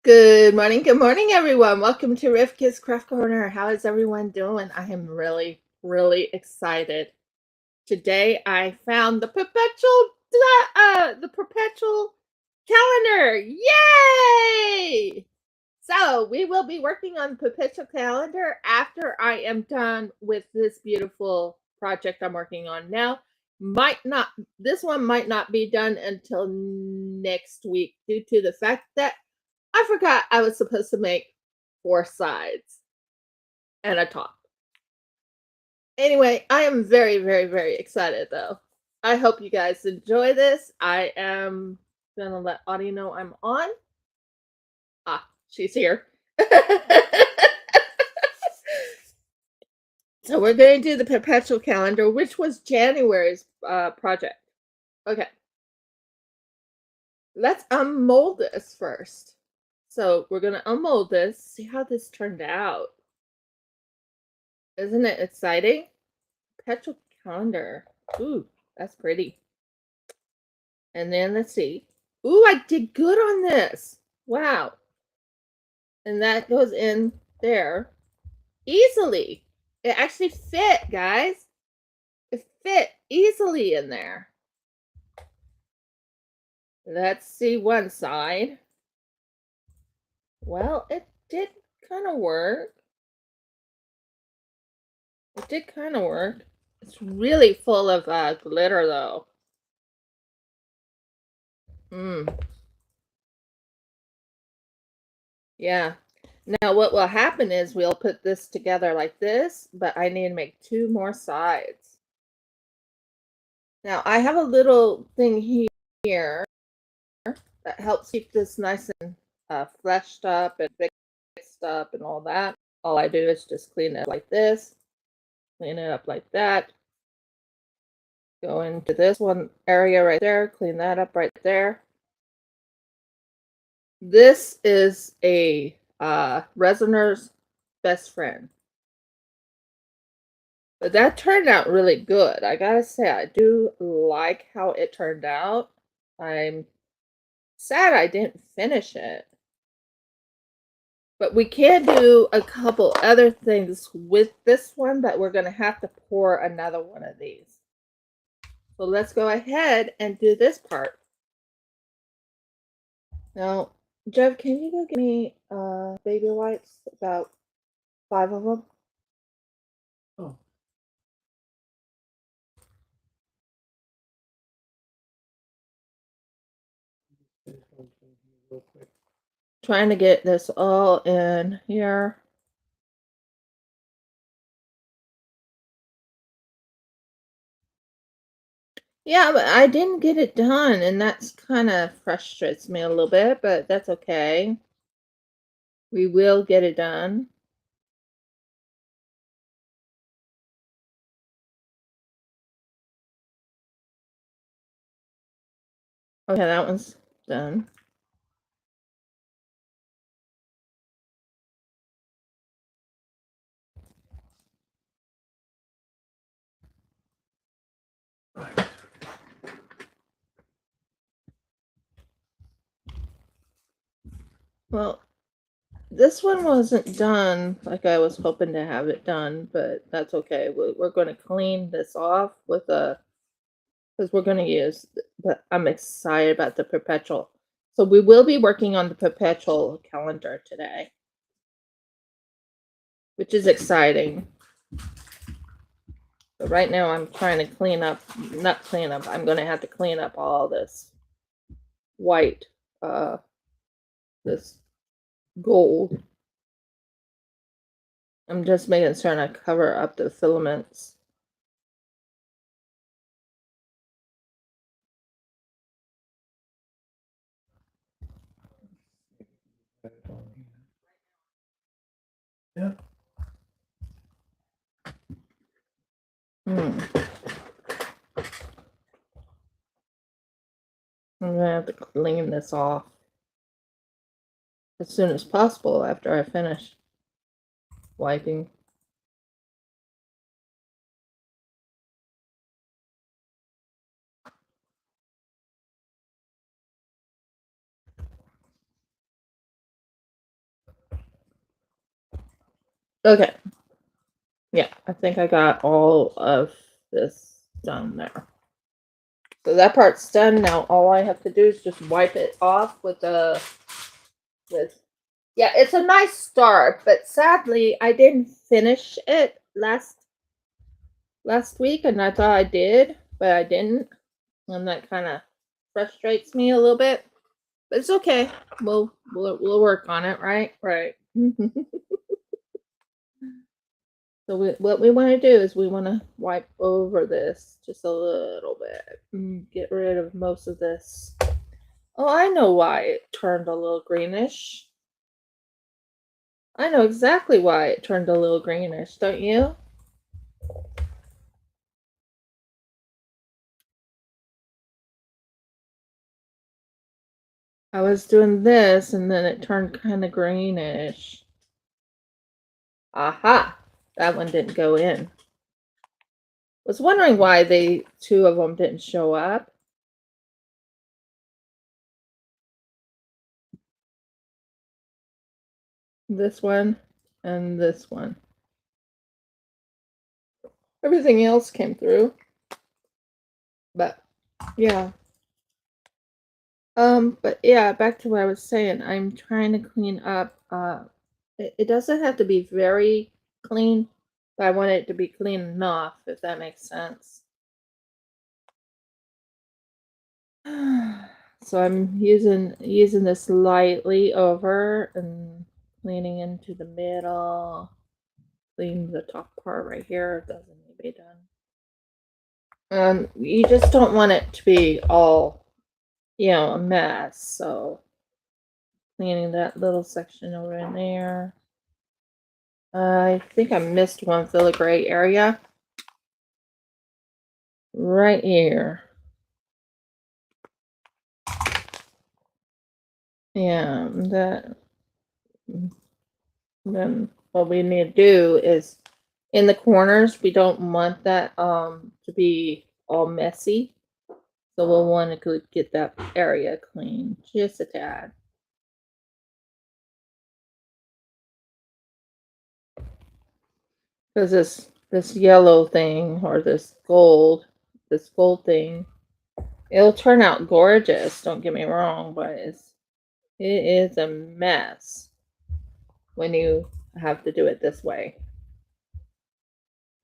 Good morning, everyone. Welcome to Rivka's Craft Corner. How is everyone doing? I am really excited. Today I found the perpetual calendar. Yay! So we will be working on the perpetual calendar after I am done with this beautiful project I'm working on now. Might not This one might not be done until next week due to the fact that I forgot I was supposed to make 4 sides and a top. Anyway, I am very excited though. I hope you guys enjoy this. I am gonna let Audie know I'm on. Ah, she's here. So we're going to do the perpetual calendar, which was January's project. Okay, let's unmold this first. So we're gonna unmold this, see how this turned out. Isn't it exciting? Perpetual calendar. Ooh, that's pretty. And then let's see. Ooh, I did good on this. Wow. And that goes in there easily. It actually fit, guys. It fit easily in there. Let's see one side. Well, it did kind of work. It did kind of work. It's really full of glitter, though. Mm, yeah. Now, what will happen is we'll put this together like this, but I need to make 2 more sides. Now, I have a little thing here that helps keep this nice and fleshed up and fixed up and all that. All I do is just clean it like this, clean it up like that, go into this one area right there, clean that up right there. This is a resiner's best friend. But that turned out really good. I gotta say, I do like how it turned out. I'm sad I didn't finish it. But we can do a couple other things with this one, but we're gonna have to pour another one of these. So let's go ahead and do this part. Now, Jeff, can you go get me baby wipes? About 5 of them. Oh, real quick. Trying to get this all in here. Yeah, but I didn't get it done, and that's kind of frustrates me a little bit, but that's okay. We will get it done. Okay, that one's done. Well, this one wasn't done like I was hoping to have it done, but that's okay. We're going to clean this off with a, because we're going to use, but I'm excited about the perpetual. So we will be working on the perpetual calendar today, which is exciting. But right now I'm trying to clean up, not clean up, I'm going to have to clean up all this white, this gold. I'm just making sure I cover up the filaments. Yeah. Hmm. I'm gonna have to clean this off as soon as possible after I finish wiping. Okay. Yeah, I think I got all of this done there. So that part's done. Now all I have to do is just wipe it off with a with yeah, it's a nice start, but sadly I didn't finish it last week and I thought I did, but I didn't. And that kind of frustrates me a little bit. But it's okay. We'll work on it, right? Right. So what we want to do is we want to wipe over this just a little bit. Get rid of most of this. Oh, I know why it turned a little greenish. I know exactly why it turned a little greenish, don't you? I was doing this and then it turned kind of greenish. Aha! That one didn't go in. Was wondering why they two of them didn't show up. This one and this one. Everything else came through. But yeah. But yeah, back to what I was saying. I'm trying to clean up. It doesn't have to be very clean, but I want it to be clean enough, if that makes sense. So I'm using this lightly over and cleaning into the middle. Clean the top part right here. It doesn't need to be done. You just don't want it to be all, a mess. So cleaning that little section over in there. I think I missed one filigree area. Right here. Yeah, then what we need to do is in the corners, we don't want that to be all messy. So we'll want to get that area clean just a tad. Because this yellow thing or this gold thing, it'll turn out gorgeous, don't get me wrong, but it is a mess when you have to do it this way.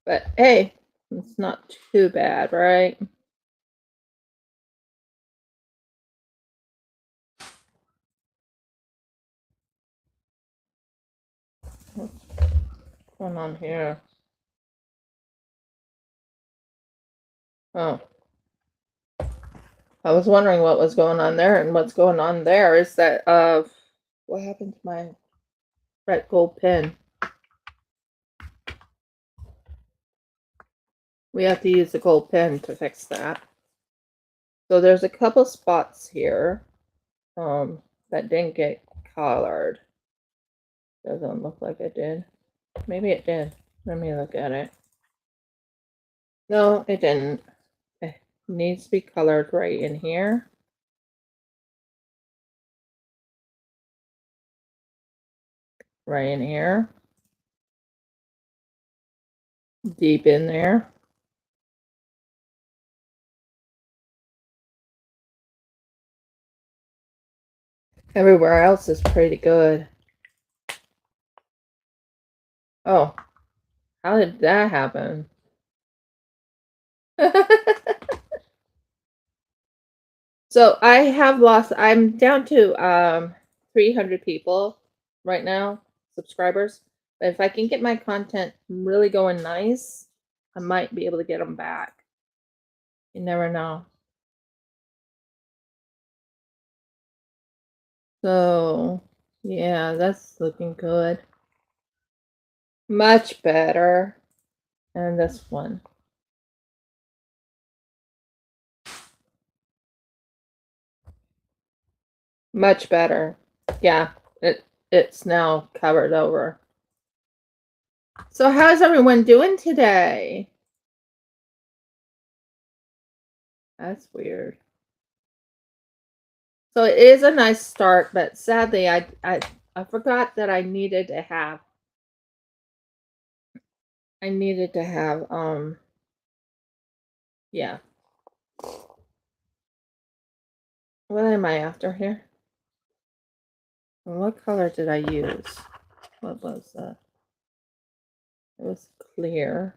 But hey, it's not too bad, right? What's going on here? Oh, I was wondering what was going on there, and what's going on there is that what happened to my red gold pen? We have to use the gold pen to fix that. So there's a couple spots here that didn't get colored. Doesn't look like it did. Maybe it did. Let me look at it. No, it didn't. It needs to be colored right in here. Right in here. Deep in there. Everywhere else is pretty good. Oh, how did that happen? So I'm down to 300 people right now, subscribers. But if I can get my content really going nice, I might be able to get them back. You never know. So, yeah, that's looking good. Much better. And this one. Much better. Yeah, it's now covered over. So how's everyone doing today? That's weird. So it is a nice start, but sadly I forgot that I needed to have I needed to have, yeah. What am I after here? And what color did I use? What was that? It was clear.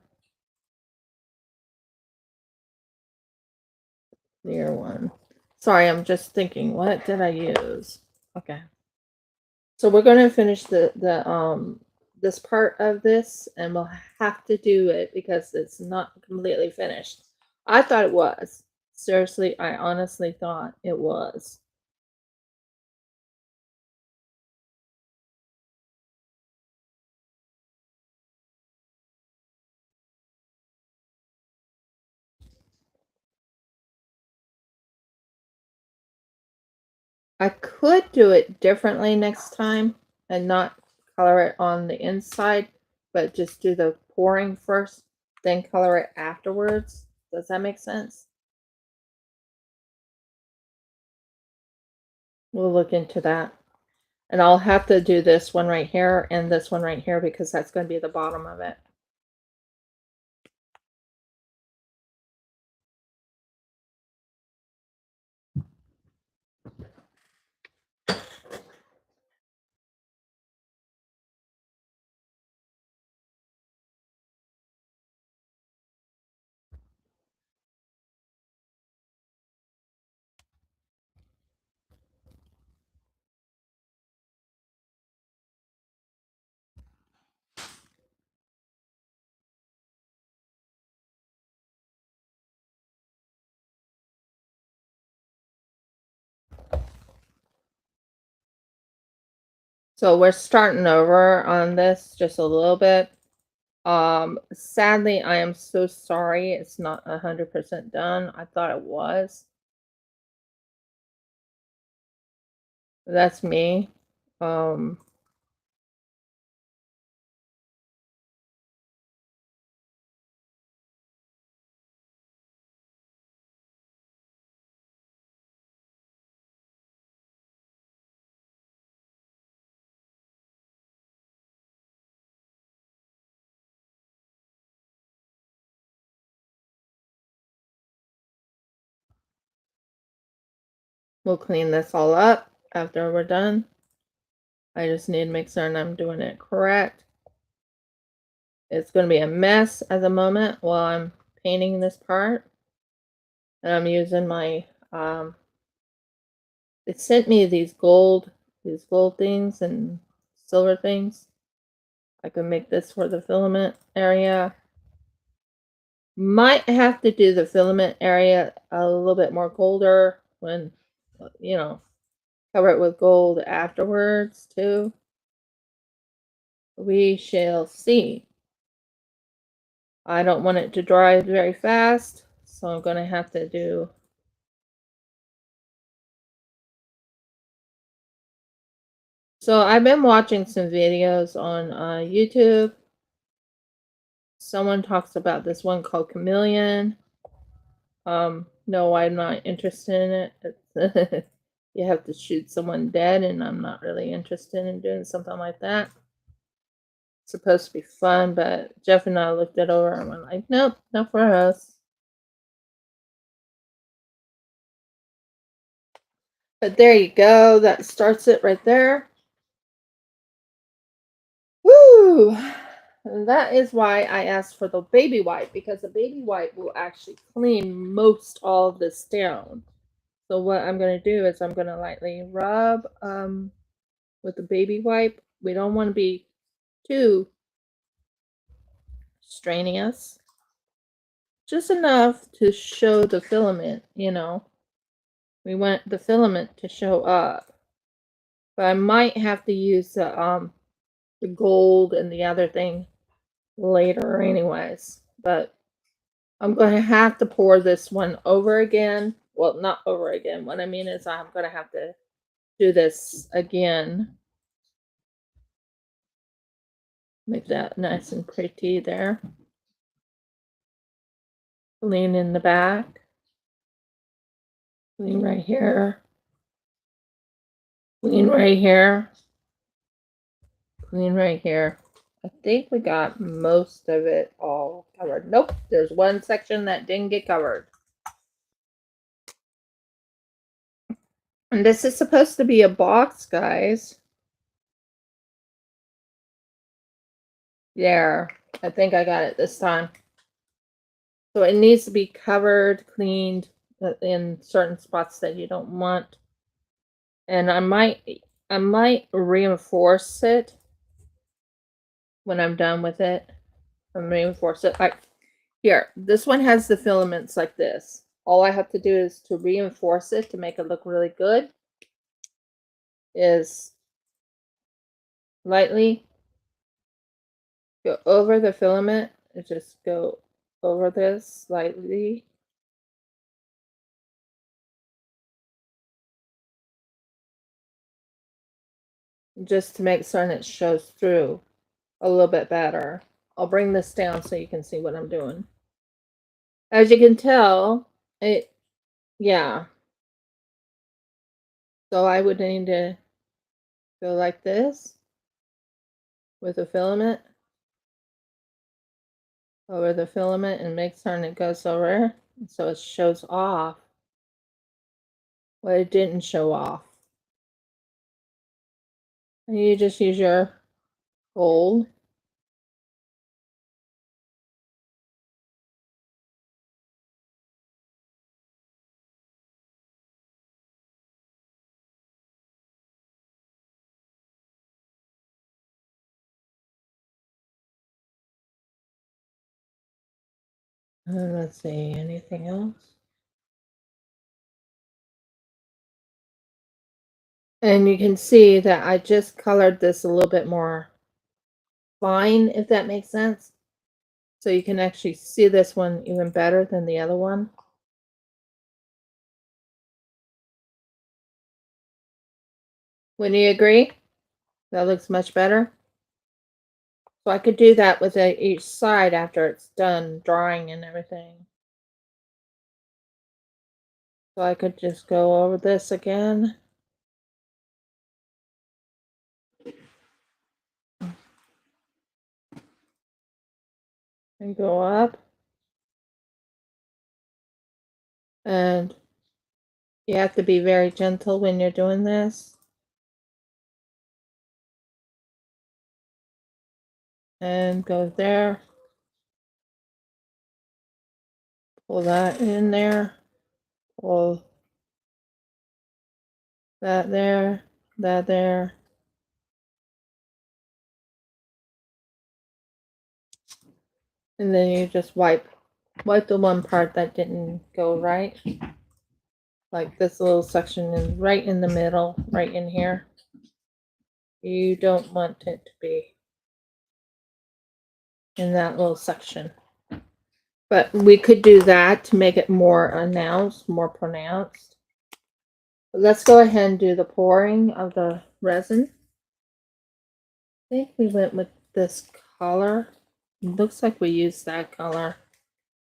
Clear one. Sorry, I'm just thinking, what did I use? Okay. So we're going to finish the this part of this, and we'll have to do it because it's not completely finished. I thought it was. Seriously, I honestly thought it was. I could do it differently next time and not color it on the inside, but just do the pouring first, then color it afterwards. Does that make sense? We'll look into that. And I'll have to do this one right here and this one right here because that's going to be the bottom of it. So we're starting over on this just a little bit. Sadly, I am so sorry it's not 100% done. I thought it was. That's me. Um, we'll clean this all up after we're done. I just need to make certain I'm doing it correct. It's going to be a mess at the moment while I'm painting this part. And I'm using my, it sent me these gold things and silver things. I can make this for the filament area. Might have to do the filament area a little bit more golder when, cover it with gold afterwards too. We shall see. I don't want it to dry very fast, so I'm going to have to do. So I've been watching some videos on YouTube. Someone talks about this one called Chameleon. No, I'm not interested in it. You have to shoot someone dead, and I'm not really interested in doing something like that. It's supposed to be fun, but Jeff and I looked it over and we're like, nope, not for us. But there you go. That starts it right there. Woo! And that is why I asked for the baby wipe, because the baby wipe will actually clean most all of this down. So what I'm going to do is I'm going to lightly rub with the baby wipe. We don't want to be too strenuous. Just enough to show the filament, We want the filament to show up. But I might have to use the gold and the other thing later anyways. But I'm going to have to pour this one over again. Well, not over again. What I mean is I'm going to have to do this again. Make that nice and pretty there. Lean in the back. Lean right here. Lean right here. Clean right here. I think we got most of it all covered. Nope, there's one section that didn't get covered. And this is supposed to be a box, guys. There, I think I got it this time. So it needs to be covered, cleaned in certain spots that you don't want. And I might reinforce it when I'm done with it. I'm reinforce it. Here, this one has the filaments like this. All I have to do is to reinforce it to make it look really good. Is lightly go over the filament and just go over this slightly. Just to make certain it shows through a little bit better. I'll bring this down so you can see what I'm doing. As you can tell, yeah. So I would need to go like this with a filament over the filament and make certain it goes over so it shows off what it didn't show off. And you just use your gold. Let's see, anything else? And you can see that I just colored this a little bit more fine, if that makes sense. So you can actually see this one even better than the other one. Wouldn't you agree? That looks much better. So I could do that with each side after it's done drying and everything. So I could just go over this again. And go up. And you have to be very gentle when you're doing this. And go there. Pull that in there. Pull that there. That there. And then you just wipe the one part that didn't go right. Like this little section is right in the middle, right in here. You don't want it to be in that little section. But we could do that to make it more announced, more pronounced. But let's go ahead and do the pouring of the resin. I think we went with this color. It looks like we used that color.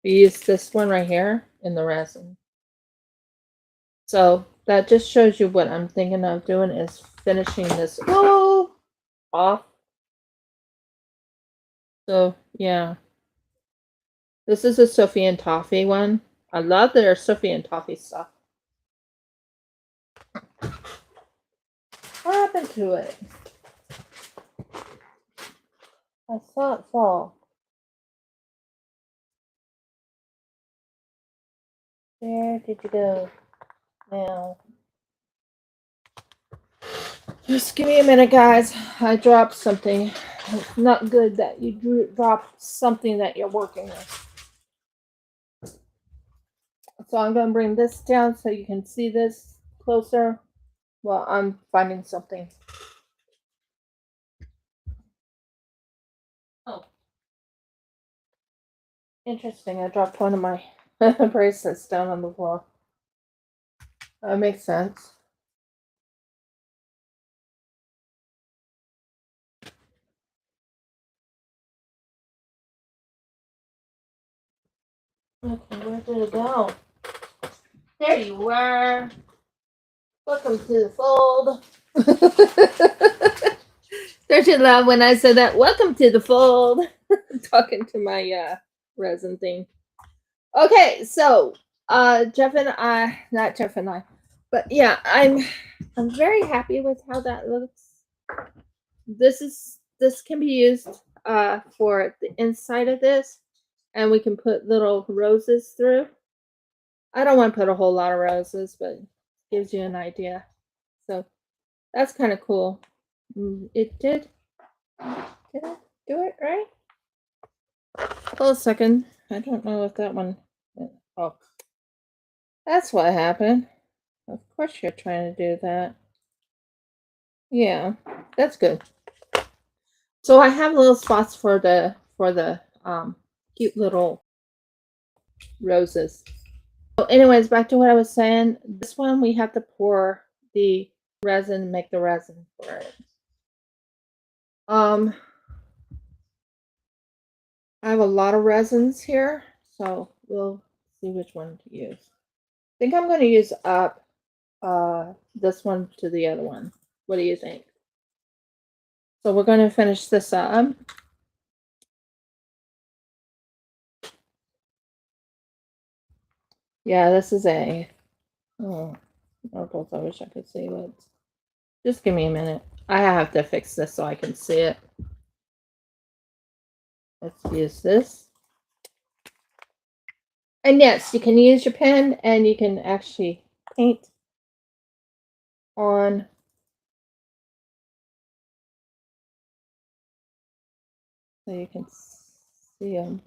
We used this one right here in the resin. So that just shows you what I'm thinking of doing is finishing this off. So yeah. This is a Sophie and Toffee one. I love their Sophie and Toffee stuff. What happened to it? I saw it fall. Where did you go? Now. Just give me a minute, guys. I dropped something. It's not good that you drop something that you're working with. So I'm going to bring this down so you can see this closer while I'm finding something. Oh. Interesting. I dropped one of my bracelets down on the floor. That makes sense. Okay, where did it go? There you were. Welcome to the fold. Don't you love when I said that? Welcome to the fold. Talking to my resin thing. Okay, so Jeff and I, not Jeff and I, but yeah, I'm very happy with how that looks. This can be used for the inside of this, and we can put little roses through. I don't want to put a whole lot of roses, but it gives you an idea. So that's kind of cool. It did. Did I do it right? Hold a second. I don't know if that one. Oh, that's what happened. Of course you're trying to do that. Yeah, that's good. So I have little spots for the cute little roses. So anyways, back to what I was saying. This one we have to pour the resin, make the resin for it. I have a lot of resins here, so we'll see which one to use. I think I'm going to use up this one to the other one. What do you think? So we're going to finish this up. Yeah, this is a. Oh, I wish I could see it. Just give me a minute. I have to fix this so I can see it. Let's use this. And yes, you can use your pen and you can actually paint on so you can see them.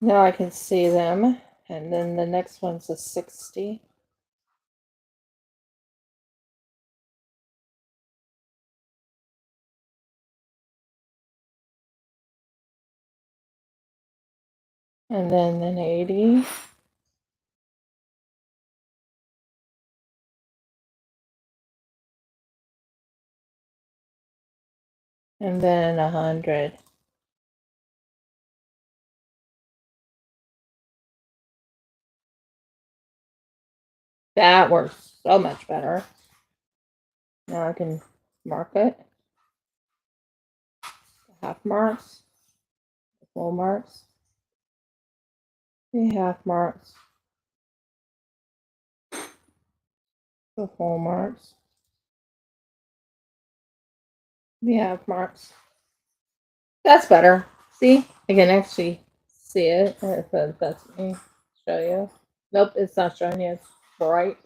Now I can see them. And then the next one's a 60. And then an 80. And then 100. That works so much better. Now I can mark it. Half marks, full marks, the half marks, the full marks, the half marks. That's better. See? I can actually see it. If that's me. Show you. Nope, it's not showing you. It's bright.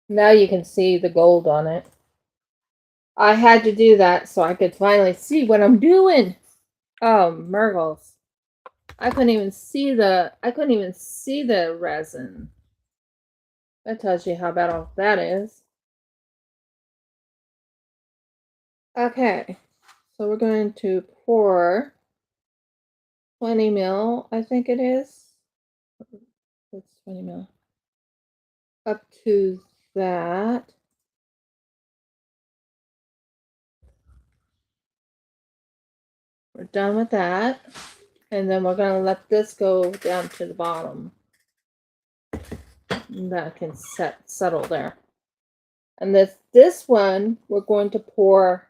Now you can see the gold on it. I had to do that so I could finally see what I'm doing. Oh, Murgles. I couldn't even see the resin. That tells you how bad off that is. Okay. So we're going to pour 20 mil, I think it is. It's 20 mil. Up to that. We're done with that. And then we're going to let this go down to the bottom. And that can settle there. And this one, we're going to pour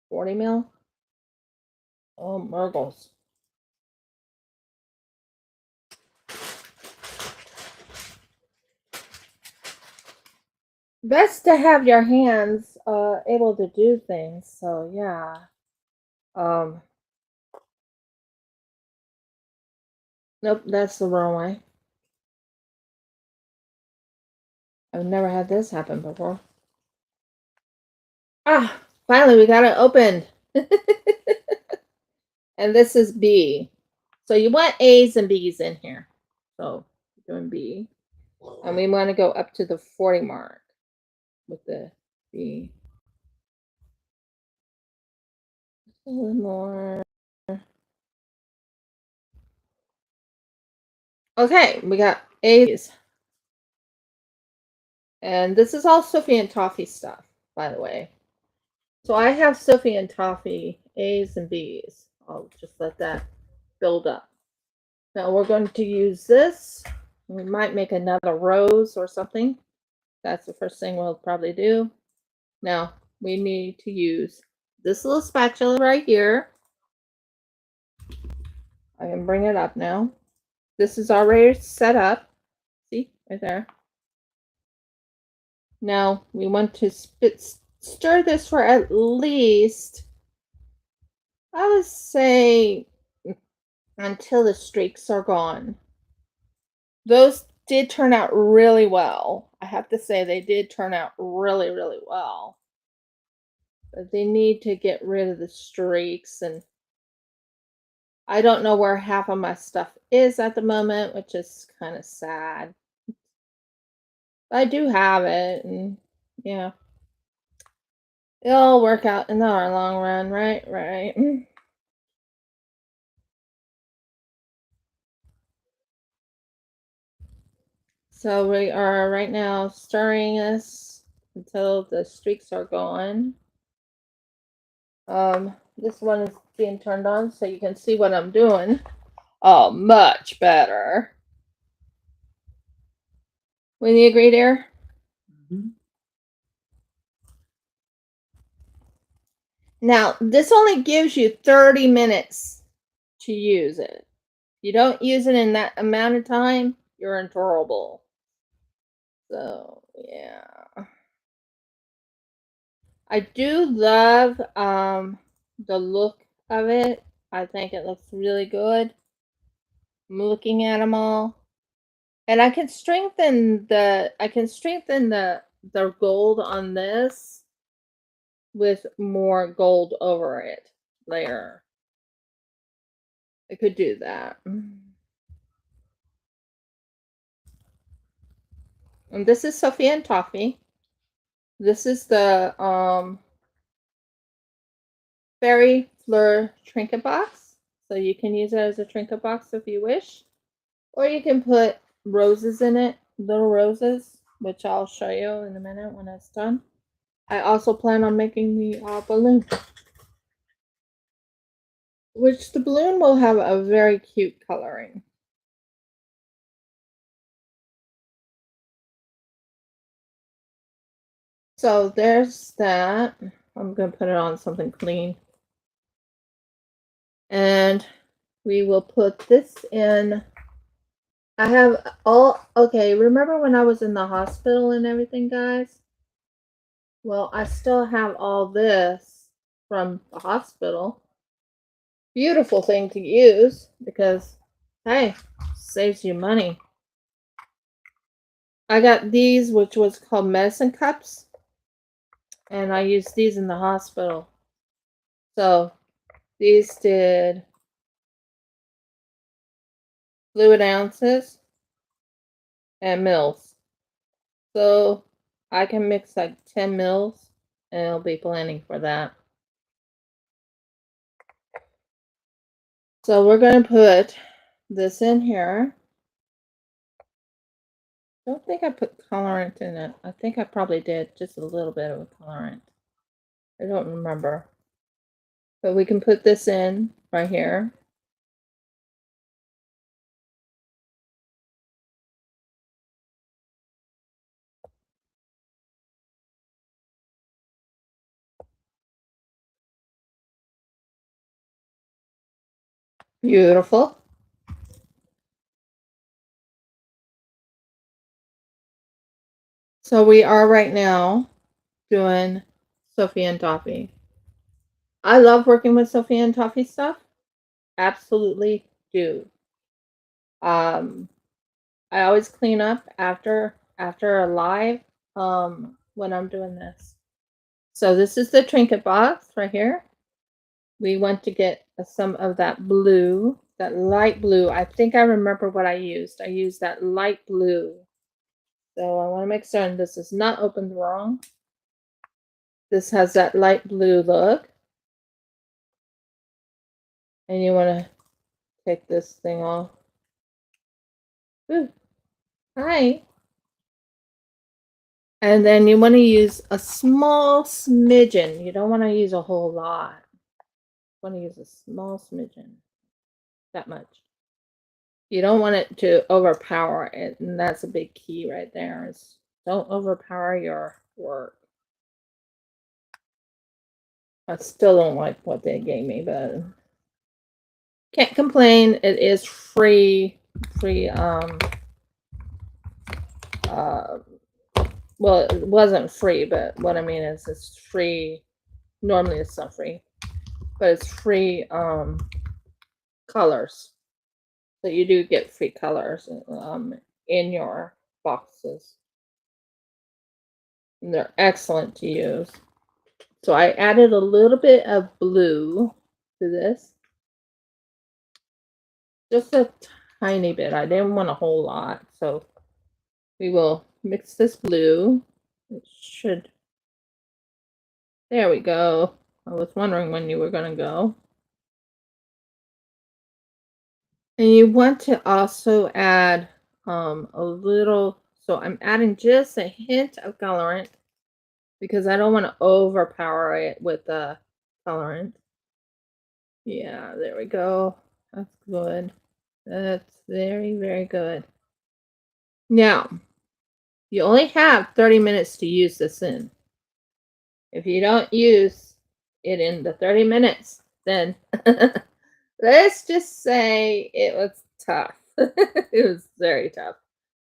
40 mil. Oh, Murgles. Best to have your hands able to do things. So yeah. Nope, that's the wrong way. I've never had this happen before. Ah, finally we got it opened. And this is B. So you want A's and B's in here. So we're doing B. And we want to go up to the 40 mark with the B. A little more. Okay, we got A's. And this is all Sophie and Toffee stuff, by the way. So I have Sophie and Toffee A's and B's. I'll just let that build up. Now we're going to use this. We might make another rose or something. That's the first thing we'll probably do. Now we need to use this little spatula right here. I can bring it up now. This is already set up. See, right there. Now we want to stir this for at least, I would say, until the streaks are gone. Those did turn out really well. I have to say they did turn out really, really well. But they need to get rid of the streaks, and I don't know where half of my stuff is at the moment, which is kind of sad. But I do have it, and yeah. It'll work out in the long run, right? Right. So we are right now stirring this until the streaks are gone. This one is being turned on so you can see what I'm doing. Oh, much better. Wouldn't you agree, dear? Mm-hmm. Now, this only gives you 30 minutes to use it. If you don't use it in that amount of time, you're in trouble. So, yeah. I do love the look of it. I think it looks really good. I'm looking at them all. And I can strengthen the gold on this with more gold over it later. I could do that. And this is Sophie and Toffee. This is the Fairy Fleur trinket box. So you can use it as a trinket box if you wish. Or you can put roses in it, little roses, which I'll show you in a minute when it's done. I also plan on making the balloon, which the balloon will have a very cute coloring. So there's that. I'm going to put it on something clean. And we will put this in. I have all, okay, remember when I was in the hospital and everything, guys? Well, I still have all this from the hospital. Beautiful thing to use because, hey, saves you money. I got these, which was called medicine cups, and I used these in the hospital. So these did fluid ounces and mils. So I can mix like 10 mils, and it'll be plenty for that. So we're going to put this in here. I don't think I put colorant in it. I think I probably did just a little bit of a colorant. I don't remember. But we can put this in right here. Beautiful. So we are right now doing Sophie and Toffee. I love working with Sophie and Toffee stuff. Absolutely do. I always clean up after a live when I'm doing this. So this is the trinket box right here. We want to get some of that blue, that light blue. I think I remember what I used. I used that light blue. So I want to make certain this is not opened wrong. This has that light blue look. And you want to take this thing off. Ooh. Hi. And then you want to use a small smidgen. You don't want to use a whole lot. You want to use a small smidgen. That much. You don't want it to overpower it, and that's a big key right there. Is don't overpower your work. I still don't like what they gave me, but can't complain. It is free. Well, it wasn't free, but what I mean is it's free. Normally it's not free, but it's free colors. So you do get free colors in your boxes. And they're excellent to use. So I added a little bit of blue to this. Just a tiny bit. I didn't want a whole lot. So we will mix this blue. It should. There we go. I was wondering when you were going to go. And you want to also add a little. So I'm adding just a hint of colorant because I don't want to overpower it with the colorant. Yeah, there we go. That's good. That's very, very good. Now, you only have 30 minutes to use this in. If you don't use it in the 30 minutes, then let's just say it was tough. It was very tough.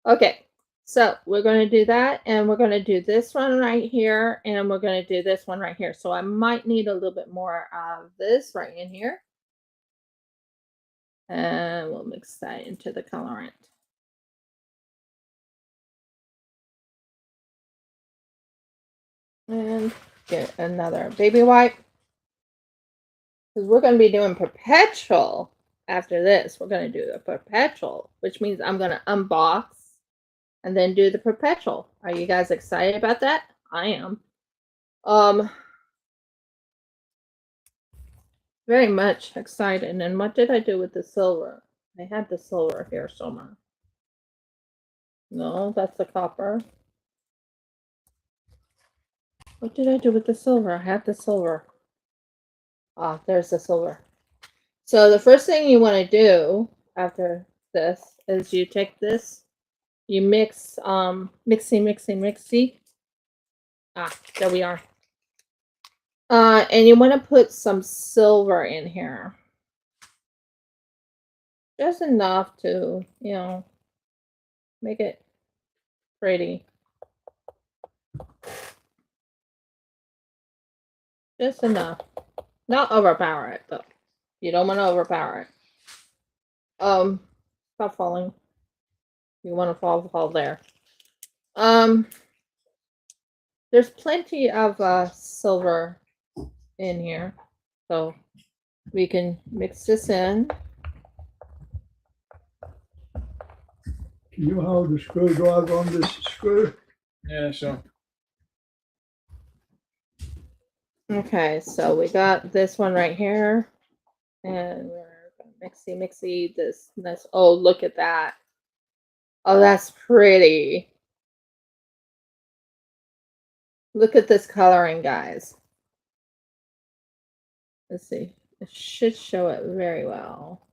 Okay, so we're going to do that, and we're going to do this one right here, and we're going to do this one right here. So I might need a little bit more of this right in here. And we'll mix that into the colorant. And get another baby wipe. Because we're going to be doing perpetual after this. We're going to do the perpetual, which means I'm going to unbox and then do the perpetual. Are you guys excited about that? I am. Very much excited. And what did I do with the silver? I had the silver here somewhere. No, that's the copper. What did I do with the silver? I had the silver. Ah, there's the silver. So the first thing you want to do after this is you take this, you mix, mixy. Ah, there we are. And you want to put some silver in here. Just enough to, make it pretty. Just enough. Not overpower it, though. You don't want to overpower it. Stop falling. You want to fall there. There's plenty of silver in here, so we can mix this in. Can you hold the screwdriver on this screw? Yeah, sure. Okay, so we got this one right here, and we're gonna mixy this. Nice. Oh, look at that. Oh, that's pretty. Look at this coloring, guys. Let's see. It should show it very well.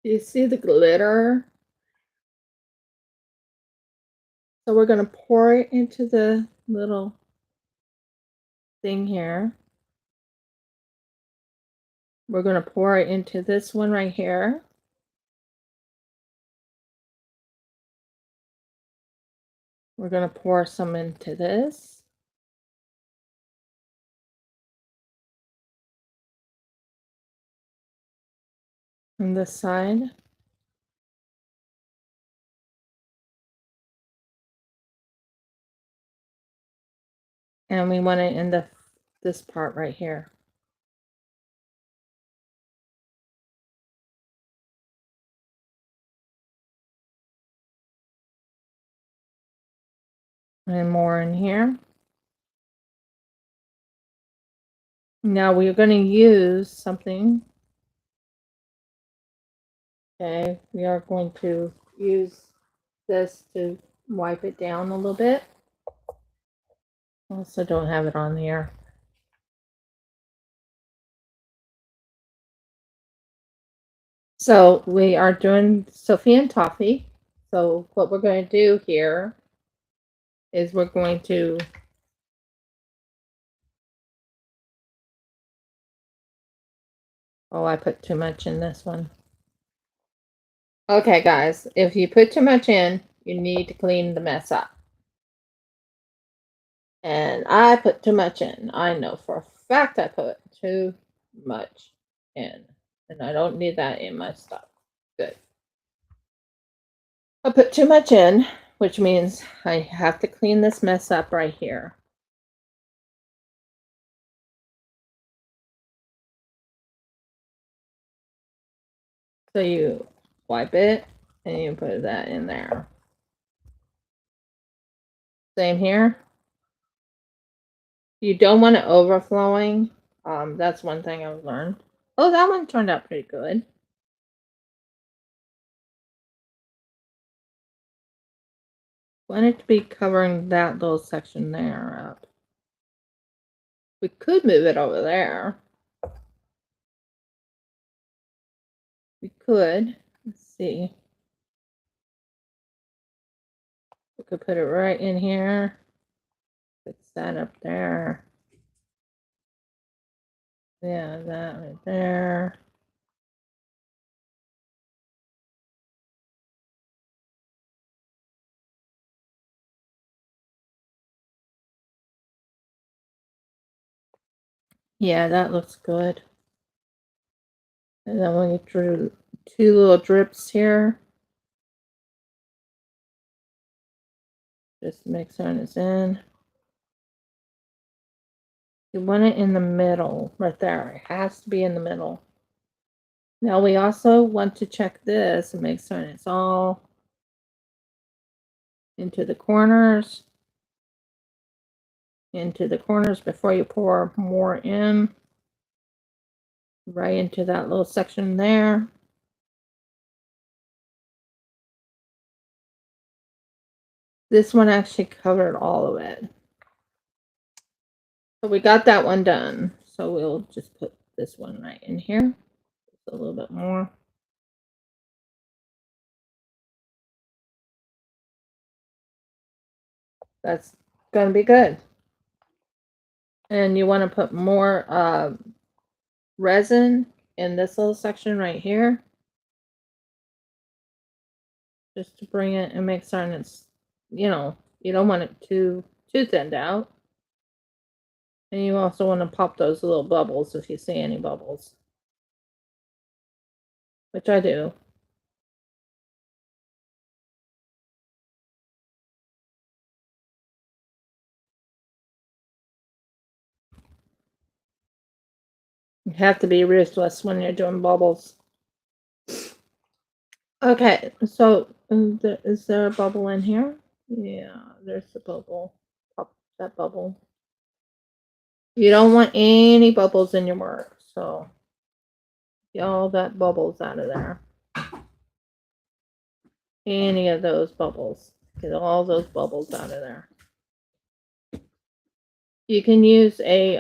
Do you see the glitter? So we're going to pour it into the little thing here. We're going to pour it into this one right here. We're going to pour some into this. On this side. And we want it in this part right here. And more in here. Now we're going to use something. Okay, we are going to use this to wipe it down a little bit. Also don't have it on here. So we are doing Sophie and Toffee. So what we're going to do here is we're going to I put too much in this one. Okay, guys, if you put too much in, you need to clean the mess up. And I put too much in. I know for a fact I put too much in. And I don't need that in my stuff. Good. I put too much in, which means I have to clean this mess up right here. So you wipe it and you put that in there. Same here. You don't want it overflowing. That's one thing I've learned. Oh, that one turned out pretty good. Want it to be covering that little section there up. We could move it over there. We could. Let's see. We could put it right in here. Put that up there. Yeah, that right there. Yeah, that looks good. And then we drew two little drips here. Just to make sure it's in. You want it in the middle, right there. It has to be in the middle. Now we also want to check this and make sure it's all into the corners. Into the corners before you pour more in. Right into that little section there. This one actually covered all of it. So we got that one done. So we'll just put this one right in here. Just a little bit more. That's going to be good. And you want to put more resin in this little section right here. Just to bring it and make certain it's, you don't want it too thinned out. And you also want to pop those little bubbles if you see any bubbles. Which I do. You have to be ruthless when you're doing bubbles. Okay, so is there a bubble in here? Yeah, there's a bubble. Pop that bubble. You don't want any bubbles in your work, so get all that bubbles out of there. Any of those bubbles. Get all those bubbles out of there. You can use a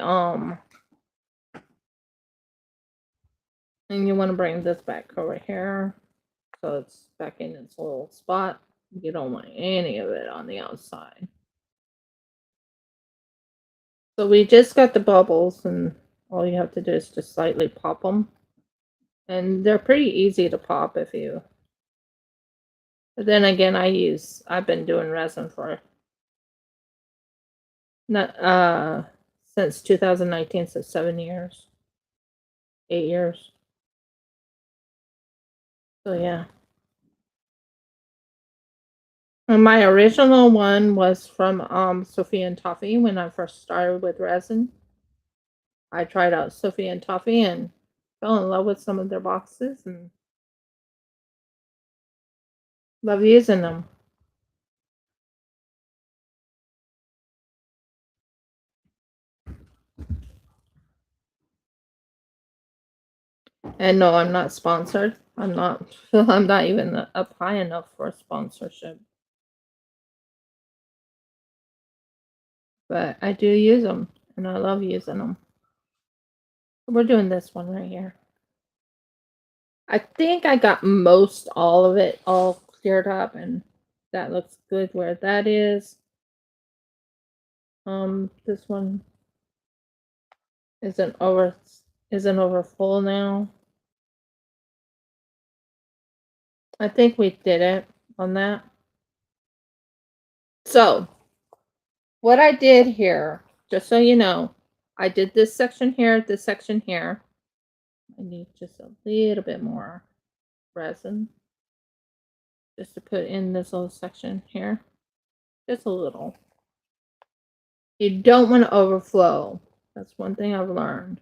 and you want to bring this back over here so it's back in its little spot. You don't want any of it on the outside. So we just got the bubbles, and all you have to do is just slightly pop them. And they're pretty easy to pop if you... But then again, I've been doing resin for not since 2019, so 7 years. 8 years. So yeah. And my original one was from Sophie and Toffee when I first started with resin. I tried out Sophie and Toffee and fell in love with some of their boxes and love using them. And no, I'm not sponsored. I'm not even up high enough for a sponsorship. but I do use them, and I love using them. We're doing this one right here. I think I got most all of it all cleared up, and that looks good where that is. This one isn't over full now. I think we did it on that. So, what I did here, just so you know, I did this section here, this section here. I need just a little bit more resin just to put in this little section here. Just a little. You don't want to overflow. That's one thing I've learned.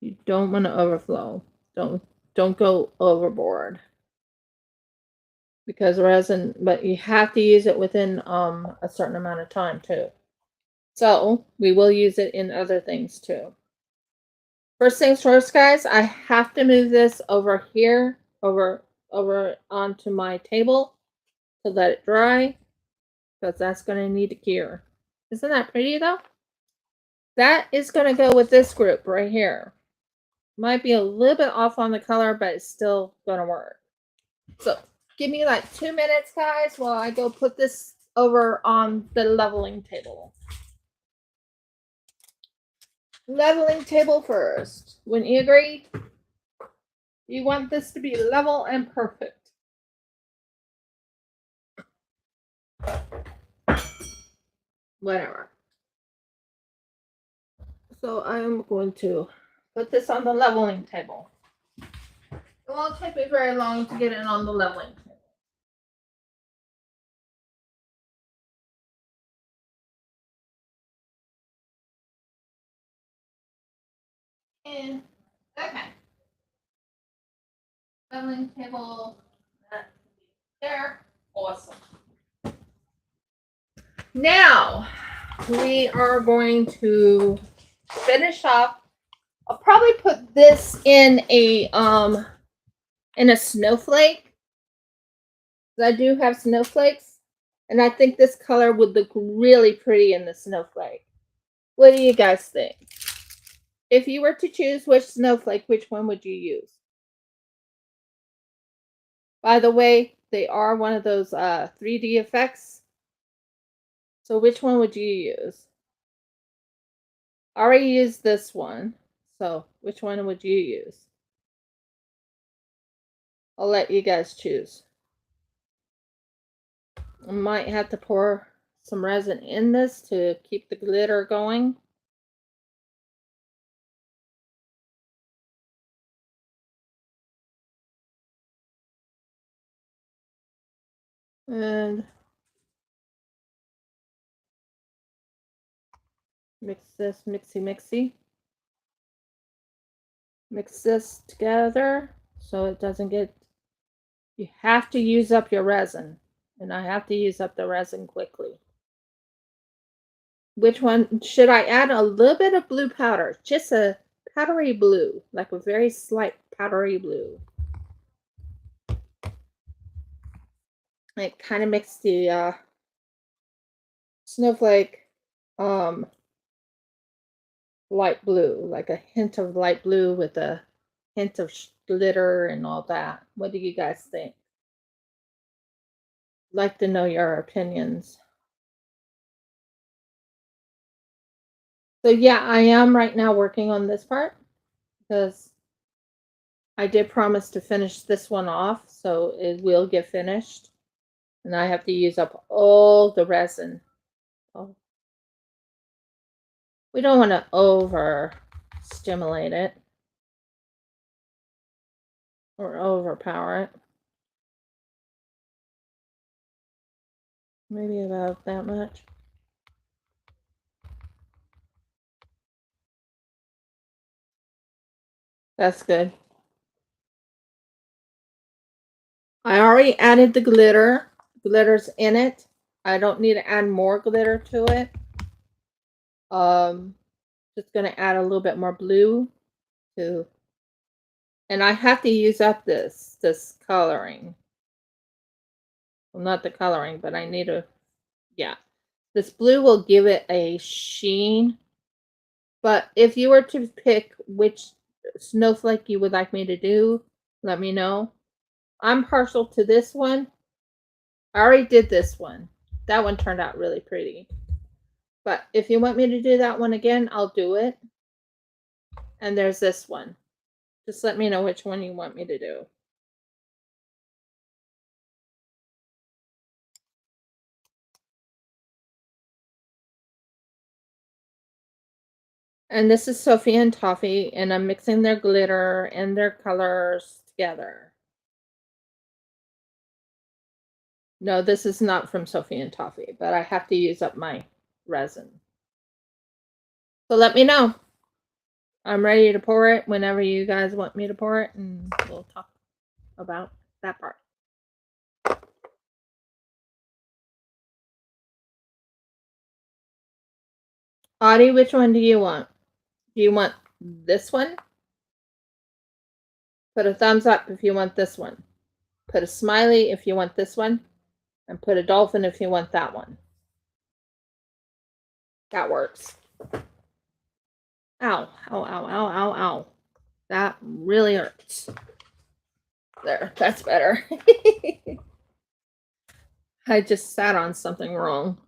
You don't want to overflow. Don't go overboard. Because resin, but you have to use it within a certain amount of time too. So we will use it in other things too. First things first, guys, I have to move this over here, over onto my table to let it dry, because that's going to need to cure. Isn't that pretty though? That is going to go with this group right here. Might be a little bit off on the color, but it's still going to work. So give me like 2 minutes, guys, while I go put this over on the leveling table. Leveling table first. Wouldn't you agree? You want this to be level and perfect. Whatever. So I'm going to put this on the leveling table. It won't take me very long to get it on the leveling table. And okay. Leveling table. There. Awesome. Now we are going to finish off. I'll probably put this in a snowflake. I do have snowflakes, and I think this color would look really pretty in the snowflake. What do you guys think? If you were to choose which snowflake, which one would you use? By the way, they are one of those 3D effects. So which one would you use? I already used this one. So which one would you use? I'll let you guys choose. I might have to pour some resin in this to keep the glitter going. And mix this, mixy. Mix this together so it doesn't get, you have to use up your resin. And I have to use up the resin quickly. Which one should I add? A little bit of blue powder, just a powdery blue, like a very slight powdery blue. It kind of makes the snowflake light blue, like a hint of light blue with a hint of glitter and all that. What do you guys think? I'd like to know your opinions. So yeah, I am right now working on this part because I did promise to finish this one off, so it will get finished. And I have to use up all the resin. Oh. We don't want to over stimulate it or overpower it. Maybe about that much. That's good. I already added the glitter. Glitter's in it. I don't need to add more glitter to it. Just gonna add a little bit more blue to, and I have to use up this coloring. Well, not the coloring, but I need to, yeah. This blue will give it a sheen. But if you were to pick which snowflake you would like me to do, let me know. I'm partial to this one. I already did this one. That one turned out really pretty. But if you want me to do that one again, I'll do it. And there's this one. Just let me know which one you want me to do. And this is Sophie and Toffee, and I'm mixing their glitter and their colors together. No, this is not from Sophie and Toffee, but I have to use up my resin. So let me know. I'm ready to pour it whenever you guys want me to pour it, and we'll talk about that part. Audie, which one do you want? Do you want this one? Put a thumbs up if you want this one. Put a smiley if you want this one. And put a dolphin if you want that one. That works. Ow, ow, ow, ow, ow, ow. That really hurts. There, that's better. I just sat on something wrong.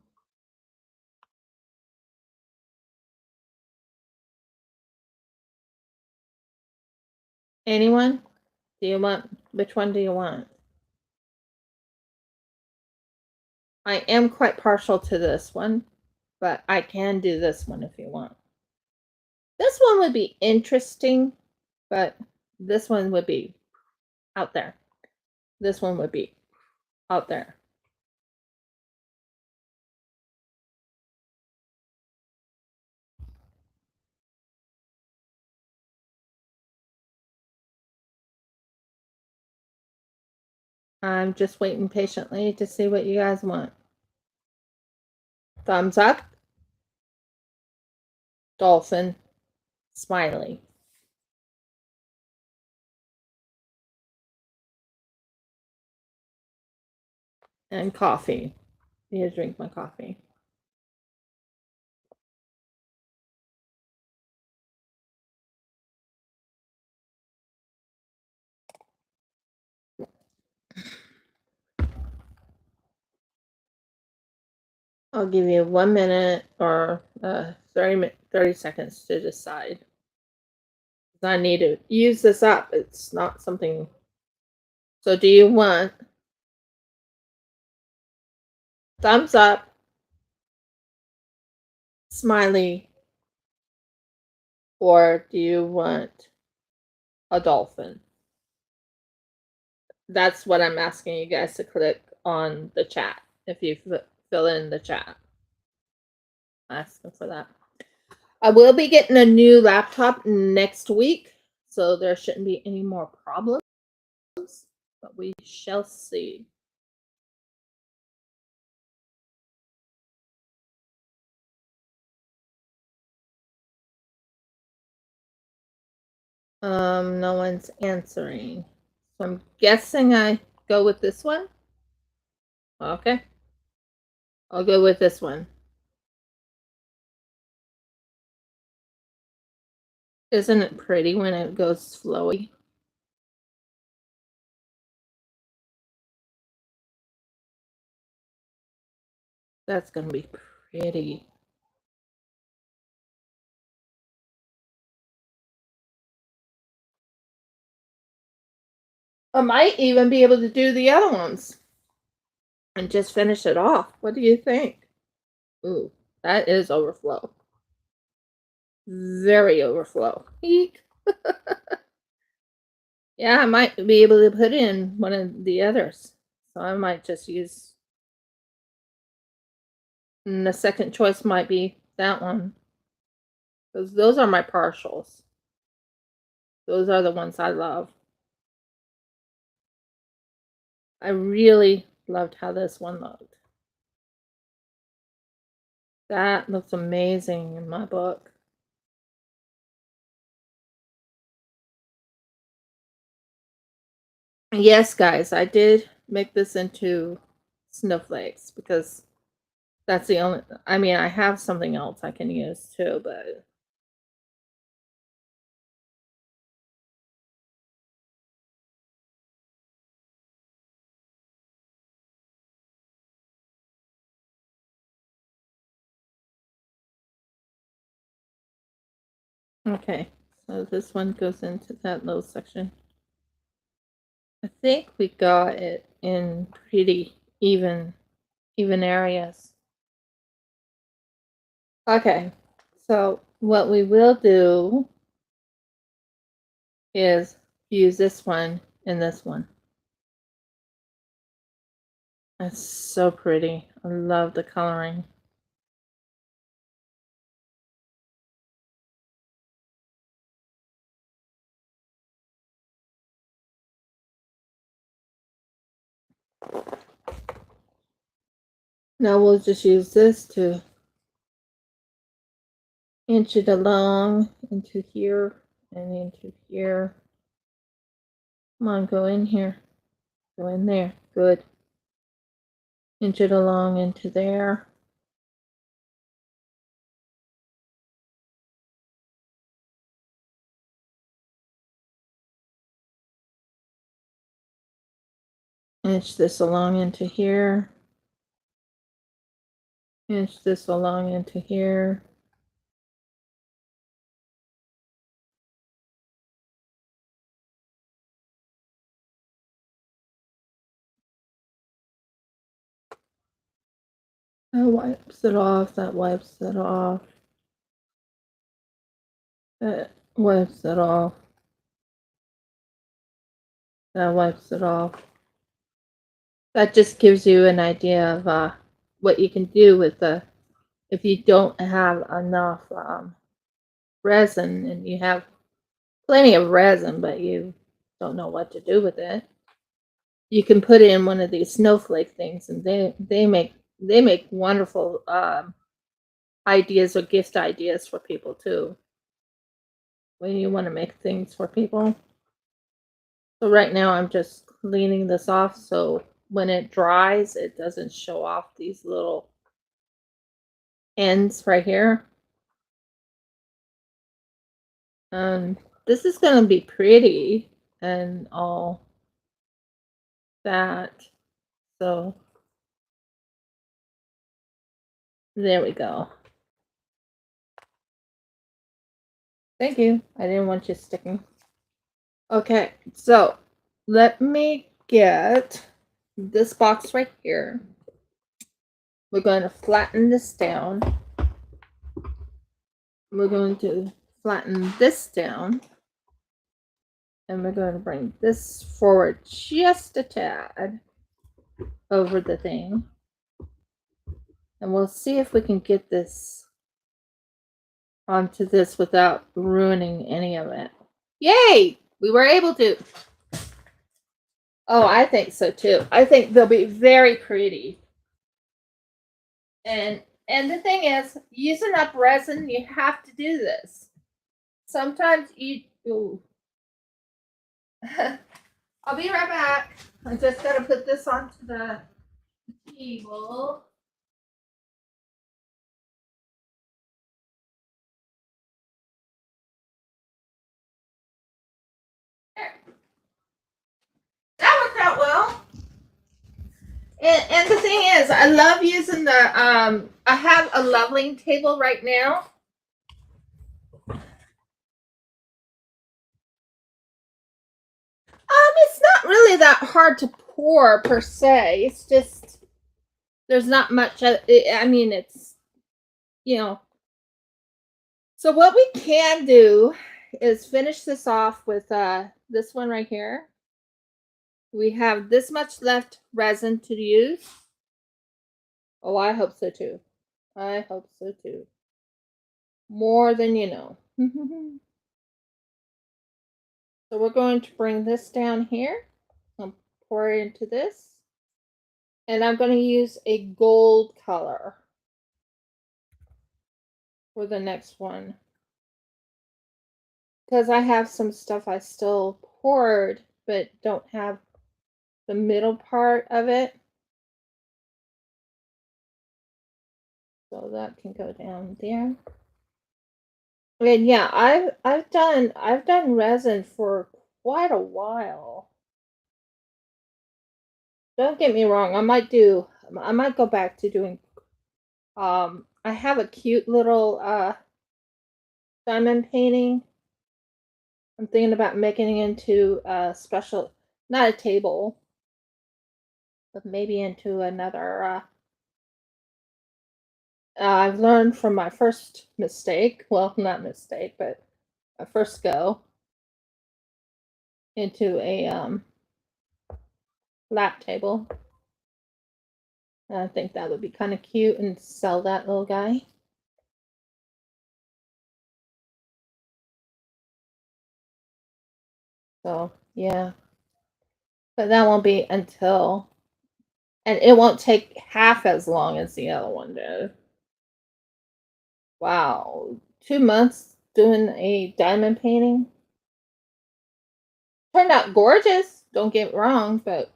Anyone? Do you want, which one do you want? I am quite partial to this one, but I can do this one if you want. This one would be interesting, but this one would be out there. This one would be out there. I'm just waiting patiently to see what you guys want. Thumbs up, dolphin, smiley. And coffee. I need to drink my coffee. I'll give you 1 minute or 30 seconds to decide. I need to use this up. It's not something. So do you want thumbs up, smiley, or do you want a dolphin? That's what I'm asking you guys to click on the chat if you fill in the chat. Asking for that. I will be getting a new laptop next week, so there shouldn't be any more problems, but we shall see. No one's answering. So I'm guessing I go with this one. Okay. I'll go with this one. Isn't it pretty when it goes flowy? That's going to be pretty. I might even be able to do the other ones and just finish it off. What do you think? Ooh, that is overflow. Very overflow. Eek. Yeah, I might be able to put in one of the others. So I might just use. And the second choice might be that one. Because those are my partials. Those are the ones I love. I really loved how this one looked. That looks amazing in my book. Yes, guys, I did make this into snowflakes because That's the only, I mean, I have something else I can use too, but okay. So this one goes into that little section. I think we got it in pretty even areas. Okay. So what we will do is use this one and this one. It's so pretty. I love the coloring. Now we'll just use this to inch it along into here and into here. Come on, go in here. Go in there. Good. Inch it along into there. Inch this along into here. Inch this along into here. That wipes it off. That wipes it off. That wipes it off. That wipes it off. That just gives you an idea of what you can do with the, if you don't have enough resin and you have plenty of resin, but you don't know what to do with it. You can put it in one of these snowflake things, and they make wonderful ideas or gift ideas for people too. When you want to make things for people. So right now I'm just cleaning this off so when it dries, it doesn't show off these little ends right here. This is going to be pretty and all that. So there we go. Thank you. I didn't want you sticking. Okay, so let me get this box right here. We're going to flatten this down. We're going to flatten this down. And we're going to bring this forward just a tad over the thing. And we'll see if we can get this onto this without ruining any of it. Yay! We were able to. Oh, I think so too. I think they'll be very pretty. And the thing is, using up resin, you have to do this. Sometimes you. Ooh. I'll be right back. I just gotta put this onto the table. There. That worked out well. And the thing is, I love using the I have a leveling table right now. It's not really that hard to pour per se. It's just there's not much. I mean, it's, you know. So what we can do is finish this off with this one right here. We have this much left resin to use. Oh, I hope so too. I hope so too. More than you know. So we're going to bring this down here and pour it into this. And I'm going to use a gold color for the next one. Because I have some stuff I still poured, but don't have the middle part of it. So that can go down there. And yeah, I've done resin for quite a while. Don't get me wrong, I might go back to doing I have a cute little diamond painting. I'm thinking about making it into a special, not a table, but maybe into another I've learned from my first mistake, well, not mistake, but my first go into a lap table. And I think that would be kind of cute and sell that little guy. So, yeah. But that won't be until, and it won't take half as long as the other one did. Wow. 2 months doing a diamond painting. Turned out gorgeous, don't get me wrong, but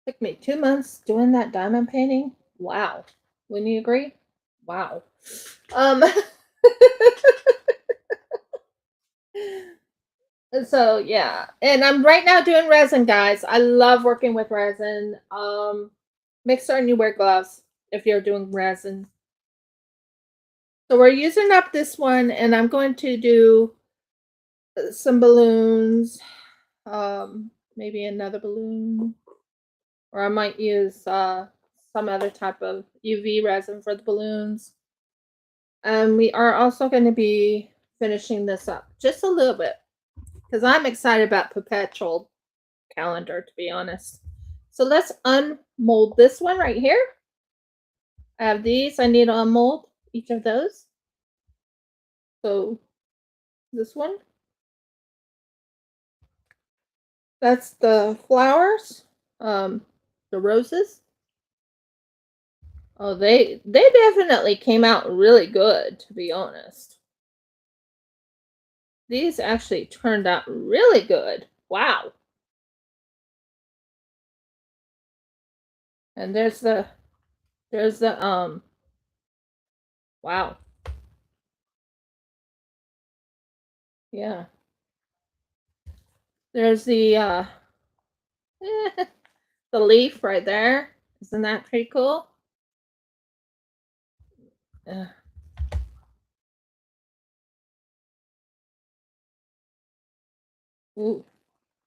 took me 2 months doing that diamond painting. Wow. Wouldn't you agree? Wow. Um so yeah. And I'm right now doing resin, guys. I love working with resin. Make certain you wear gloves if you're doing resin. So we're using up this one and I'm going to do some balloons. Maybe another balloon. Or I might use some other type of UV resin for the balloons. And we are also going to be finishing this up just a little bit because I'm excited about perpetual calendar, to be honest. So let's unmold this one right here. I have these. I need to unmold each of those. So this one. That's the flowers. The roses. Oh, they definitely came out really good, to be honest. These actually turned out really good. Wow. And there's the wow. Yeah. There's the the leaf right there. Isn't that pretty cool? Uh, ooh,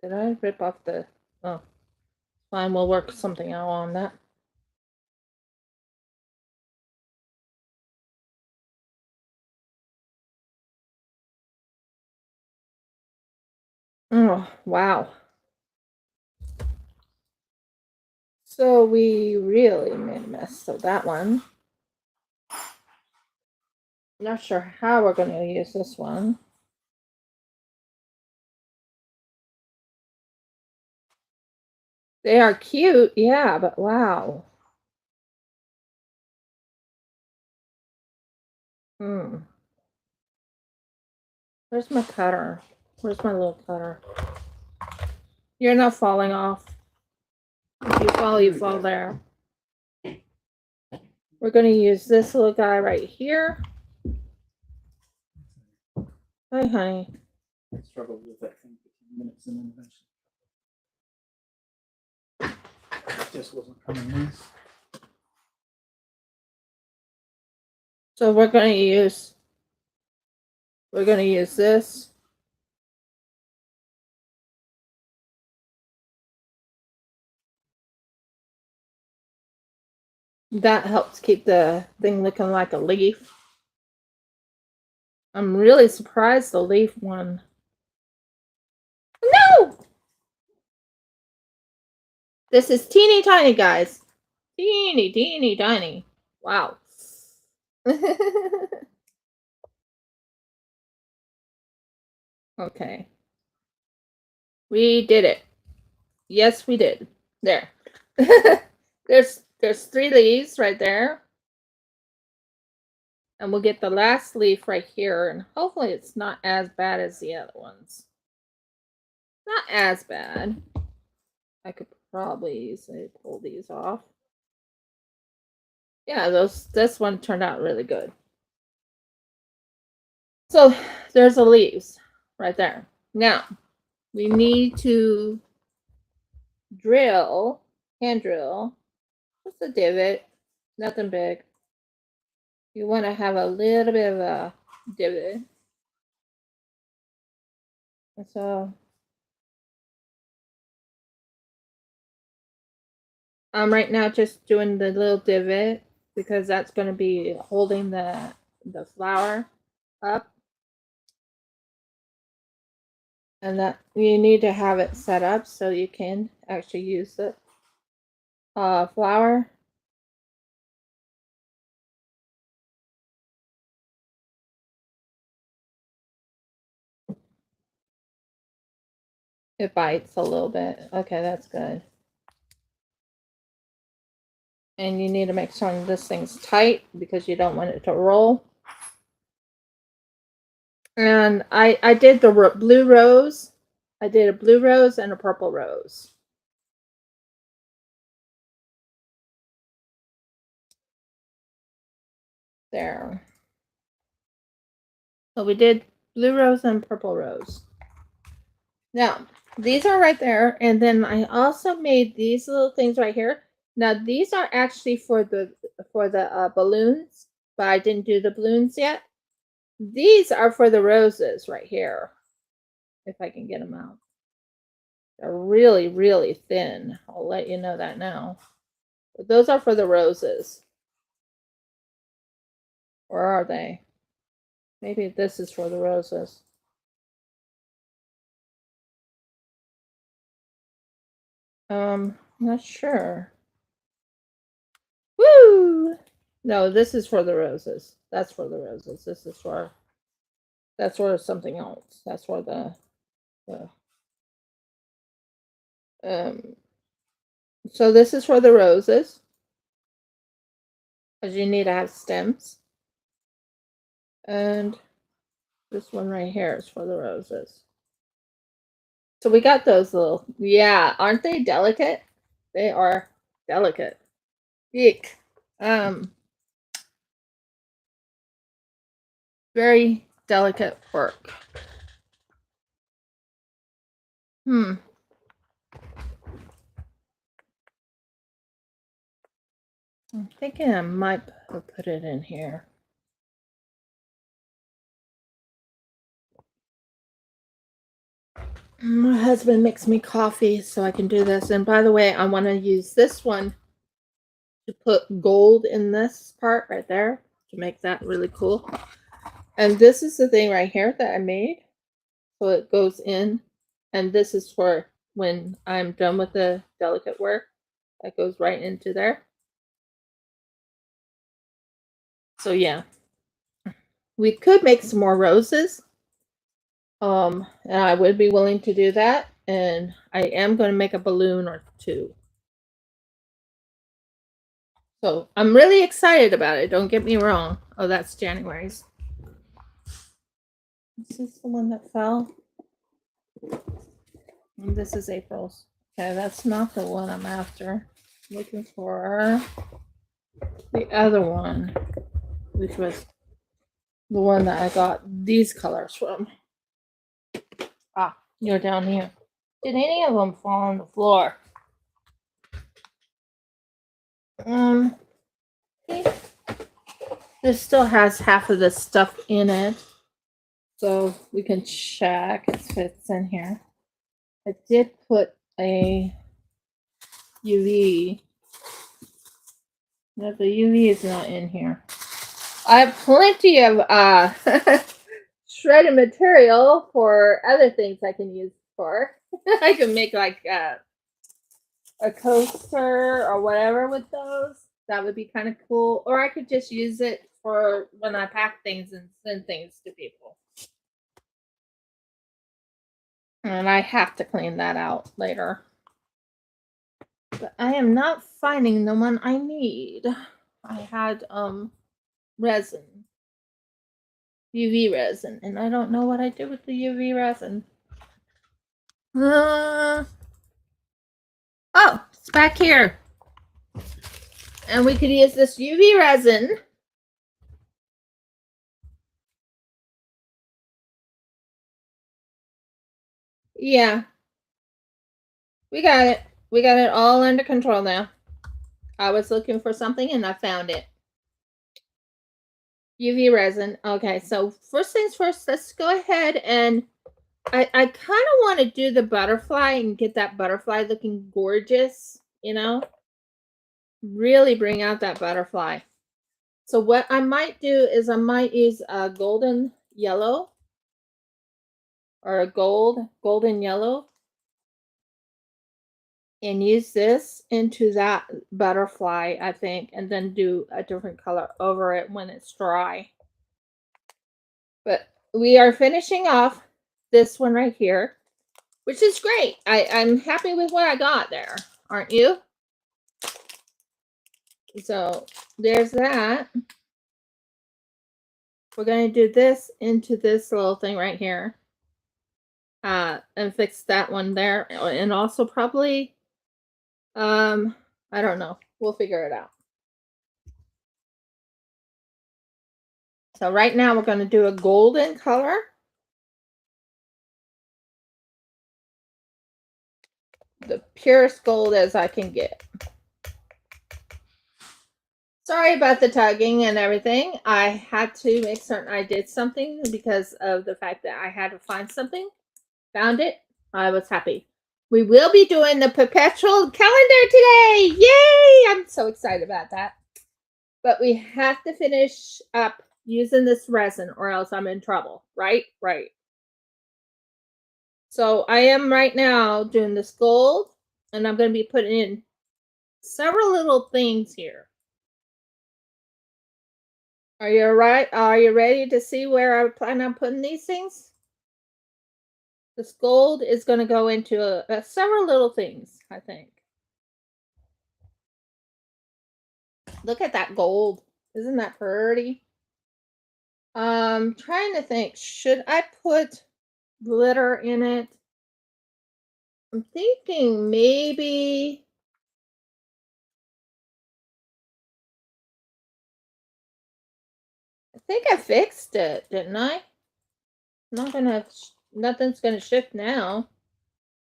did I rip off the oh fine, we'll work something out on that. Oh wow. So we really made a mess. So that one. Not sure how we're going to use this one. They are cute, yeah, but wow. Hmm. Where's my cutter? Where's my little cutter? You're not falling off. If you fall there. We're going to use this little guy right here. Hi, honey. I struggled with that thing for 10 minutes and then eventually it just wasn't coming loose. So we're going to use this. That helps keep the thing looking like a leaf. I'm really surprised the leaf one. No! This is teeny tiny, guys. Teeny, teeny, tiny. Wow. Okay. We did it. Yes, we did. There. there's 3 leaves right there. And we'll get the last leaf right here. And hopefully it's not as bad as the other ones. Not as bad. I could probably easily pull these off. Yeah, this one turned out really good. So there's the leaves right there. Now we need to drill, hand drill, just a divot, nothing big. You want to have a little bit of a divot. So I'm right now just doing the little divot because that's going to be holding the flower up. And that you need to have it set up so you can actually use the flower. It bites a little bit. Okay, that's good. And you need to make sure this thing's tight because you don't want it to roll. And I did the blue rose. I did a blue rose and a purple rose. There. So we did blue rose and purple rose. Now, these are right there. And then I also made these little things right here. Now, these are actually for the balloons, but I didn't do the balloons yet. These are for the roses right here, if I can get them out. They're really, really thin. I'll let you know that now. But those are for the roses. Or are they? Maybe this is for the roses. Not sure. Woo! No, this is for the roses. That's for the roses. This is for, that's for something else. That's for the so this is for the roses. Because you need to have stems. And this one right here is for the roses. So we got those little, yeah, aren't they delicate? They are delicate. Eek. Very delicate work. I'm thinking I might put it in here. My husband makes me coffee so I can do this. And by the way, I want to use this one to put gold in this part right there to make that really cool. And this is the thing right here that I made. So it goes in. And this is for when I'm done with the delicate work. That goes right into there. So yeah. We could make some more roses. And I would be willing to do that. And I am going to make a balloon or two. So I'm really excited about it. Don't get me wrong. Oh, that's January's. This is the one that fell. And this is April's. Okay, that's not the one I'm after. Looking for the other one, which was the one that I got these colors from. Ah, you're down here. Did any of them fall on the floor? This still has half of the stuff in it, so we can check if it's in here. I did put a UV. No, the UV is not in here. I have plenty of shredded material for other things I can use for. I can make like a coaster or whatever with those. That would be kind of cool. Or I could just use it for when I pack things and send things to people. And I have to clean that out later. But I am not finding the one I need. I had resin. UV resin. And I don't know what I did with the UV resin. Oh, it's back here. And we could use this UV resin. Yeah. We got it. We got it all under control now. I was looking for something and I found it. UV resin. Okay, so first things first, let's go ahead and I kind of want to do the butterfly and get that butterfly looking gorgeous, you know? Really bring out that butterfly. So what I might do is I might use a golden yellow or a golden yellow and use this into that butterfly, I think, and then do a different color over it when it's dry. But we are finishing off this one right here, which is great. I'm happy with what I got there, aren't you? So there's that. We're going to do this into this little thing right here. And fix that one there. And also probably, I don't know. We'll figure it out. So right now we're going to do a golden color. The purest gold as I can get. Sorry about the tugging and everything. I had to make certain I did something because of the fact that I had to find something. Found it. I was happy. We will be doing the perpetual calendar today. Yay! I'm so excited about that. But we have to finish up using this resin or else I'm in trouble. Right? Right. So I am right now doing this gold and I'm going to be putting in several little things here. Are you right? Are you ready to see where I plan on putting these things? This gold is going to go into several little things, I think. Look at that gold. Isn't that pretty? Trying to think, should I put glitter in it? I'm thinking maybe I think I fixed it, didn't I? Nothing's gonna shift now.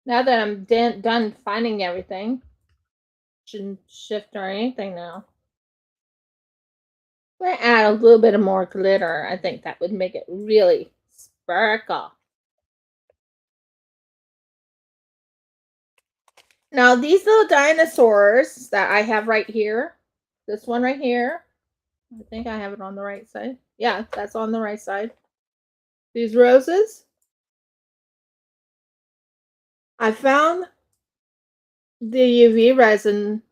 Now that I'm done finding everything, shouldn't shift or anything now. We're gonna add a little bit of more glitter. I think that would make it really sparkle. Now these little dinosaurs that I have right here, this one right here, I think I have it on the right side. Yeah, that's on the right side. These roses, I found the UV resin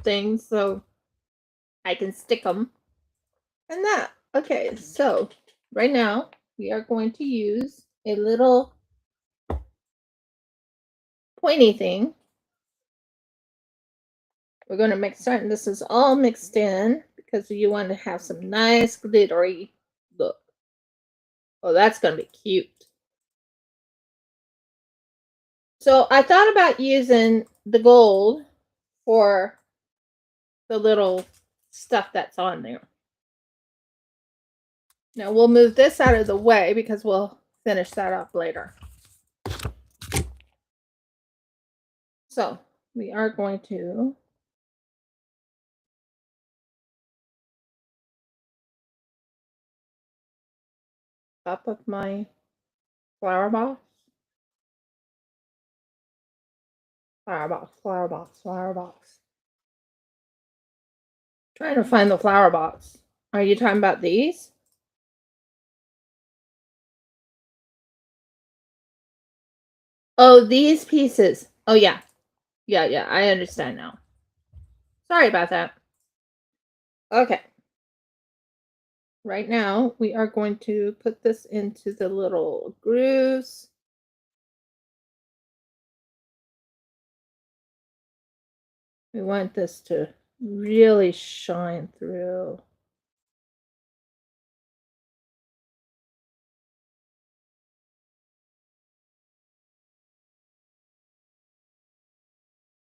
thing so I can stick them. And that. Okay, so right now we are going to use a little pointy thing. We're going to make certain this is all mixed in because you want to have some nice glittery look. Oh, that's going to be cute. So I thought about using the gold for the little stuff that's on there. Now we'll move this out of the way because we'll finish that up later. So we are going to top of my flower box. Flower box, flower box, flower box. Trying to find the flower box. Are you talking about these? Oh, these pieces. Oh, yeah. Yeah, I understand now. Sorry about that. Okay. Right now, we are going to put this into the little grooves. We want this to really shine through.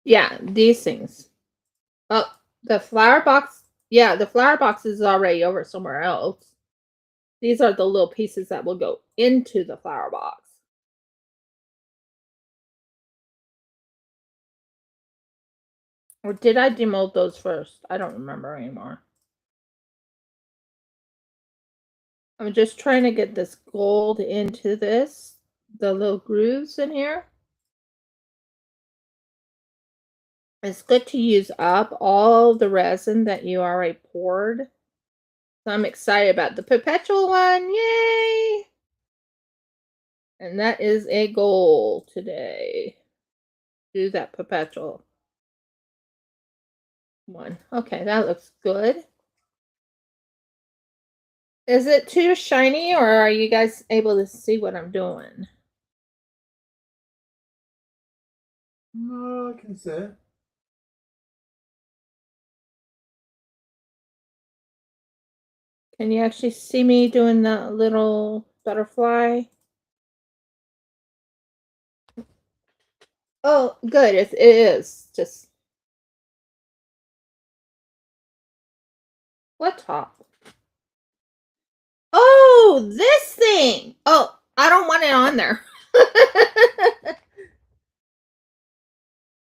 Yeah, these things. Oh, The flower box, yeah, the flower box is already over somewhere else. These are the little pieces that will go into the flower box. Or did I demold those first? I don't remember anymore. I'm just trying to get this gold into this, the little grooves in here. It's good to use up all the resin that you already poured. So I'm excited about the perpetual one. Yay! And that is a goal today. Do that perpetual one. Okay, that looks good. Is it too shiny or are you guys able to see what I'm doing? No, I can see it. Can you actually see me doing the little butterfly? Oh, good. It is. Just what top? Oh, this thing. Oh, I don't want it on there.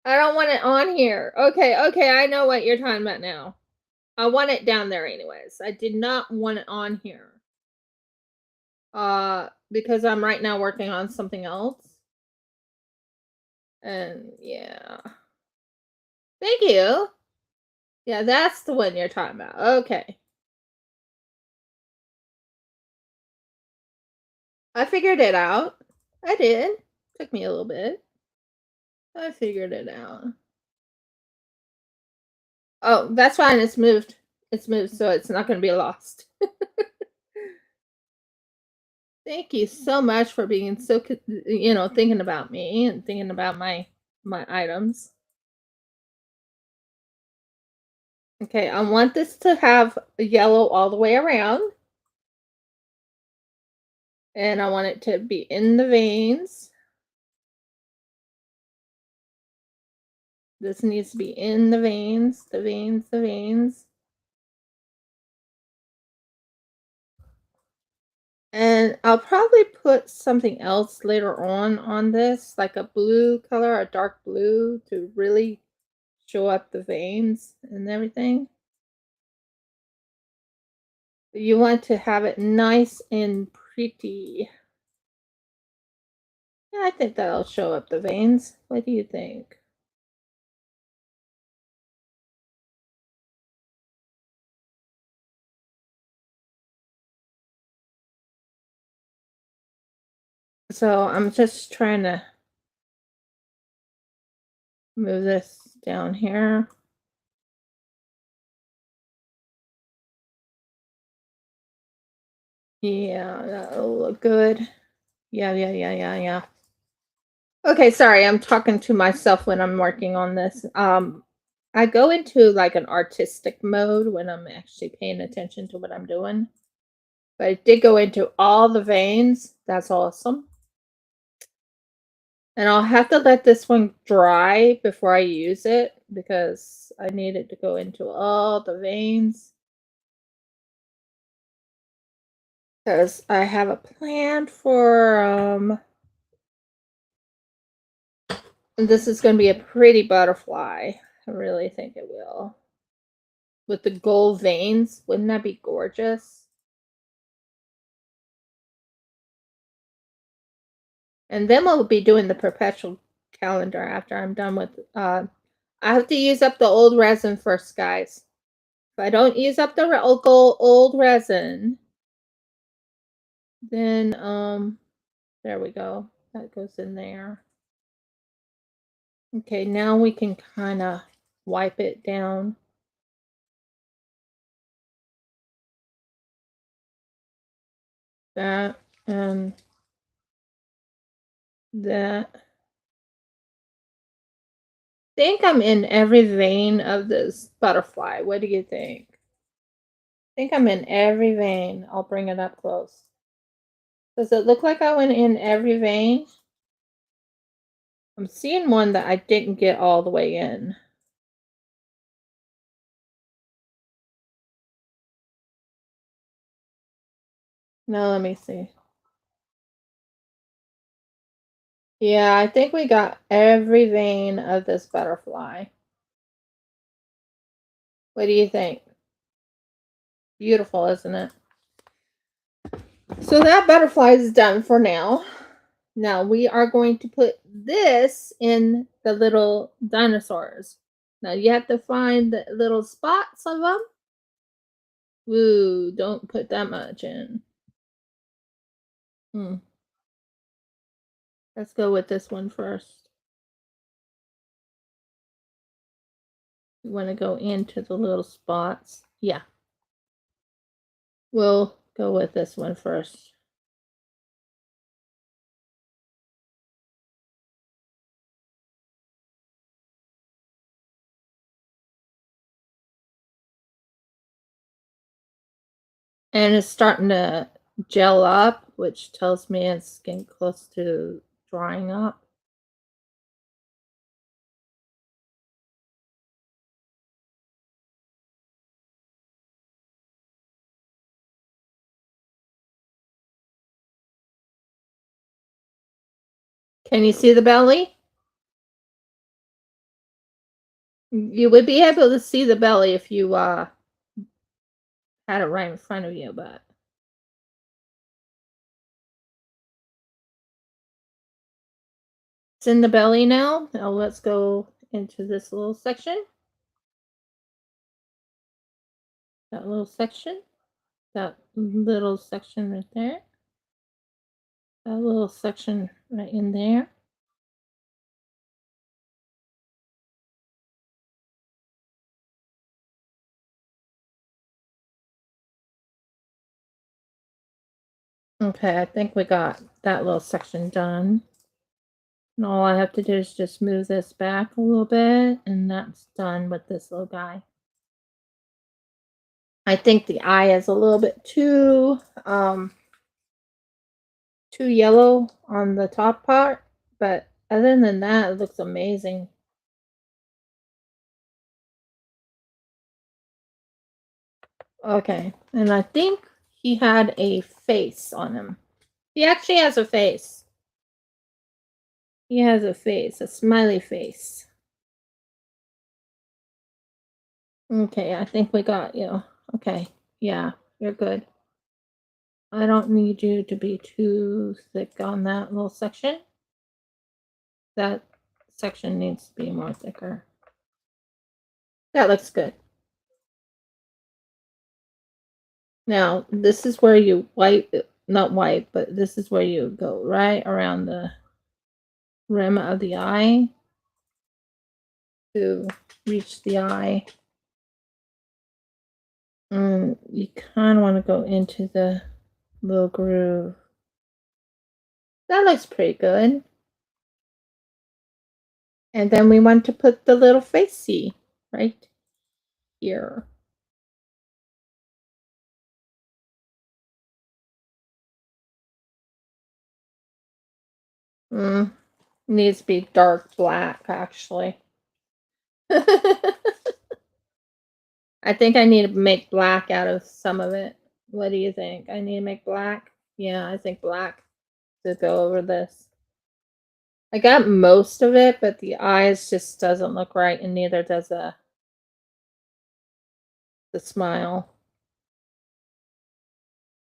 I don't want it on here. Okay, okay, I know what you're talking about now. I want it down there anyways. I did not want it on here. Because I'm right now working on something else. And yeah. Thank you. Yeah, that's the one you're talking about. Okay. I figured it out. I did. Took me a little bit. I figured it out. Oh, that's fine. It's moved. It's moved, so it's not going to be lost. Thank you so much for being so, thinking about me and thinking about my items. Okay, I want this to have yellow all the way around. And I want it to be in the veins. This needs to be in the veins, the veins, the veins. And I'll probably put something else later on this, like a blue color, a dark blue, to really show up the veins and everything. You want to have it nice and pretty. Yeah, I think that'll show up the veins. What do you think? So I'm just trying to move this down here. Yeah, that'll look good. Yeah. Okay, sorry, I'm talking to myself when I'm working on this. I go into like an artistic mode when I'm actually paying attention to what I'm doing. But I did go into all the veins. That's awesome. And I'll have to let this one dry before I use it because I need it to go into all the veins. Because I have a plan for this is going to be a pretty butterfly. I really think it will. With the gold veins, wouldn't that be gorgeous? And then we'll be doing the perpetual calendar after I'm done with I have to use up the old resin first, guys. If I don't use up the old resin, then there we go. That goes in there. Okay, now we can kind of wipe it down. That and that. I think I'm in every vein of this butterfly. What do you think? I think I'm in every vein. I'll bring it up close. Does it look like I went in every vein? I'm seeing one that I didn't get all the way in. Now let me see. Yeah, I think we got every vein of this butterfly. What do you think? Beautiful, isn't it? So that butterfly is done for now. Now we are going to put this in the little dinosaurs. Now you have to find the little spots of them. Ooh, don't put that much in. Hmm. Let's go with this one first. You want to go into the little spots. Yeah, we'll go with this one first. And it's starting to gel up, which tells me it's getting close to drying up. Can you see the belly? You would be able to see the belly if you had it right in front of you, but it's in the belly now. Now let's go into this little section. That little section. That little section right there. That little section right in there. Okay, I think we got that little section done. And all I have to do is just move this back a little bit, and that's done with this little guy. I think the eye is a little bit too yellow on the top part, but other than that, it looks amazing. Okay, and I think he had a face on him. He actually has a face. He has a face, a smiley face. Okay, I think we got you. Okay, yeah, you're good. I don't need you to be too thick on that little section. That section needs to be more thicker. That looks good. Now, this is where you wipe, not wipe, but this is where you go right around the rim of the eye to reach the eye. And you kind of want to go into the little groove. That looks pretty good. And then we want to put the little facey right here. Needs to be dark black, actually. I think I need to make black out of some of it. What do you think? I need to make black? Yeah, I think black to go over this. I got most of it, but the eyes just doesn't look right, and neither does the smile.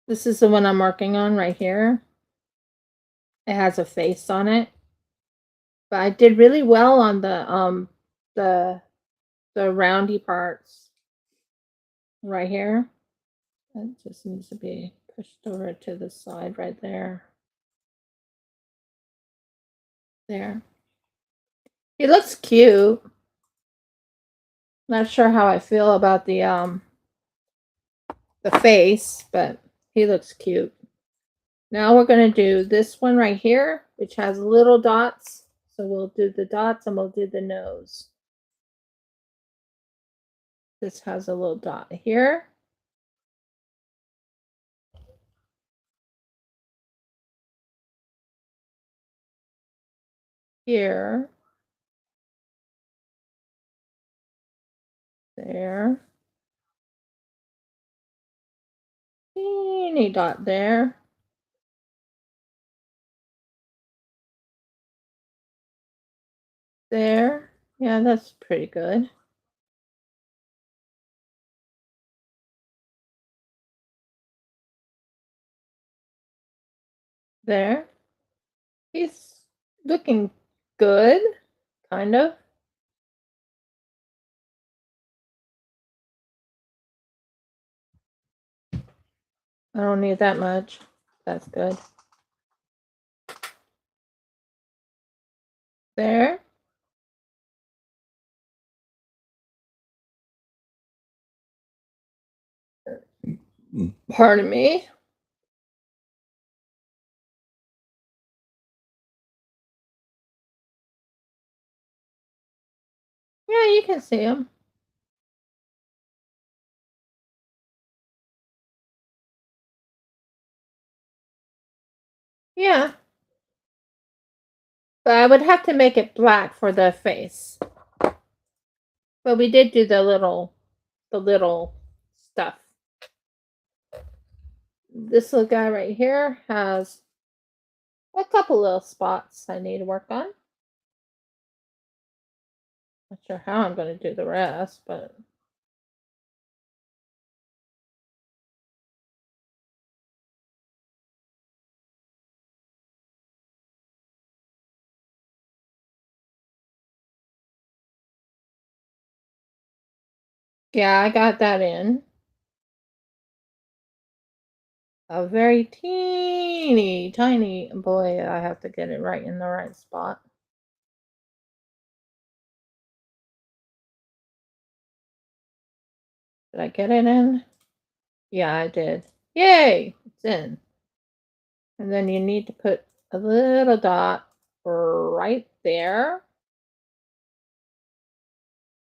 This is the one I'm working on right here. It has a face on it. But I did really well on the roundy parts right here. It just needs to be pushed over to the side right there. There. He looks cute. Not sure how I feel about the face, but he looks cute. Now we're going to do this one right here, which has little dots. So we'll do the dots and we'll do the nose. This has a little dot here. Here. There. teeny dot there. There. Yeah, that's pretty good. There. He's looking good, kind of. I don't need that much. That's good. There. Pardon me. Yeah, you can see him. Yeah. But I would have to make it black for the face. But we did do the little stuff. This little guy right here has a couple little spots I need to work on. Not sure how I'm going to do the rest, but yeah, I got that in. A very teeny tiny boy. I have to get it right in the right spot. Did I get it in? Yeah, I did. Yay! It's in. And then you need to put a little dot right there.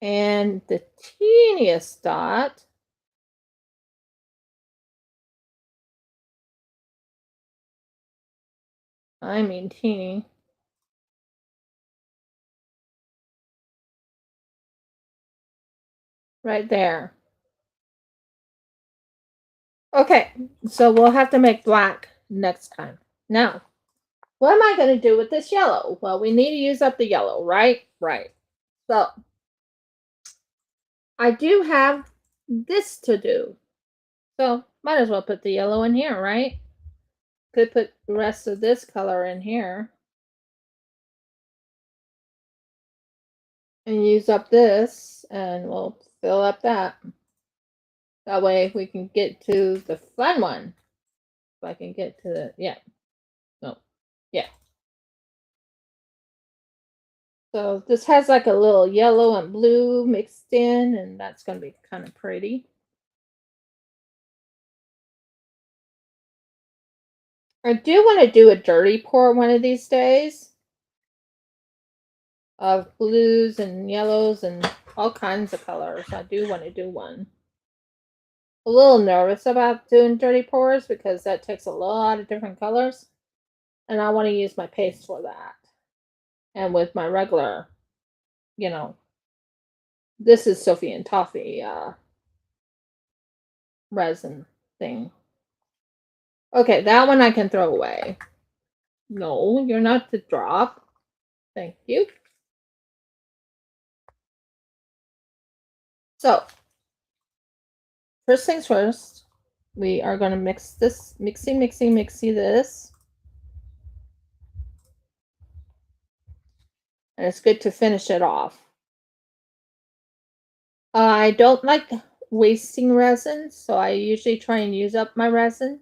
And the teeniest dot, I mean teeny, right there. Okay, so we'll have to make black next time. Now, what am I going to do with this yellow? Well, we need to use up the yellow, right? Right. So, I do have this to do. So, might as well put the yellow in here, right? Could put the rest of this color in here. And use up this, and we'll fill up that. That way we can get to the fun one. If I can get to the, yeah. No. Yeah. So this has like a little yellow and blue mixed in, and that's going to be kind of pretty. I do want to do a dirty pour one of these days of blues and yellows and all kinds of colors. I do want to do one. A little nervous about doing dirty pours because that takes a lot of different colors, and I want to use my paste for that. And with my regular, you know, this is Sophie and Toffee resin thing. Okay, that one I can throw away. No, you're not to drop. Thank you. So, first things first, we are going to mix this, mixy this. And it's good to finish it off. I don't like wasting resin, so I usually try and use up my resin.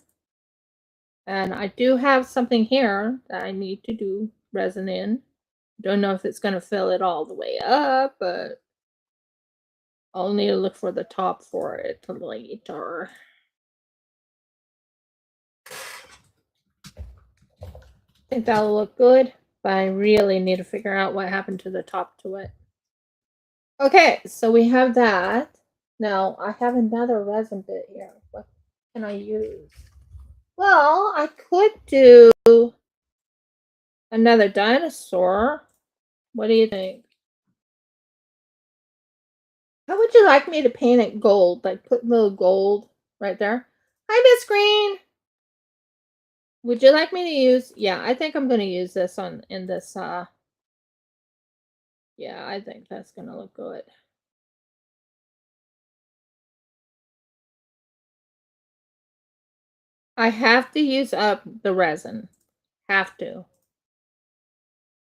And I do have something here that I need to do resin in. Don't know if it's going to fill it all the way up, but I'll need to look for the top for it later. I think that'll look good, but I really need to figure out what happened to the top to it. Okay, so we have that. Now, I have another resin bit here. What can I use? Well, I could do another dinosaur. What do you think? How would you like me to paint it gold? Like put little gold right there? Hi, Miss Green. Would you like me to use? Yeah, I think I'm going to use this in this. Yeah, I think that's going to look good. I have to use up the resin. Have to.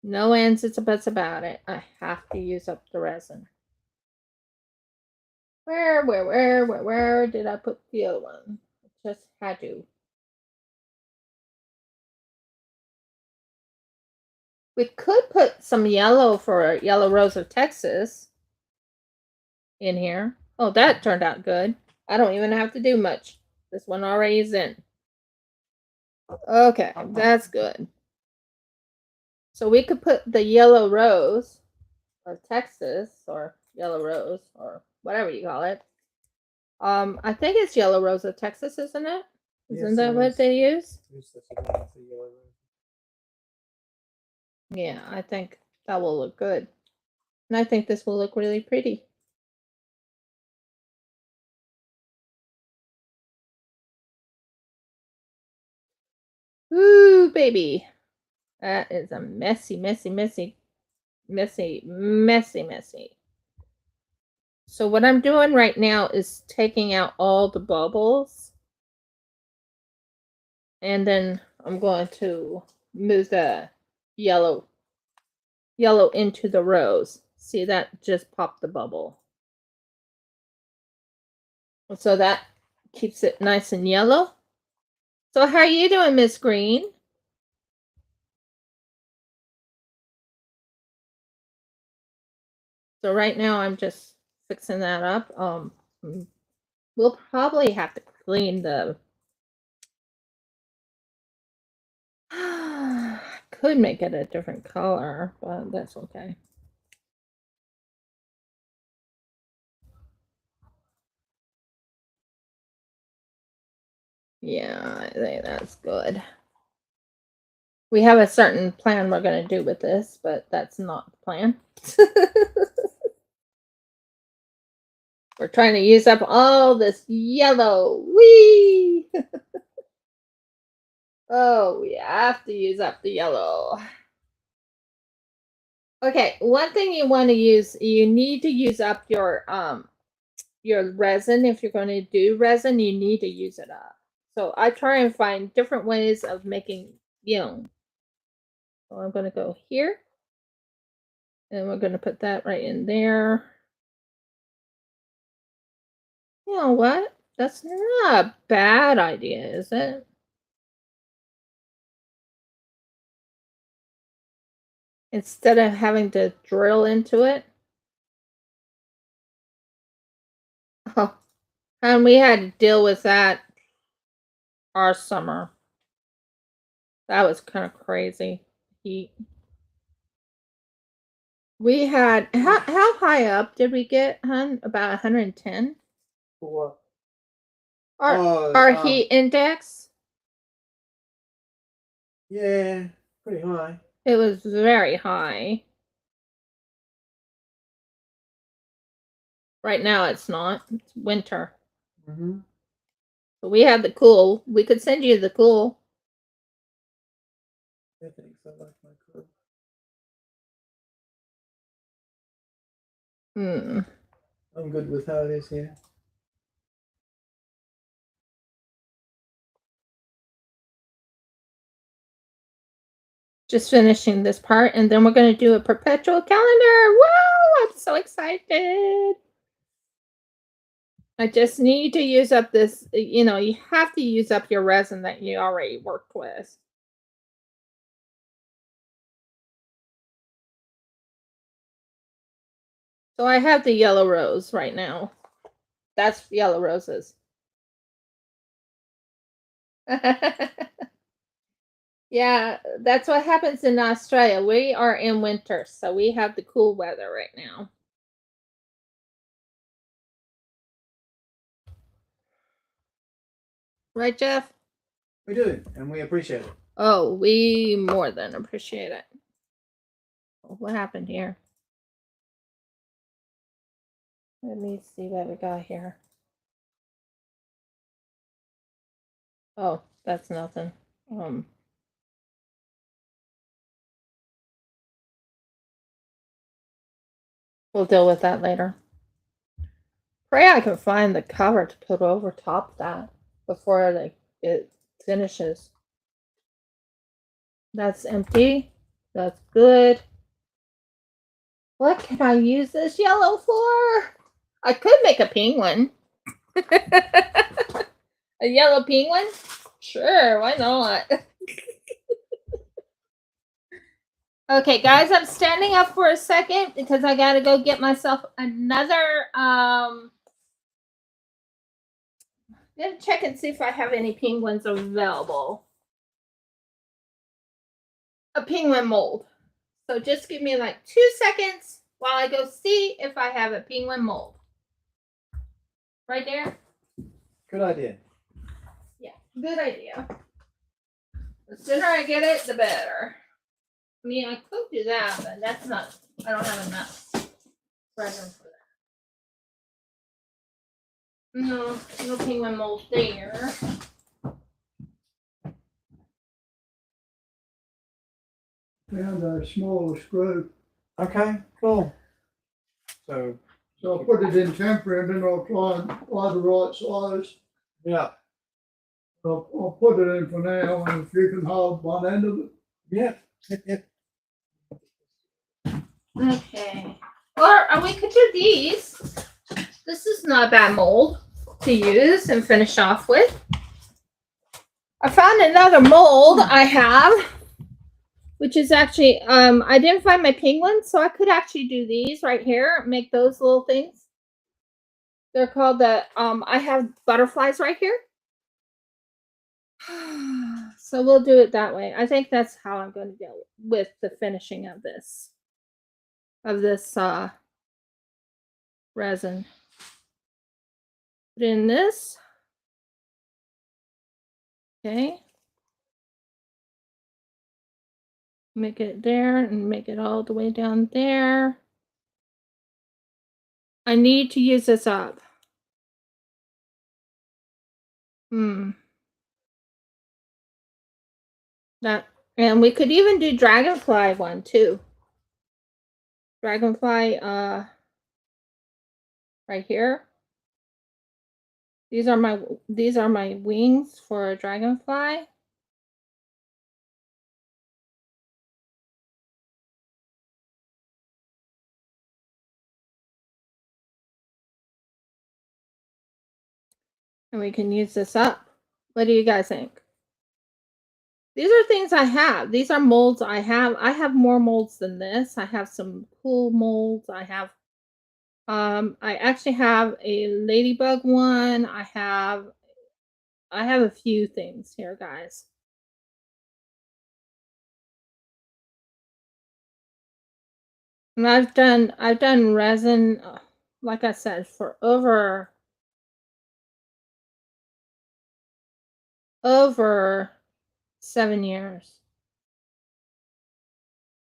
No ands, it's a buts about it. I have to use up the resin. Where did I put the other one? Just had to. We could put some yellow for Yellow Rose of Texas in here. Oh, that turned out good. I don't even have to do much. This one already is in. Okay, that's good. So we could put the Yellow Rose of Texas or Yellow Rose or whatever you call it. I think it's Yellow Rose of Texas, isn't it? Isn't that what they use? Yeah, I think that will look good. And I think this will look really pretty. Ooh, baby. That is a messy. So what I'm doing right now is taking out all the bubbles. And then I'm going to move the yellow into the rose. See, that just popped the bubble. So that keeps it nice and yellow. So how are you doing, Miss Green? So right now I'm just fixing that up. We'll probably have to clean the could make it a different color, but that's okay. Yeah, I think that's good. We have a certain plan we're going to do with this, but that's not the plan. We're trying to use up all this yellow. Whee! Oh, we have to use up the yellow. Okay, one thing you want to use, you need to use up your resin. If you're going to do resin, you need to use it up. So I try and find different ways of making So I'm going to go here. And we're going to put that right in there. You know what? That's not a bad idea, is it? Instead of having to drill into it. Oh, and we had to deal with that our summer. That was kind of crazy. Heat. We had how high up did we get, hun? About 110? For Our heat index? yeah, pretty high. It was very high. Right now it's not. It's winter. Mm-hmm. But we had the cool. We could send you the cool. I think so. Like my cool. I'm good with how it is here. Just finishing this part, and then we're going to do a perpetual calendar. Whoa! I'm so excited. I just need to use up this. You have to use up your resin that you already worked with. So I have the yellow rose right now. That's yellow roses. Yeah, that's what happens in Australia. We are in winter, so we have the cool weather right now. Right, Jeff? We do, and we appreciate it. Oh, we more than appreciate it. What happened here? Let me see what we got here. Oh, that's nothing. We'll deal with that later. Pray I can find the cover to put over top of that before it finishes. That's empty. That's good. What can I use this yellow for? I could make a penguin. A yellow penguin? Sure, why not? Okay, guys, I'm standing up for a second because I gotta go get myself another gonna check and see if I have any penguins available. A penguin mold. So just give me like 2 seconds while I go see if I have a penguin mold. Right there? Good idea. Yeah, good idea. The sooner I get it, the better. I mean, I could do that, but that's not, I don't have enough resin for that. No, no penguin mold there. And a smaller screw. Okay, cool. So So I'll put it in temporary and then I'll try and find the right size. yeah, I'll put it in for now, and if you can hold one end of it. yeah. Okay. Or we could do these. This is not a bad mold to use and finish off with. I found another mold I have, which is actually, I didn't find my penguins, so I could actually do these right here, make those little things. They're called the, I have butterflies right here. So we'll do it that way. I think that's how I'm going to deal with the finishing of this resin. Put in this. Okay. Make it there and make it all the way down there. I need to use this up. That, and we could even do dragonfly one too. Dragonfly right here. These are my wings for a dragonfly. And we can use this up. What do you guys think? These are things I have. These are molds I have. I have more molds than this. I have some cool molds. I actually have a ladybug one. I have a few things here, guys. And I've done resin, like I said, for over 7 years.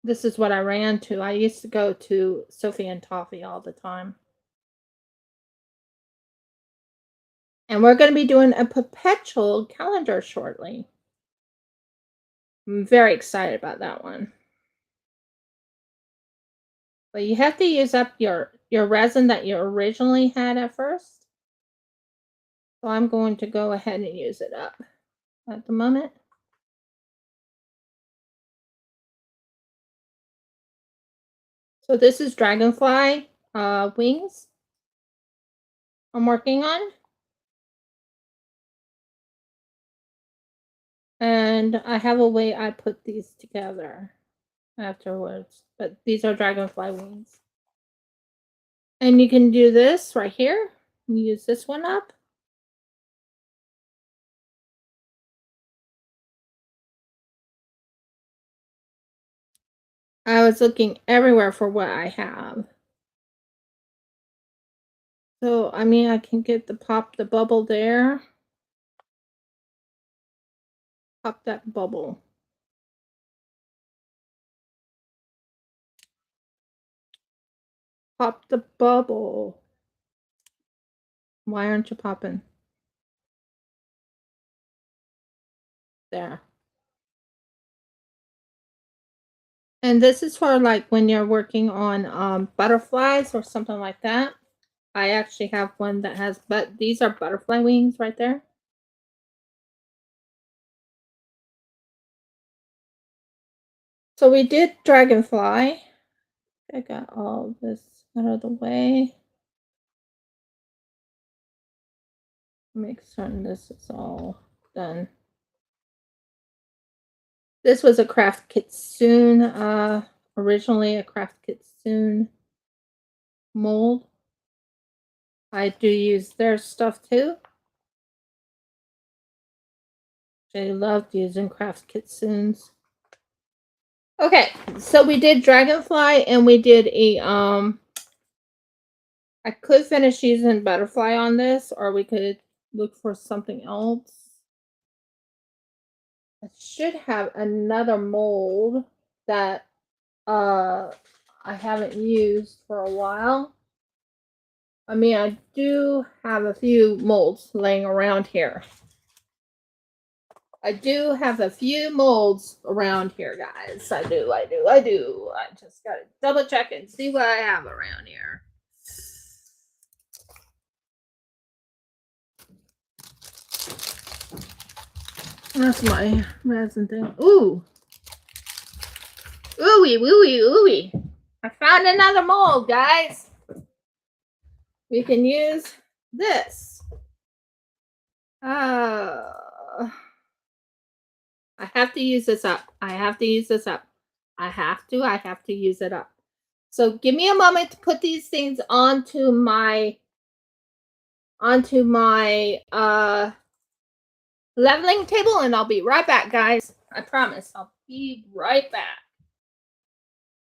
This is what I ran to. I used to go to Sophie and Toffee all the time. And we're going to be doing a perpetual calendar shortly. I'm very excited about that one. But you have to use up your resin that you originally had at first. So I'm going to go ahead and use it up at the moment. So this is dragonfly wings I'm working on. And I have a way I put these together afterwards. But these are dragonfly wings. And you can do this right here. Use this one up. I was looking everywhere for what I have. So, I mean, I can get pop the bubble there. Pop that bubble. Pop the bubble. Why aren't you popping? there. And this is for like when you're working on butterflies or something like that. I actually have one that has, but these are butterfly wings right there. So we did dragonfly. I got all this out of the way. Make certain this is all done. This was a Craft Kitsune, originally a Craft Kitsune mold. I do use their stuff too. I loved using Craft Kitsunes. Okay, so we did dragonfly and we did a I could finish using butterfly on this, or we could look for something else. I should have another mold that I haven't used for a while. I mean, I do have a few molds laying around here. I do have a few molds around here, guys. I do. I just gotta double check and see what I have around here. That's my resin thing. Ooh. Ooey, wooey, ooey. I found another mold, guys. We can use this. I have to use this up. I have to use this up. I have to use it up. So give me a moment to put these things onto my leveling table, and I'll be right back, guys. I promise. I'll be right back.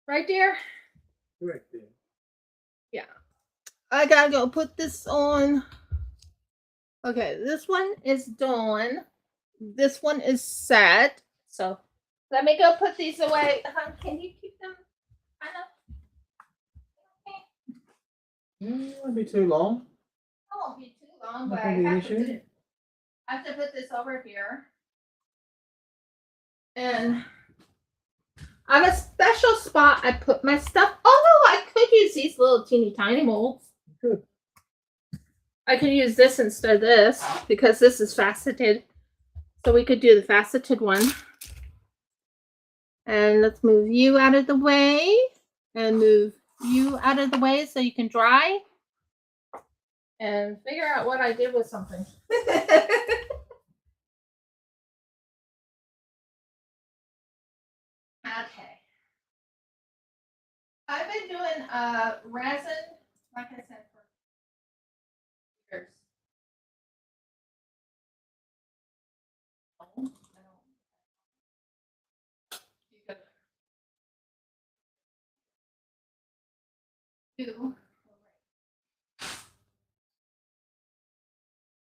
Right, dear? Correct, dear. Yeah. I gotta go put this on. Okay, this one is done. This one is set. So let me go put these away. Can you keep them kind of? It won't be too long. It won't be too long, but Not I gonna be an have to, issue. I have to put this over here. And I have a special spot I put my stuff. Oh no, I could use these little teeny tiny molds. Good. I could use this instead of this because this is faceted. So we could do the faceted one. And let's move you out of the way and move you out of the way so you can dry and figure out what I did with something. Okay. I've been doing resin, like I said, for years.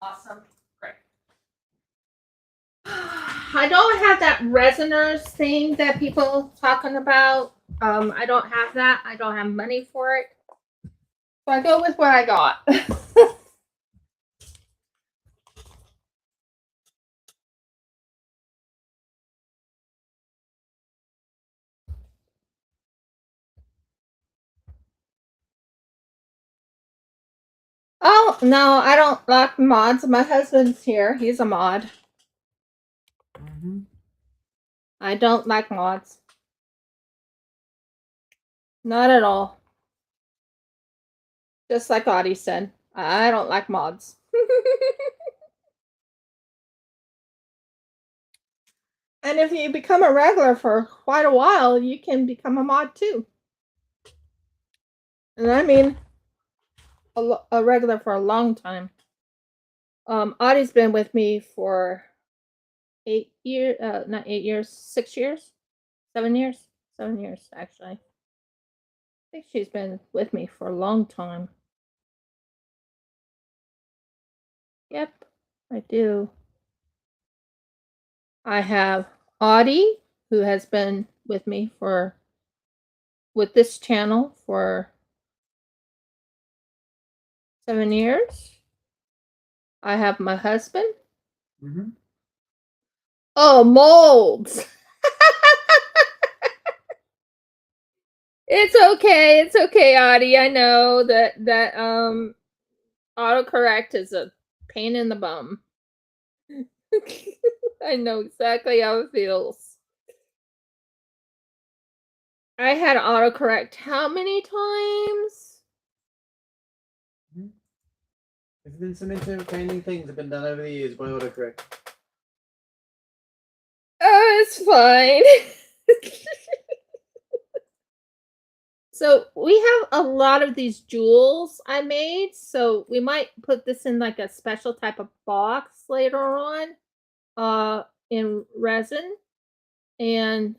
Awesome. Great. I don't have that resiners thing that people talking about. I don't have that. I don't have money for it. So I go with what I got. Oh, no, I don't like mods. My husband's here. He's a mod. I don't like mods. Not at all. Just like Audie said, I don't like mods. And if you become a regular for quite a while, you can become a mod too. And I mean a regular for a long time. Audie's been with me for 8 years, not 8 years, 6 years, 7 years, 7 years actually. I think she's been with me for a long time. Yep, I do. I have Audie, who has been with me with this channel for 7 years. I have my husband. Oh, molds. It's okay. It's okay, Audie. I know that autocorrect is a pain in the bum. I know exactly how it feels. I had autocorrect how many times? There's been some entertaining things have been done over the years by autocorrect. Oh, it's fine. So we have a lot of these jewels I made, so we might put this in like a special type of box later on, in resin. And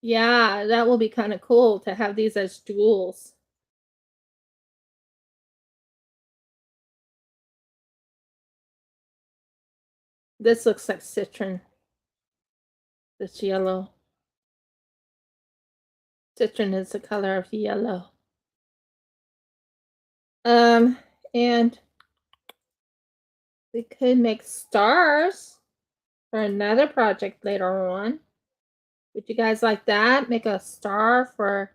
yeah, that will be kind of cool to have these as jewels. This looks like citron. This yellow. Citron is the color of yellow. And we could make stars for another project later on. Would you guys like that? Make a star for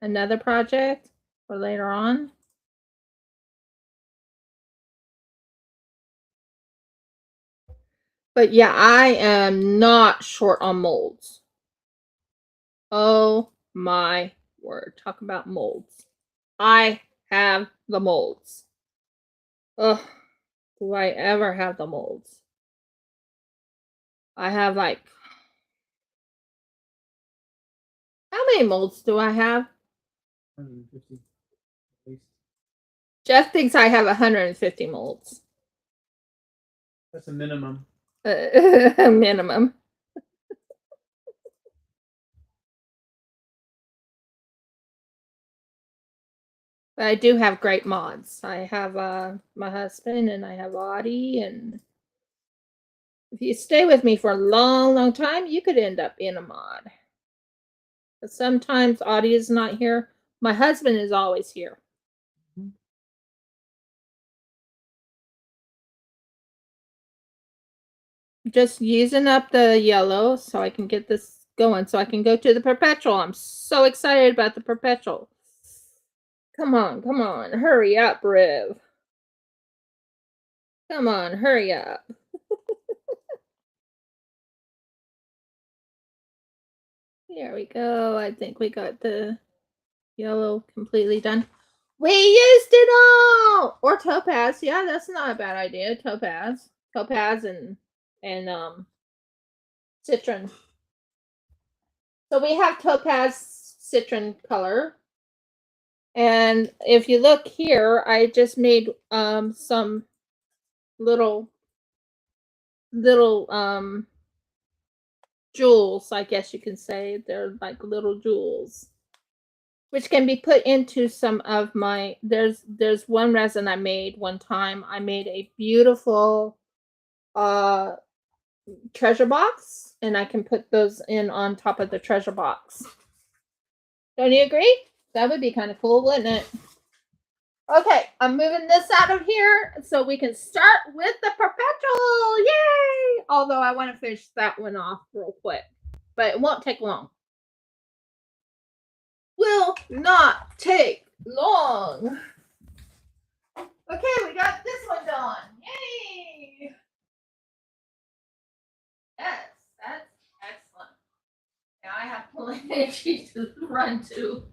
another project for later on? But yeah, I am not short on molds. Oh my word. Talk about molds. I have the molds. Ugh, do I ever have the molds? I have like, how many molds do I have? 150 at least. Jeff thinks I have 150 molds. That's a minimum. Minimum. But I do have great mods. I have my husband and I have Audie, and if you stay with me for a long, long time, you could end up in a mod. But sometimes Audie is not here. My husband is always here. Just using up the yellow so I can get this going, so I can go to the perpetual. I'm so excited about the perpetual. Come on, hurry up, Riv. Come on, hurry up. There we go. I think we got the yellow completely done. We used it all! Or topaz. Yeah, that's not a bad idea. Topaz. Topaz and citron. So we have topaz citron color. And if you look here, I just made some little jewels, I guess you can say. They're like little jewels, which can be put into some of my, there's one resin I made one time. I made a beautiful treasure box, and I can put those in on top of the treasure box. Don't you agree? That would be kind of cool, wouldn't it? Okay, I'm moving this out of here so we can start with the perpetual. Yay! Although I want to finish that one off real quick, but it won't take long. Will not take long. Okay, we got this one done. Yay! Yes, that's excellent. Now I have plenty to run to.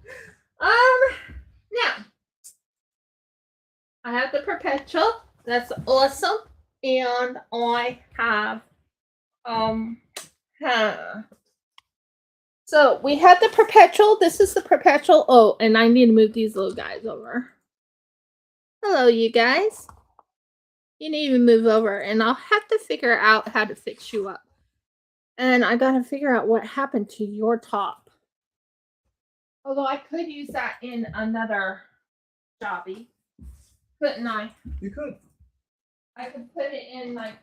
Now I have the perpetual. That's awesome. And I have so we have the perpetual. This is the perpetual. Oh, and I need to move these little guys over. Hello, you guys. You need to move over, and I'll have to figure out how to fix you up. And I gotta figure out what happened to your top. Although I could use that in another jobby, couldn't I? You could. I could put it in like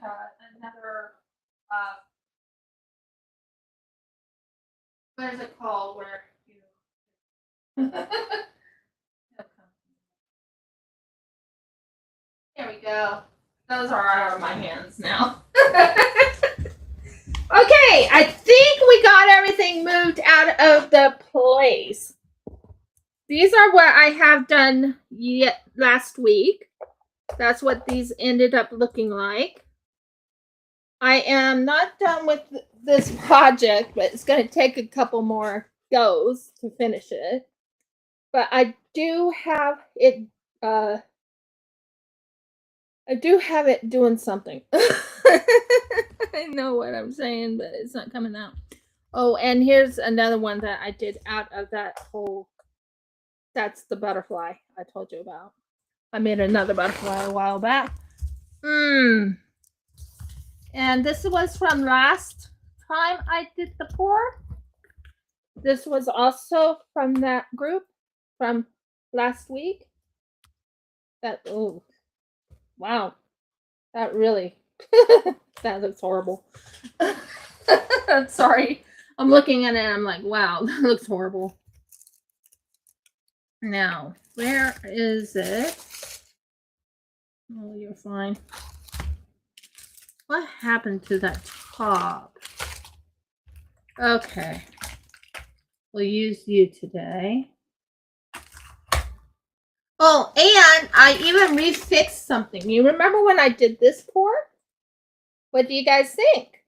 another what is it called where you there we go. Those are out of my hands now. Okay, I think we got everything moved out of the place. These are what I have done last week. That's what these ended up looking like. I am not done with this project, but it's going to take a couple more goes to finish it. But I do have it doing something. I know what I'm saying, but it's not coming out. Oh, and here's another one that I did out of that whole, that's the butterfly I told you about. I made another butterfly a while back. And this was from last time I did the pour. This was also from that group from last week. That, oh, wow. That really, that looks horrible. I'm sorry. I'm looking at it and I'm like, wow, that looks horrible. Now, where is it? Oh, you're fine. What happened to that top? Okay. We'll use you today. Oh, and I even refixed something. You remember when I did this pour? What do you guys think?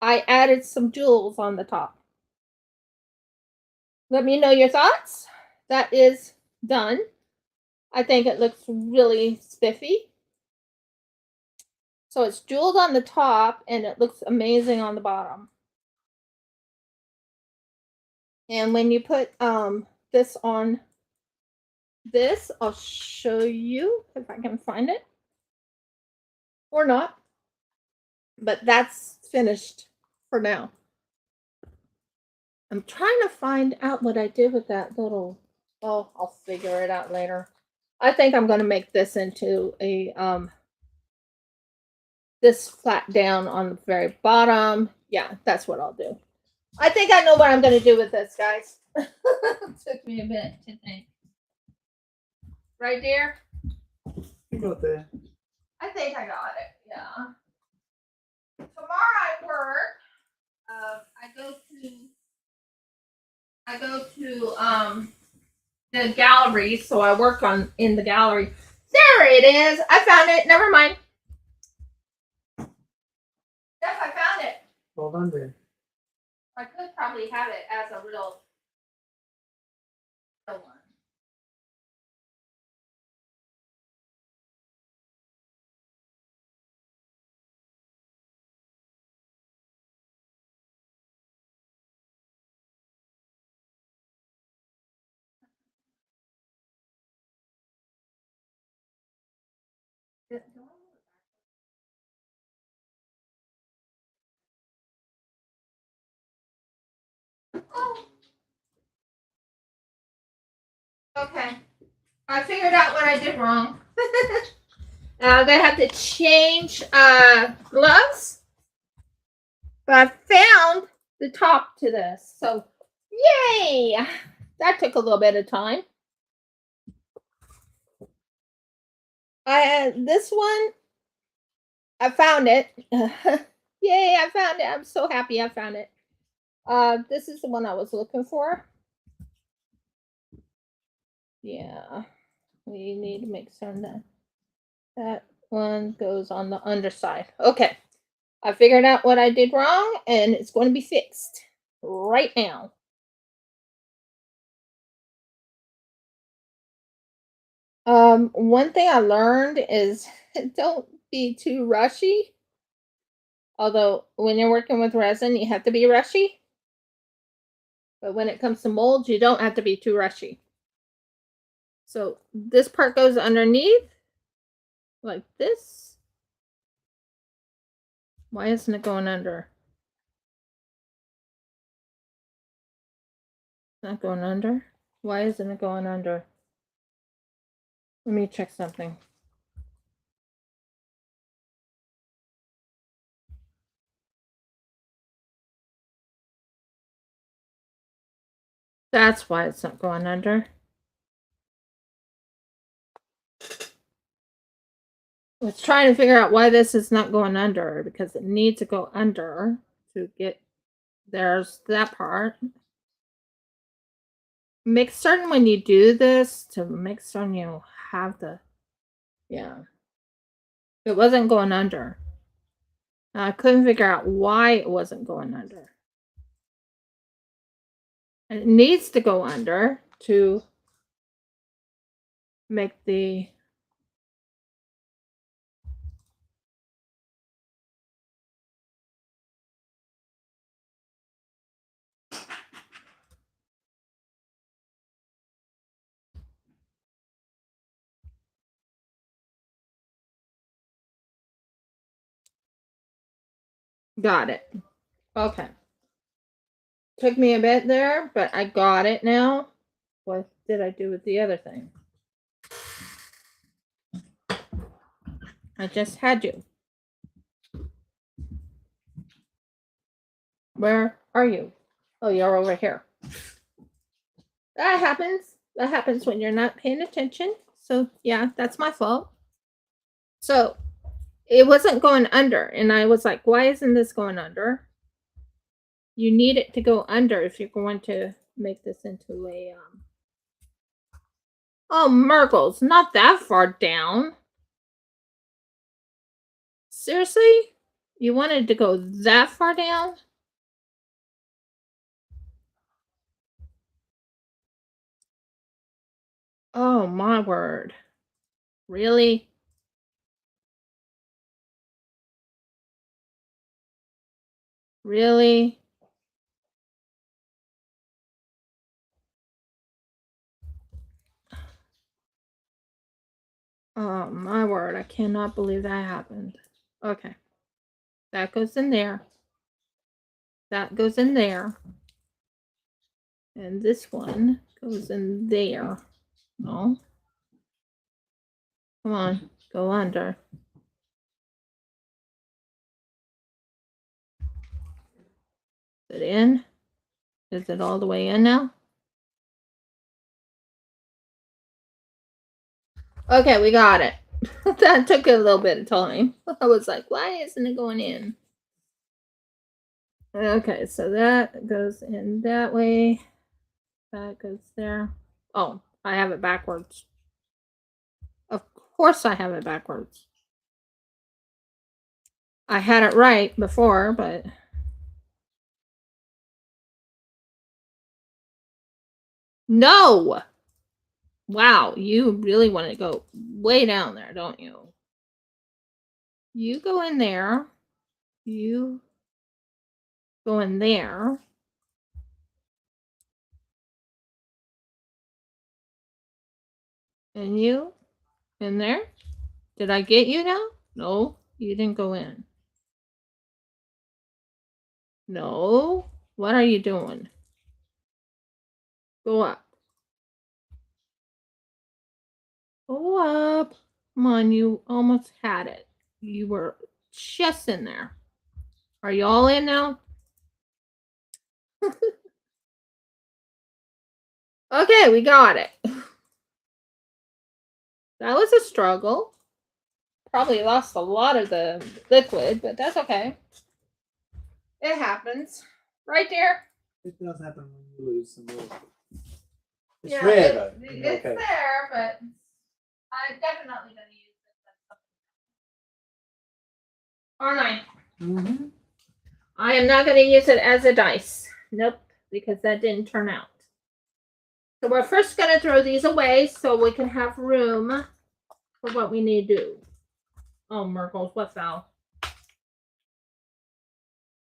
I added some jewels on the top. Let me know your thoughts. That is done. I think it looks really spiffy. So it's jeweled on the top and it looks amazing on the bottom. And when you put this on this, I'll show you if I can find it or not. But that's finished for now. I'm trying to find out what I did with that little, oh, I'll figure it out later. I think I'm going to make this into a this flat down on the very bottom. Yeah, that's what I'll do. I think I know what I'm going to do with this, guys. It took me a bit to think. Right, dear? You got there. I think I got it. Yeah. Tomorrow I work. I go to the gallery, so I work in the gallery. There it is. I found it. Never mind. Yep, I found it. Hold on there. I could probably have it as a real one. Oh. Okay. I figured out what I did wrong. I'm gonna have to change gloves. But I found the top to this. So yay! That took a little bit of time. This one, I found it. Yay, I found it. I'm so happy I found it. This is the one I was looking for. Yeah, we need to make certain that that one goes on the underside. Okay, I figured out what I did wrong and it's going to be fixed right now. One thing I learned is don't be too rushy. Although when you're working with resin, you have to be rushy. But when it comes to molds, you don't have to be too rushy. So this part goes underneath like this. Why isn't it going under? It's not going under. Why isn't it going under? Let me check something. That's why it's not going under. was trying to figure out why this is not going under, because it needs to go under to get, there's that part. Make certain when you do this to make certain you have the, yeah. It wasn't going under. I couldn't figure out why it wasn't going under. And it needs to go under to make the, got it. Okay. Took me a bit there, but I got it now. What did I do with the other thing? I just had you. Where are you? Oh, you're over here. That happens. That happens when you're not paying attention. So, yeah, that's my fault. So, it wasn't going under. And I was like, why isn't this going under? You need it to go under if you're going to make this into a... Oh, Mergles, not that far down. Seriously? You wanted to go that far down? Oh, my word. Really? Really? Oh, my word. I cannot believe that happened. Okay. That goes in there. That goes in there. And this one goes in there. No. Come on. Go under. Is it in? Is it all the way in now? Okay, we got it. That took a little bit of time. I was like, why isn't it going in? Okay, so that goes in that way. That goes there. Oh, I have it backwards. Of course I have it backwards. I had it right before, but... No! Wow, you really want to go way down there, don't you? You go in there. You go in there. And you in there. Did I get you now? No, you didn't go in. No. What are you doing? Go up. Go up. Come on, you almost had it. You were just in there. Are you all in now? Okay, we got it. That was a struggle. Probably lost a lot of the liquid, but that's okay. It happens. Right, dear? It does happen when you lose some liquid. It's Yeah, rare, though. it's Okay. there, but I'm definitely going to use it. Aren't I? Mm-hmm. I am not going to use it as a dice. Nope, because that didn't turn out. So we're first going to throw these away so we can have room for what we need to do. Oh, Merkles, what fell?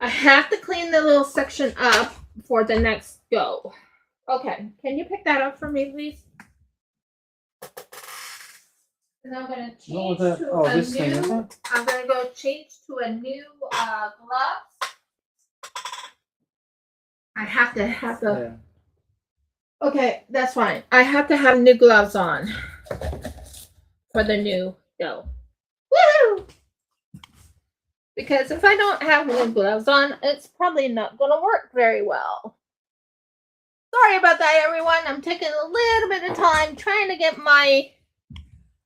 I have to clean the little section up for the next go. Okay, can you pick that up for me, please? And I'm going to change to a this thing, new... isn't it? I'm going to go change to a new glove. I have to have the... Yeah. Okay, that's fine. I have to have new gloves on for the new go. Woohoo! Because if I don't have new gloves on, it's probably not going to work very well. Sorry about that, everyone. I'm taking a little bit of time trying to get my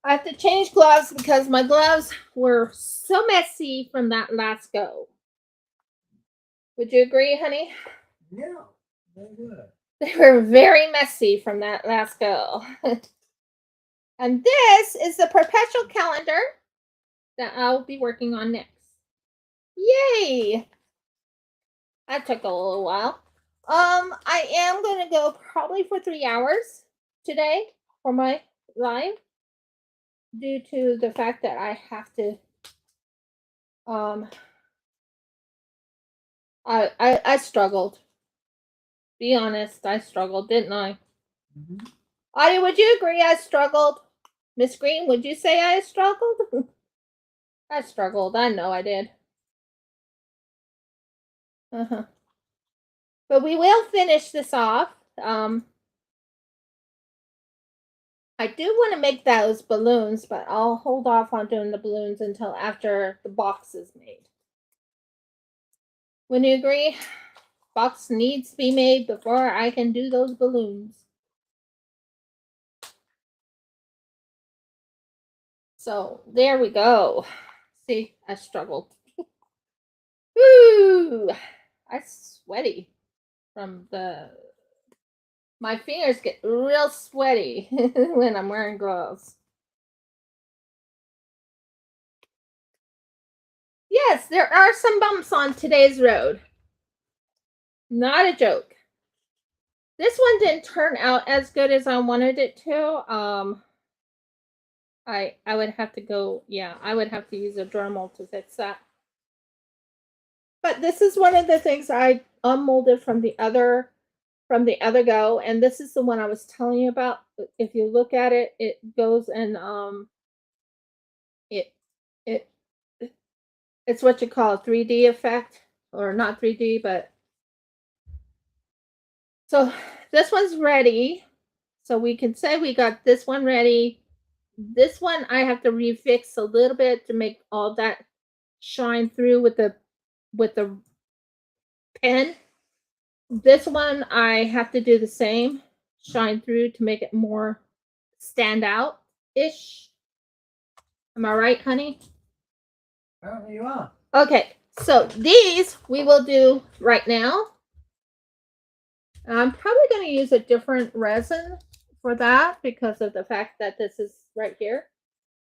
I have to change gloves because my gloves were so messy from that last go. Would you agree, honey? Yeah, very good. They were very messy from that last go. And this is the perpetual calendar that I'll be working on next. Yay! That took a little while. I am going to go probably for 3 hours today for my live due to the fact that I have to I struggled. Be honest, I struggled, didn't I? Mm-hmm. Audie, would you agree I struggled? Miss Green, would you say I struggled? I struggled. I know I did. Uh-huh. But we will finish this off. I do want to make those balloons, but I'll hold off on doing the balloons until after the box is made. Wouldn't you agree? Box needs to be made before I can do those balloons. So there we go. See, I struggled. Woo! I'm sweaty from my fingers get real sweaty when I'm wearing gloves. Yes, there are some bumps on today's road. Not a joke. This one didn't turn out as good as I wanted it to. I would have to go, yeah, I would have to use a Dremel to fix that. But this is one of the things I unmolded from the other go, and this is the one I was telling you about. If you look at it, it goes and it it it's what you call a 3D effect, or not 3D, but so this one's ready. So we can say we got this one ready. This one I have to refix a little bit to make all that shine through with the pen. This one I have to do the same, shine through to make it more stand out ish. Am I right, honey? Apparently you are. Okay, so these we will do right now. I'm probably going to use a different resin for that because of the fact that this is right here.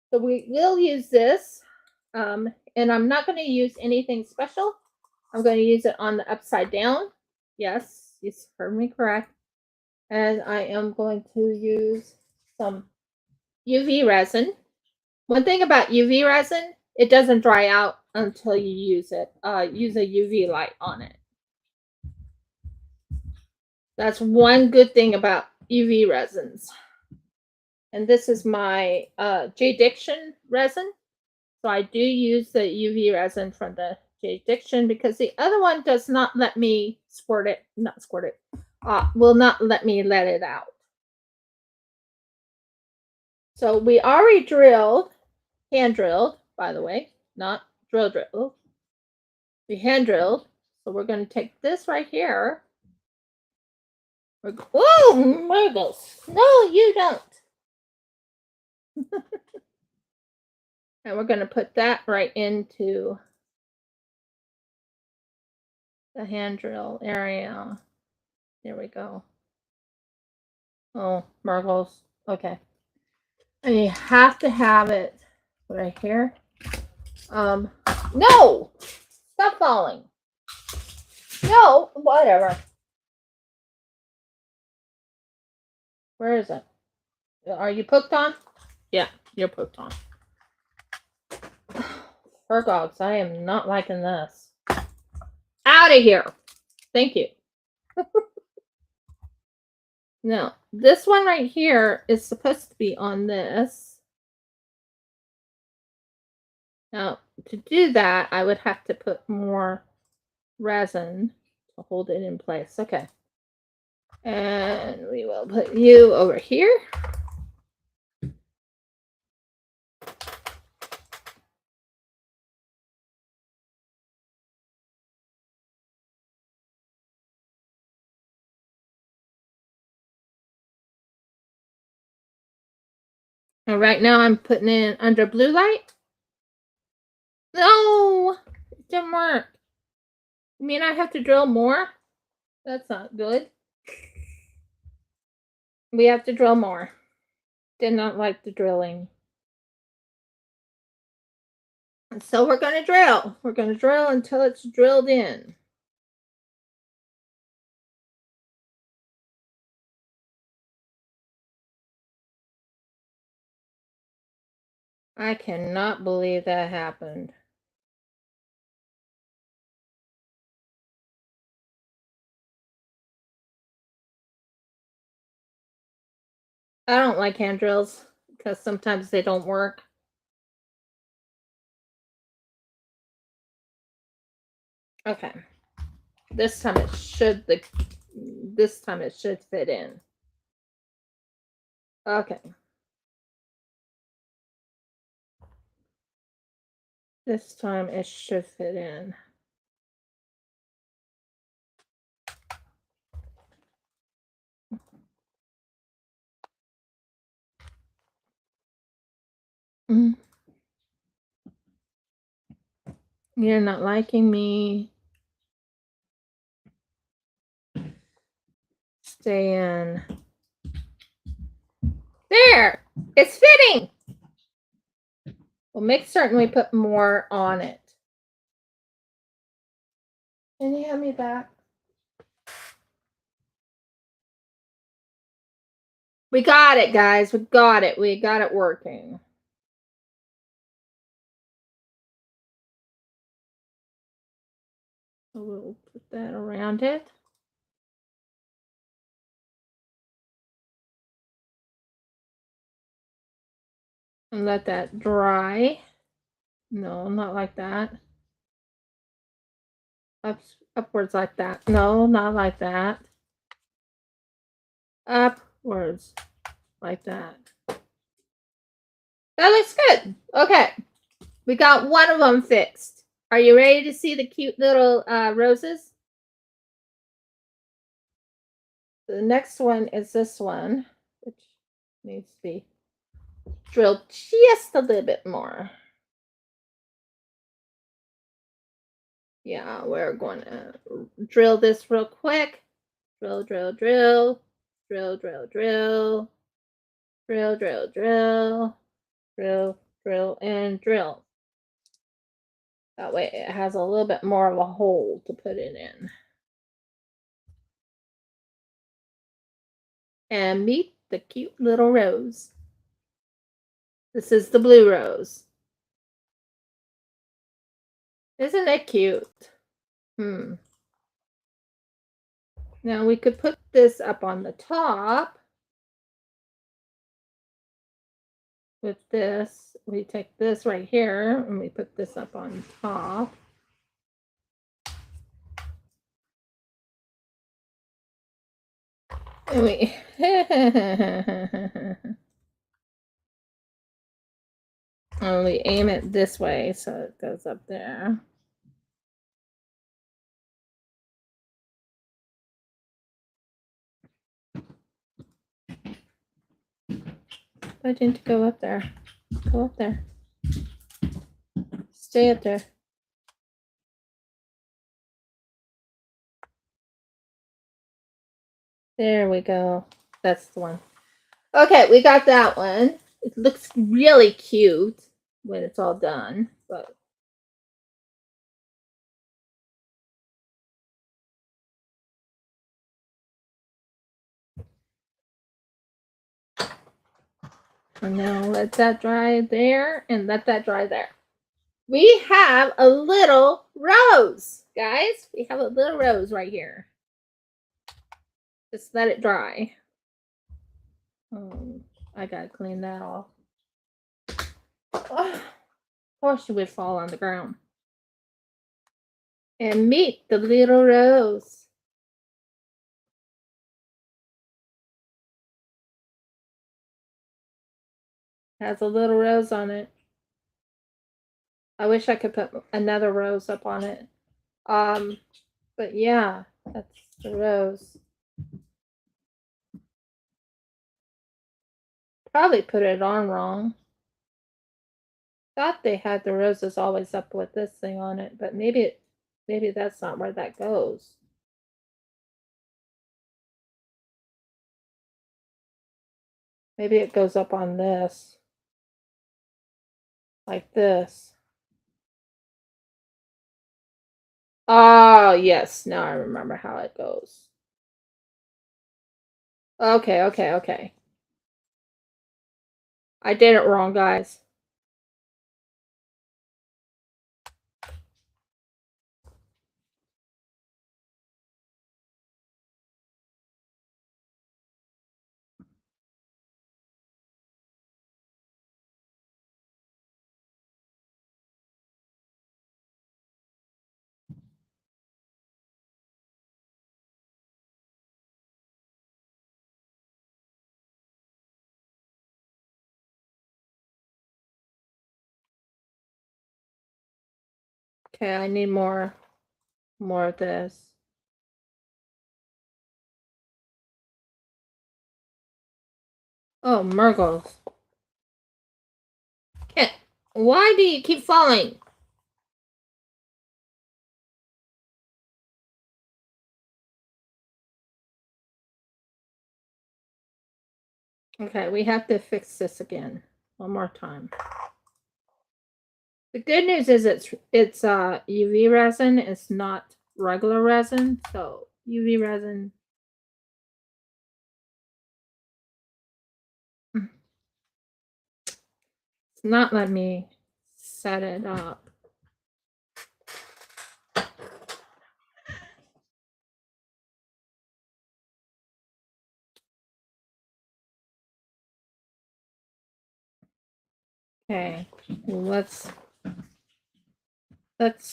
So we will use this. And I'm not going to use anything special. I'm going to use it on the upside down. Yes, you heard me correct. And I am going to use some UV resin. One thing about UV resin, it doesn't dry out until you use it. Use a UV light on it. That's one good thing about UV resins. And this is my J-Diction resin. So I do use the UV resin from the J-Diction because the other one does not let me will not let me let it out. So we already drilled, hand drilled, by the way, not drill. We hand drilled. So we're going to take this right here. Whoa, Murgles. No, you don't. And we're going to put that right into the hand drill area. There we go. Oh, Murgles. Okay. And you have to have it right here. No! Stop falling. No, whatever. Where is it? Are you poked on? Yeah, you're poked on. Virgogs, I am not liking this. Out of here. Thank you. Now, this one right here is supposed to be on this. Now, to do that, I would have to put more resin to hold it in place. Okay. And we will put you over here. And right now I'm putting in under blue light. No, it didn't work. You mean I have to drill more? That's not good. We have to drill more. Did not like the drilling. And so we're going to drill. We're going to drill until it's drilled in. I cannot believe that happened. I don't like hand drills because sometimes they don't work. Okay. This time it should fit in. Okay. This time it should fit in. You're not liking me. Stay in. There! It's fitting! We'll make certain we put more on it. Can you hand me back? We got it, guys. We got it. We got it working. So we'll put that around it. And let that dry. No, not like that. Upwards like that. No, not like that. Upwards like that. That looks good. Okay. We got one of them fixed. Are you ready to see the cute little roses? The next one is this one, which needs to be drilled just a little bit more. Yeah, we're going to drill this real quick. Drill, drill, drill. Drill, drill, drill. Drill, drill, drill. Drill, drill, and drill. That way it has a little bit more of a hole to put it in. And meet the cute little rose. This is the blue rose. Isn't it cute? Now we could put this up on the top. With this, we take this right here and we put this up on top. And we and we aim it this way so it goes up there. I didn't go up there. Go up there. Stay up there. There we go. That's the one. Okay, we got that one. It looks really cute when it's all done, but for now, let that dry there and let that dry there. We have a little rose, guys. We have a little rose right here. Just let it dry. I gotta clean that off. Oh, of course she would fall on the ground. And meet the little rose. Has a little rose on it. I wish I could put another rose up on it. But yeah, that's the rose. probably put it on wrong. Thought they had the roses always up with this thing on it, but maybe that's not where that goes. Maybe it goes up on this. Like this. Oh, yes. Now I remember how it goes. Okay, okay, okay. I did it wrong, guys. Okay, I need more of this. Oh, Murgles. Can't. Why do you keep falling? Okay, we have to fix this again. One more time. The good news is it's UV resin. It's not regular resin. So UV resin. It's not letting me set it up. Okay, let's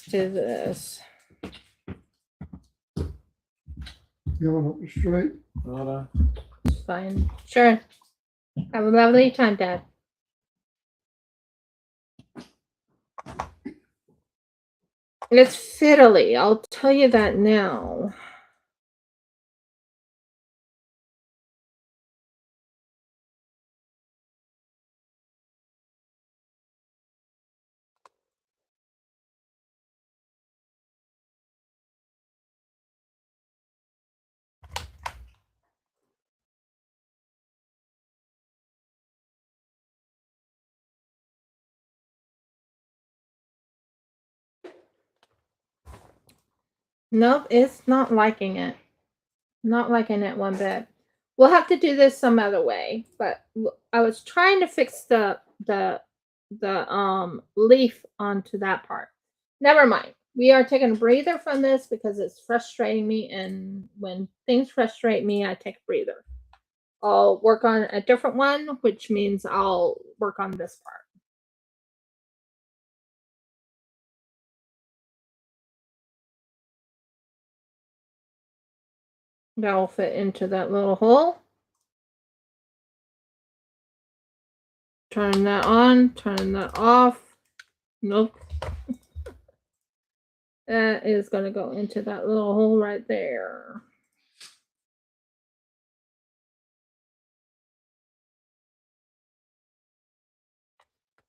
do this. You want it straight? Hold on. It's fine. Sure. Have a lovely time, Dad. It's fiddly. I'll tell you that now. Nope, it's not liking it. Not liking it one bit. We'll have to do this some other way, but I was trying to fix the leaf onto that part. Never mind. We are taking a breather from this because it's frustrating me, and when things frustrate me, I take a breather. I'll work on a different one, which means I'll work on this part. That'll fit into that little hole. Turn that on, turn that off. Nope. That is going to go into that little hole right there.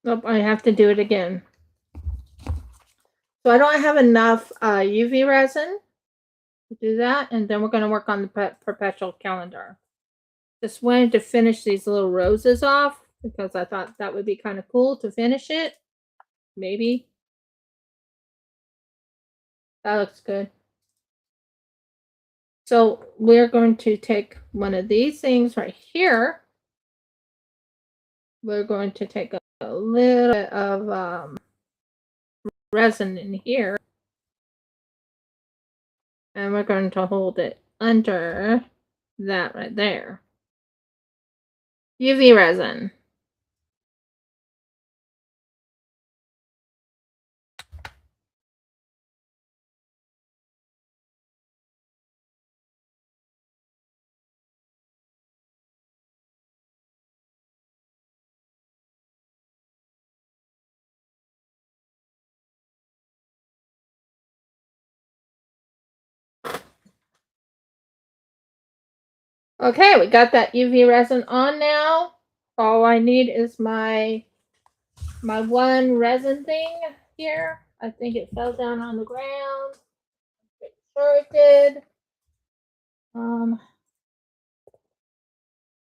Nope, I have to do it again. So I don't have enough UV resin to do that, and then we're going to work on the perpetual calendar. Just wanted to finish these little roses off because I thought that would be kind of cool to finish it. Maybe. That looks good. So we're going to take one of these things right here. We're going to take a little bit of resin in here. And we're going to hold it under that right there. UV resin. Okay, we got that UV resin on now. all I need is my one resin thing here. I think it fell down on the ground. Sure it did. And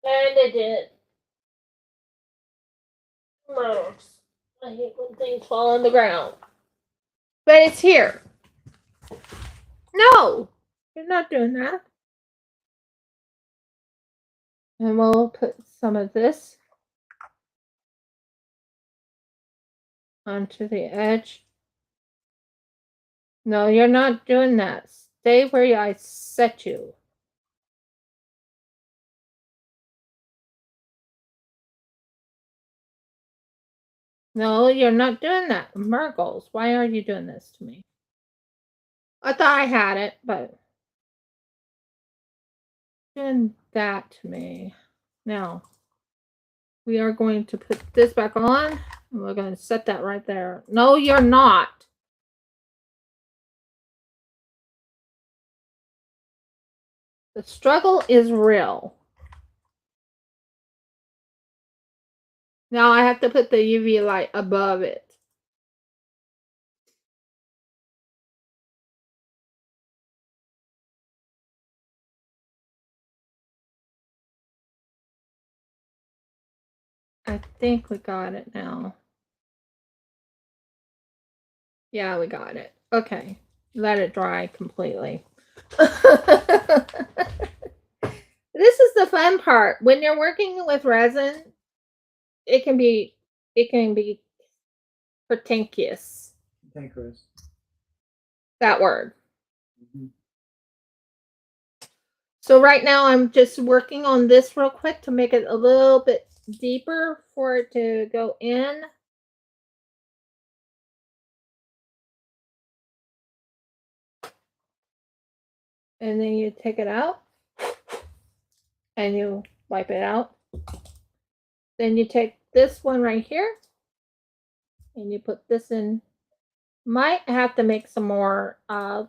it did. Gross. I hate when things fall on the ground. But it's here. No, you're not doing that. And we'll put some of this onto the edge. No, you're not doing that. Stay where I set you. No, you're not doing that. Murgles, why are you doing this to me? I thought I had it, but doing that to me. Now, we are going to put this back on, and we're going to set that right there. No, you're not. The struggle is real. Now I have to put the UV light above it. I think we got it now. Yeah, we got it. Okay. Let it dry completely. This is the fun part. When you're working with resin, it can be pretentious. Cantankerous. That word. So right now I'm just working on this real quick to make it a little bit deeper for it to go in. And then you take it out and you wipe it out. Then you take this one right here and you put this in. Might have to make some more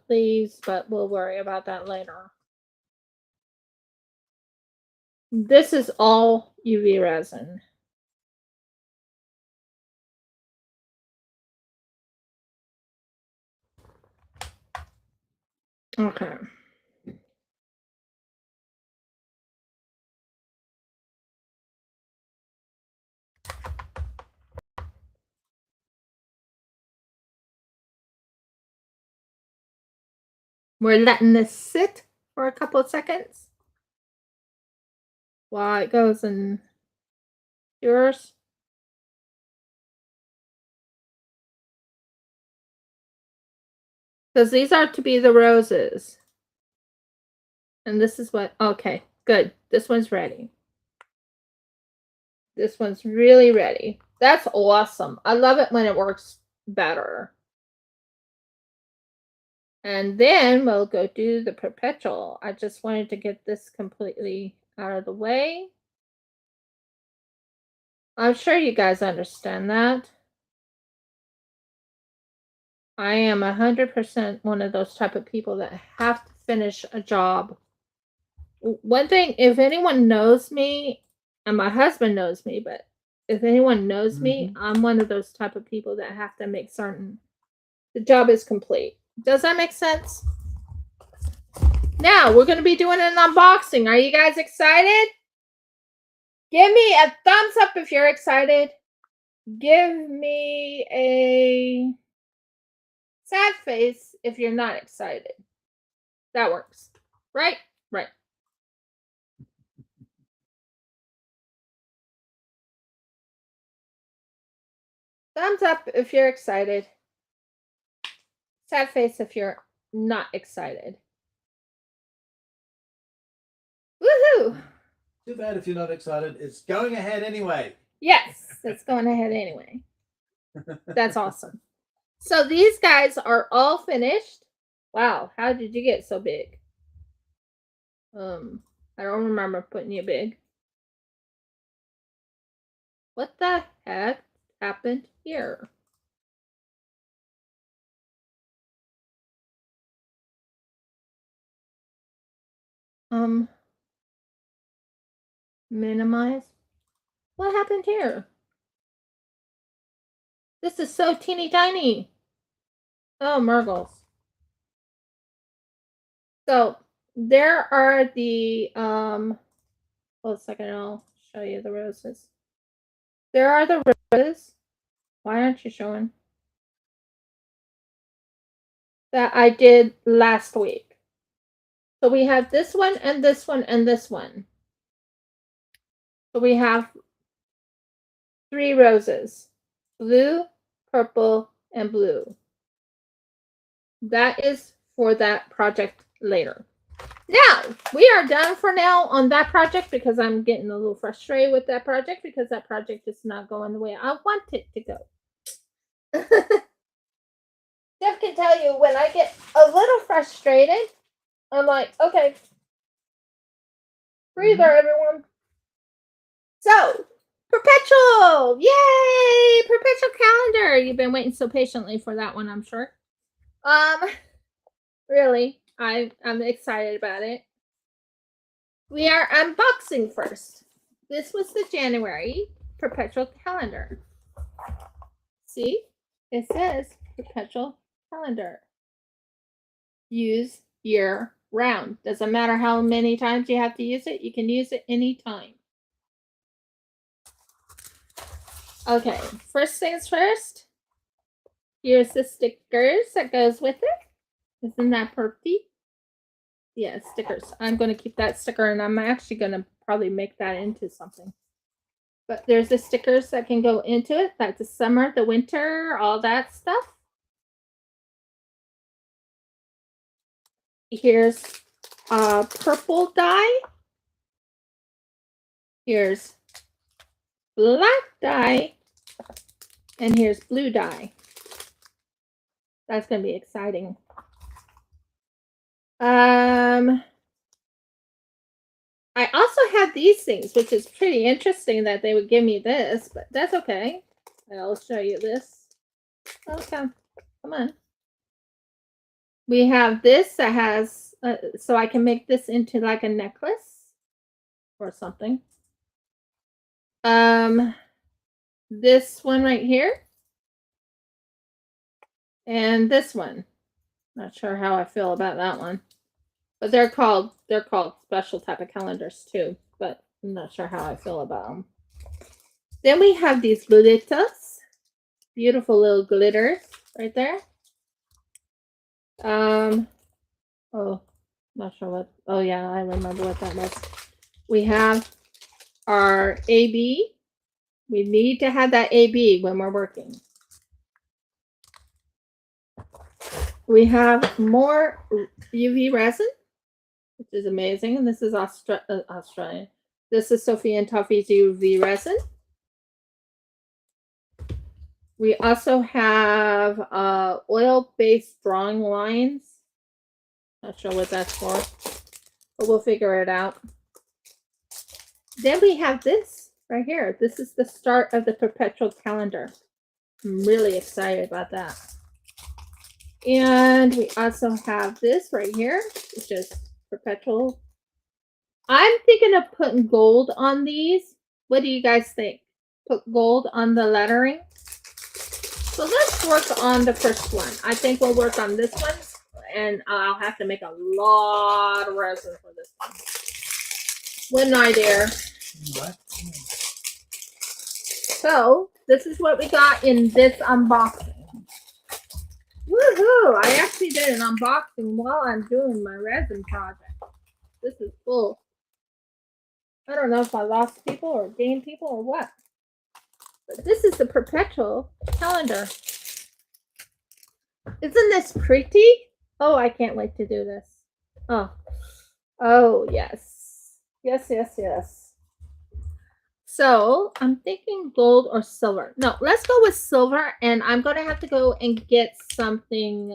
leaves, but we'll worry about that later. This is all UV resin. Okay. We're letting this sit for a couple of seconds while it goes and cures. Because these are to be the roses. And this is what, okay, good. This one's ready. This one's really ready. That's awesome. I love it when it works better. And then we'll go do the perpetual. I just wanted to get this completely out of the way. I'm sure you guys understand that. I am 100% one of those type of people that have to finish a job. One thing, if anyone knows me, and my husband knows me, but if anyone knows me, I'm one of those type of people that have to make certain the job is complete. Does that make sense? Now, we're going to be doing an unboxing. Are you guys excited? Give me a thumbs up if you're excited. Give me a sad face if you're not excited. That works. Right? Right. Thumbs up if you're excited. Sad face if you're not excited. Woohoo! Too bad if you're not excited. It's going ahead anyway. Yes, it's going ahead anyway. That's awesome. So these guys are all finished. Wow, how did you get so big? I don't remember putting you big. What the heck happened here? Minimize. What happened here? This is so teeny tiny. Oh, Murgles. So there are the hold a second, I'll show you the roses. There are the roses. Why aren't you showing? That I did last week. So we have this one and this one and this one. So we have 3 roses. Blue, purple, and blue. That is for that project later. Now, we are done for now on that project because I'm getting a little frustrated with that project because that project is not going the way I want it to go. Jeff can tell you when I get a little frustrated, I'm like, okay, breather, everyone. So, perpetual! Yay! Perpetual calendar. You've been waiting so patiently for that one, I'm sure. Really, I'm excited about it. We are unboxing first. This was the January perpetual calendar. See, it says perpetual calendar. Use year round. Doesn't matter how many times you have to use it. You can use it anytime. Okay, first things first. Here's the stickers that goes with it. Isn't that pretty? Yeah, stickers. I'm going to keep that sticker, and I'm actually going to probably make that into something. But there's the stickers that can go into it. That's the summer, the winter, all that stuff. Here's purple dye. Here's black dye. And here's blue dye. That's going to be exciting. I also have these things, which is pretty interesting that they would give me this, but that's okay. I'll show you this. Okay, come on. We have this that has, so I can make this into like a necklace or something. This one right here. And this one. Not sure how I feel about that one. But they're called special type of calendars too, but I'm not sure how I feel about them. Then we have these glitters. Beautiful little glitters right there. Oh, not sure what. Oh yeah, I remember what that was. We have our AB. We need to have that AB when we're working. We have more UV resin, which is amazing. And this is Australian. This is Sophie and Toffee's UV resin. We also have oil-based drawing lines. Not sure what that's for, but we'll figure it out. Then we have this right here. This is the start of the perpetual calendar. I'm really excited about that. And we also have this right here, which is perpetual. I'm thinking of putting gold on these. What do you guys think? Put gold on the lettering? So let's work on the first one. I think we'll work on this one, and I'll have to make a lot of resin for this one. Wouldn't I, dear? What? So this is what we got in this unboxing. Woohoo! I actually did an unboxing while I'm doing my resin project. This is cool. I don't know if I lost people or gained people or what. But this is the perpetual calendar. Isn't this pretty? Oh, I can't wait to do this. Oh, yes. Yes. So I'm thinking gold or silver. No, let's go with silver, and I'm going to have to go and get something.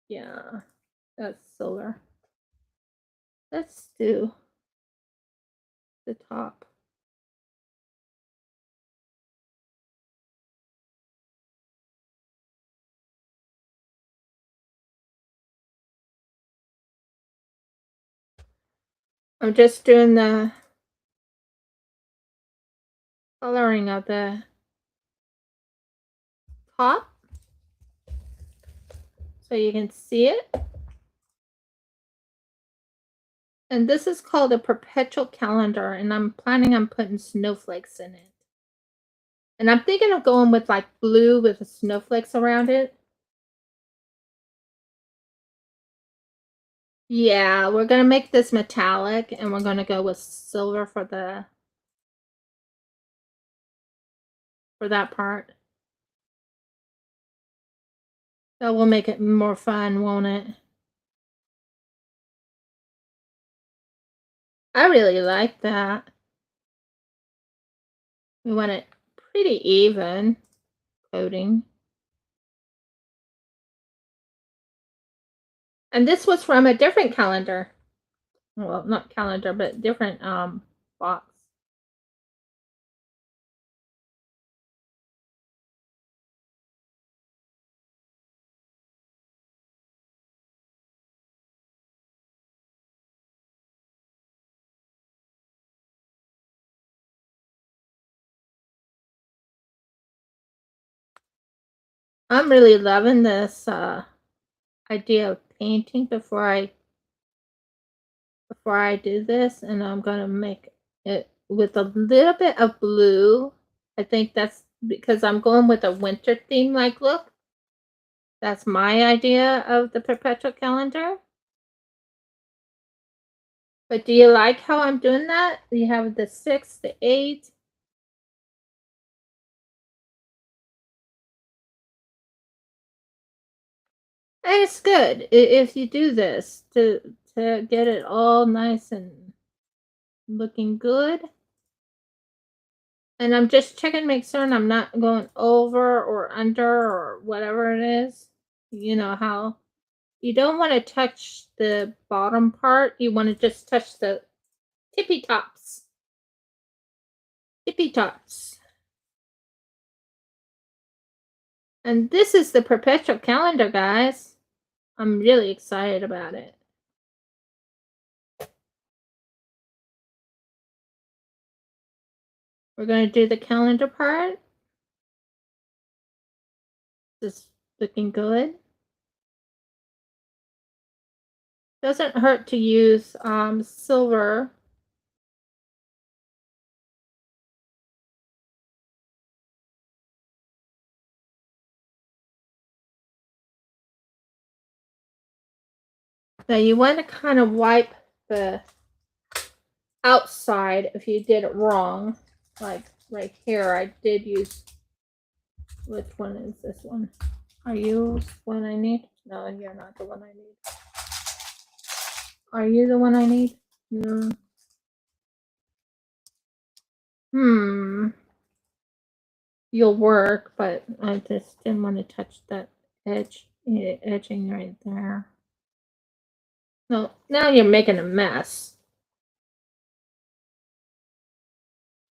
Yeah, that's silver. Let's do the top. I'm just doing the coloring of the top so you can see it. And this is called a perpetual calendar, and I'm planning on putting snowflakes in it. And I'm thinking of going with like blue with the snowflakes around it. Yeah, we're gonna make this metallic, and we're gonna go with silver for that part. That will make it more fun, won't it? I really like that. We want it pretty even coating. And this was from a different calendar. Well, not calendar, but different box. I'm really loving this idea of painting before I do this, and I'm gonna make it with a little bit of blue. I think that's because I'm going with a winter theme like look. That's my idea of the perpetual calendar. But do you like how I'm doing that? You have the 6, the 8. And it's good if you do this to get it all nice and looking good. And I'm just checking to make certain I'm not going over or under or whatever it is. You know how you don't want to touch the bottom part. You want to just touch the tippy tops. Tippy tops. And this is the perpetual calendar, guys. I'm really excited about it. We're going to do the calendar part. This is looking good. Doesn't hurt to use silver. Now you want to kind of wipe the outside if you did it wrong. Like right here, I did use. Which one is this one? Are you one I need? No, you're not the one I need. Are you the one I need? No. You'll work, but I just didn't want to touch that edging right there. No, now you're making a mess.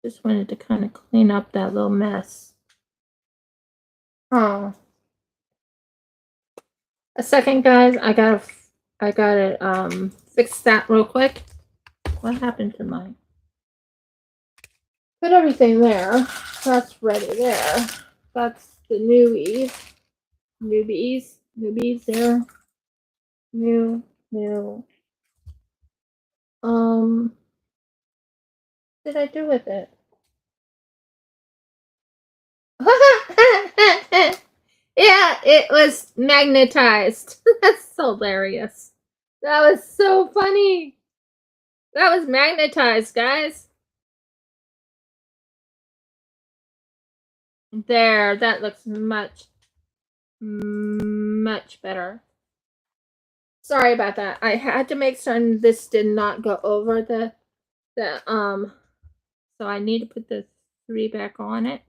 Just wanted to kind of clean up that little mess. Oh. A second, guys. I gotta fix that real quick. What happened to mine? Put everything there. That's ready there. That's the newbies. Newbies there. New. What did I do with it? Yeah, it was magnetized. That's hilarious. That was so funny. That was magnetized, guys. There, that looks much better. Sorry about that. I had to make certain this did not go over the so I need to put the 3 back on it.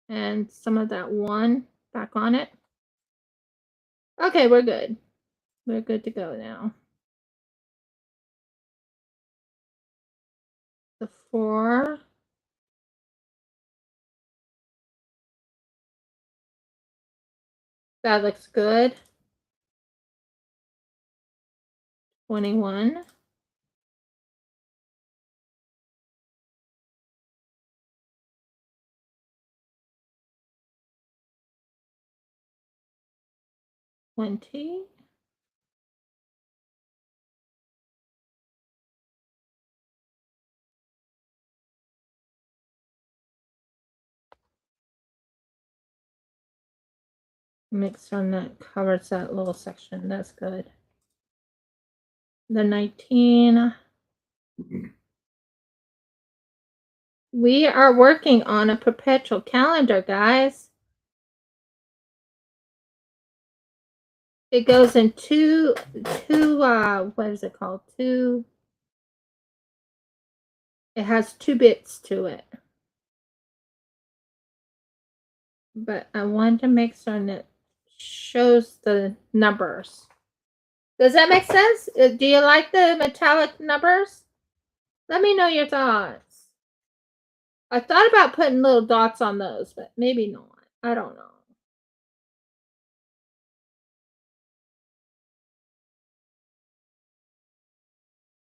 And some of that 1 back on it. Okay, we're good. We're good to go now. The 4. That looks good. 21. 20. Mix on that covers that little section. That's good. The 19. We are working on a perpetual calendar, guys. It goes in two what is it called? It has 2 bits to it. But I want to make sure that it shows the numbers. Does that make sense? Do you like the metallic numbers? Let me know your thoughts. I thought about putting little dots on those, but maybe not. I don't know.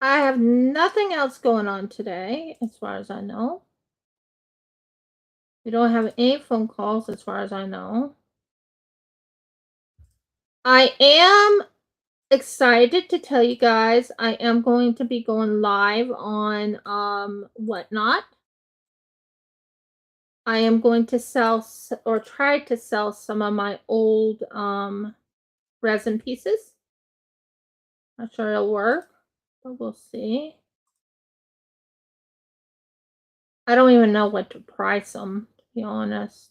I have nothing else going on today, as far as I know. We don't have any phone calls, as far as I know. I am excited to tell you guys I am going to be going live on Whatnot. I am going to sell or try to sell some of my old resin pieces. Not sure it'll work, but we'll see. I don't even know what to price them, to be honest.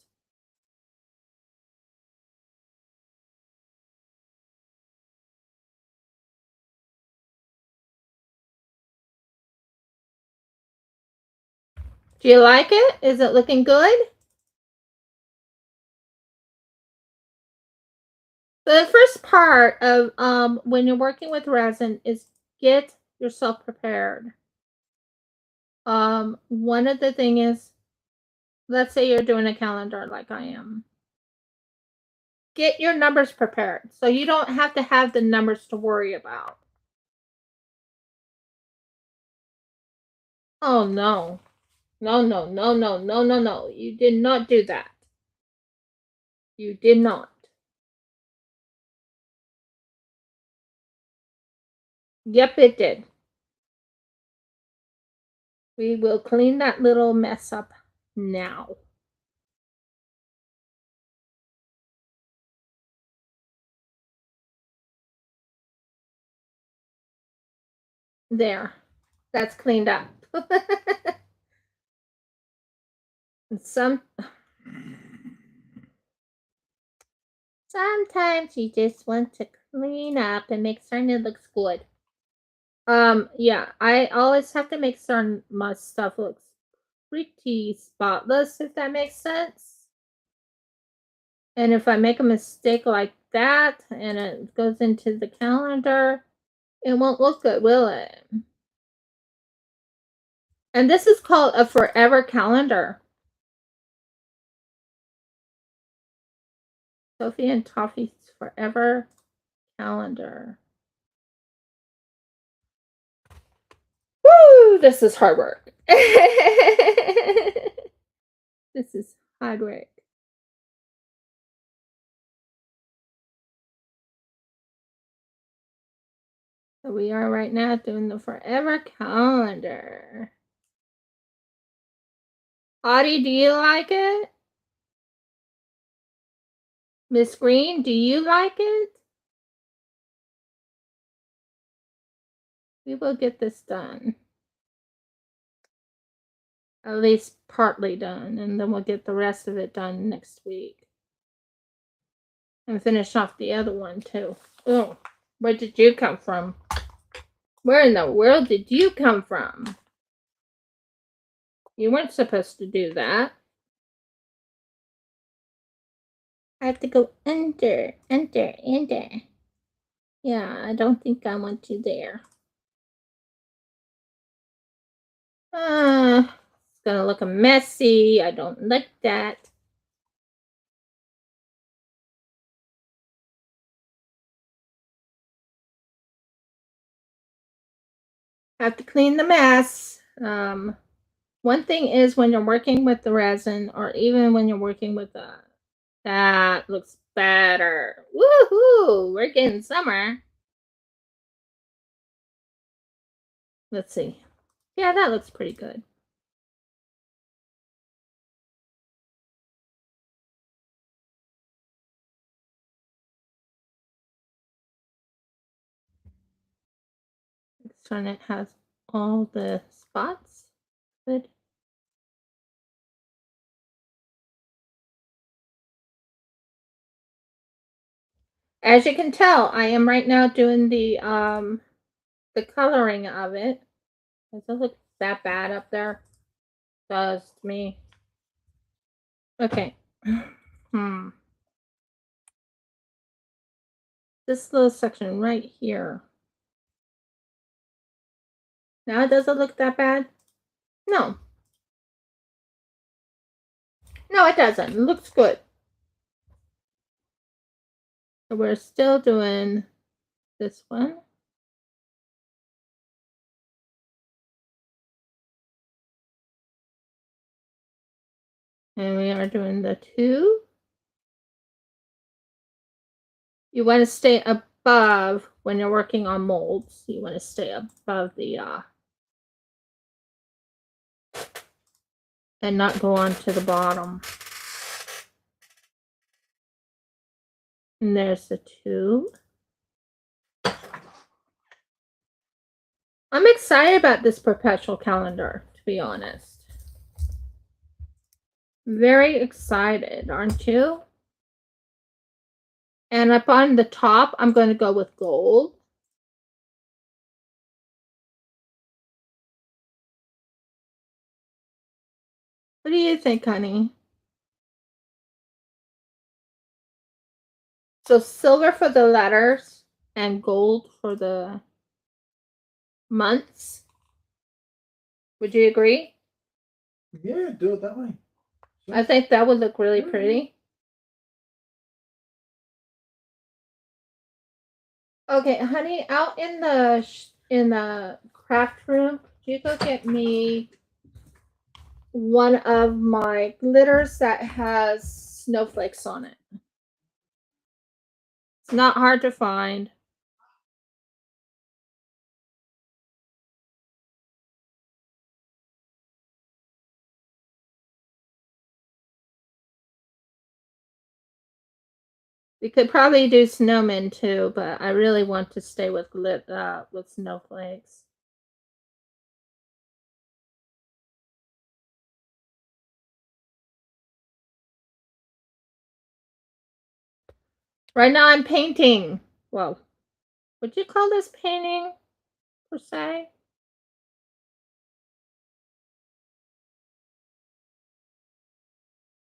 Do you like it? Is it looking good? The first part of when you're working with resin is get yourself prepared. One of the thing is, let's say you're doing a calendar like I am. Get your numbers prepared so you don't have to have the numbers to worry about. Oh no. No, no, no, no, no, no, no. You did not do that. You did not. Yep, it did. We will clean that little mess up now. There. That's cleaned up. Sometimes you just want to clean up and make certain it looks good. Yeah, I always have to make certain my stuff looks pretty spotless, if that makes sense. And if I make a mistake like that and it goes into the calendar, it won't look good, will it? And this is called a forever calendar. Sophie and Toffee's forever calendar. Woo! This is hard work. This is hard work. So we are right now doing the forever calendar. Audie, do you like it? Miss Green, do you like it? We will get this done. At least partly done, and then we'll get the rest of it done next week. And finish off the other one too. Oh, where did you come from? Where in the world did you come from? You weren't supposed to do that. I have to go under. Yeah, I don't think I want you there. It's gonna look messy. I don't like that. Have to clean the mess. One thing is when you're working with the resin, or even when you're working with That looks better. Woohoo! We're getting summer. Let's see. Yeah, that looks pretty good. This one, it has all the spots. Good. As you can tell, I am right now doing the coloring of it. Does it look that bad up there? Does to me. Okay. This little section right here. Now, does it look that bad? No. No, it doesn't. It looks good. So we're still doing this one. And we are doing the 2. You want to stay above when you're working on molds. You want to stay above the and not go on to the bottom. And there's the 2. I'm excited about this perpetual calendar, to be honest. Very excited, aren't you? And up on the top, I'm going to go with gold. What do you think, honey? So silver for the letters and gold for the months. Would you agree? Yeah, do it that way. Sure. I think that would look really pretty. Okay, honey, out in the craft room, could you go get me one of my glitters that has snowflakes on it? It's not hard to find. We could probably do snowmen too, but I really want to stay with snowflakes. Right now I'm painting. Well, would you call this painting per se?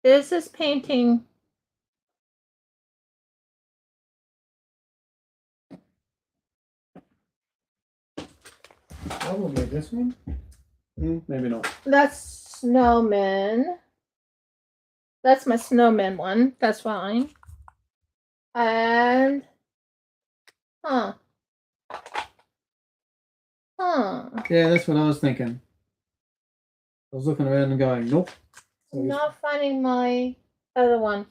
This is painting. Probably this one. Maybe not. That's snowman. That's my snowman one. That's fine. And Huh. Yeah, that's what I was thinking. I was looking around and going, nope. I'm not finding my other one.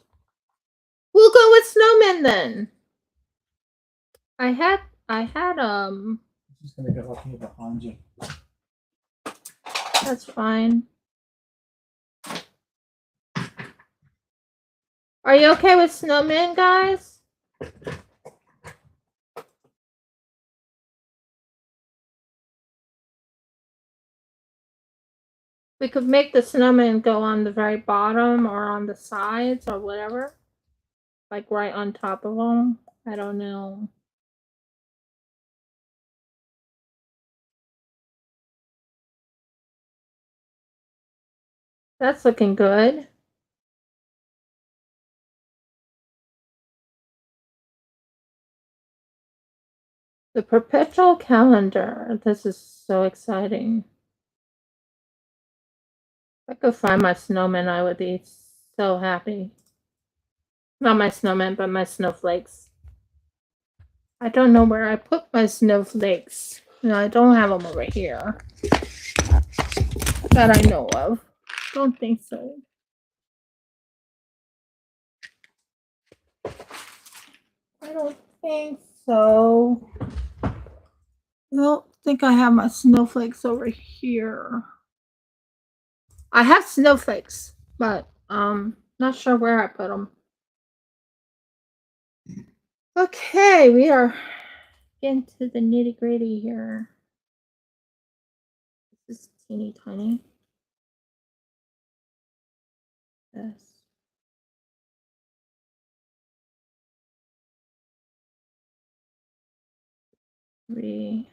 We'll go with snowman then. I had I'm just gonna go up here behind you. That's fine. Are you okay with snowman, guys? We could make the snowman go on the very bottom or on the sides or whatever. Like right on top of them. I don't know. That's looking good. The perpetual calendar. This is so exciting. If I could find my snowman, I would be so happy. Not my snowman, but my snowflakes. I don't know where I put my snowflakes. No, I don't have them over here. That I know of. Don't think so. I don't think so. I don't think I have my snowflakes over here. I have snowflakes, but not sure where I put them. Okay, we are getting to the nitty gritty here. This is teeny tiny. Yes. Three.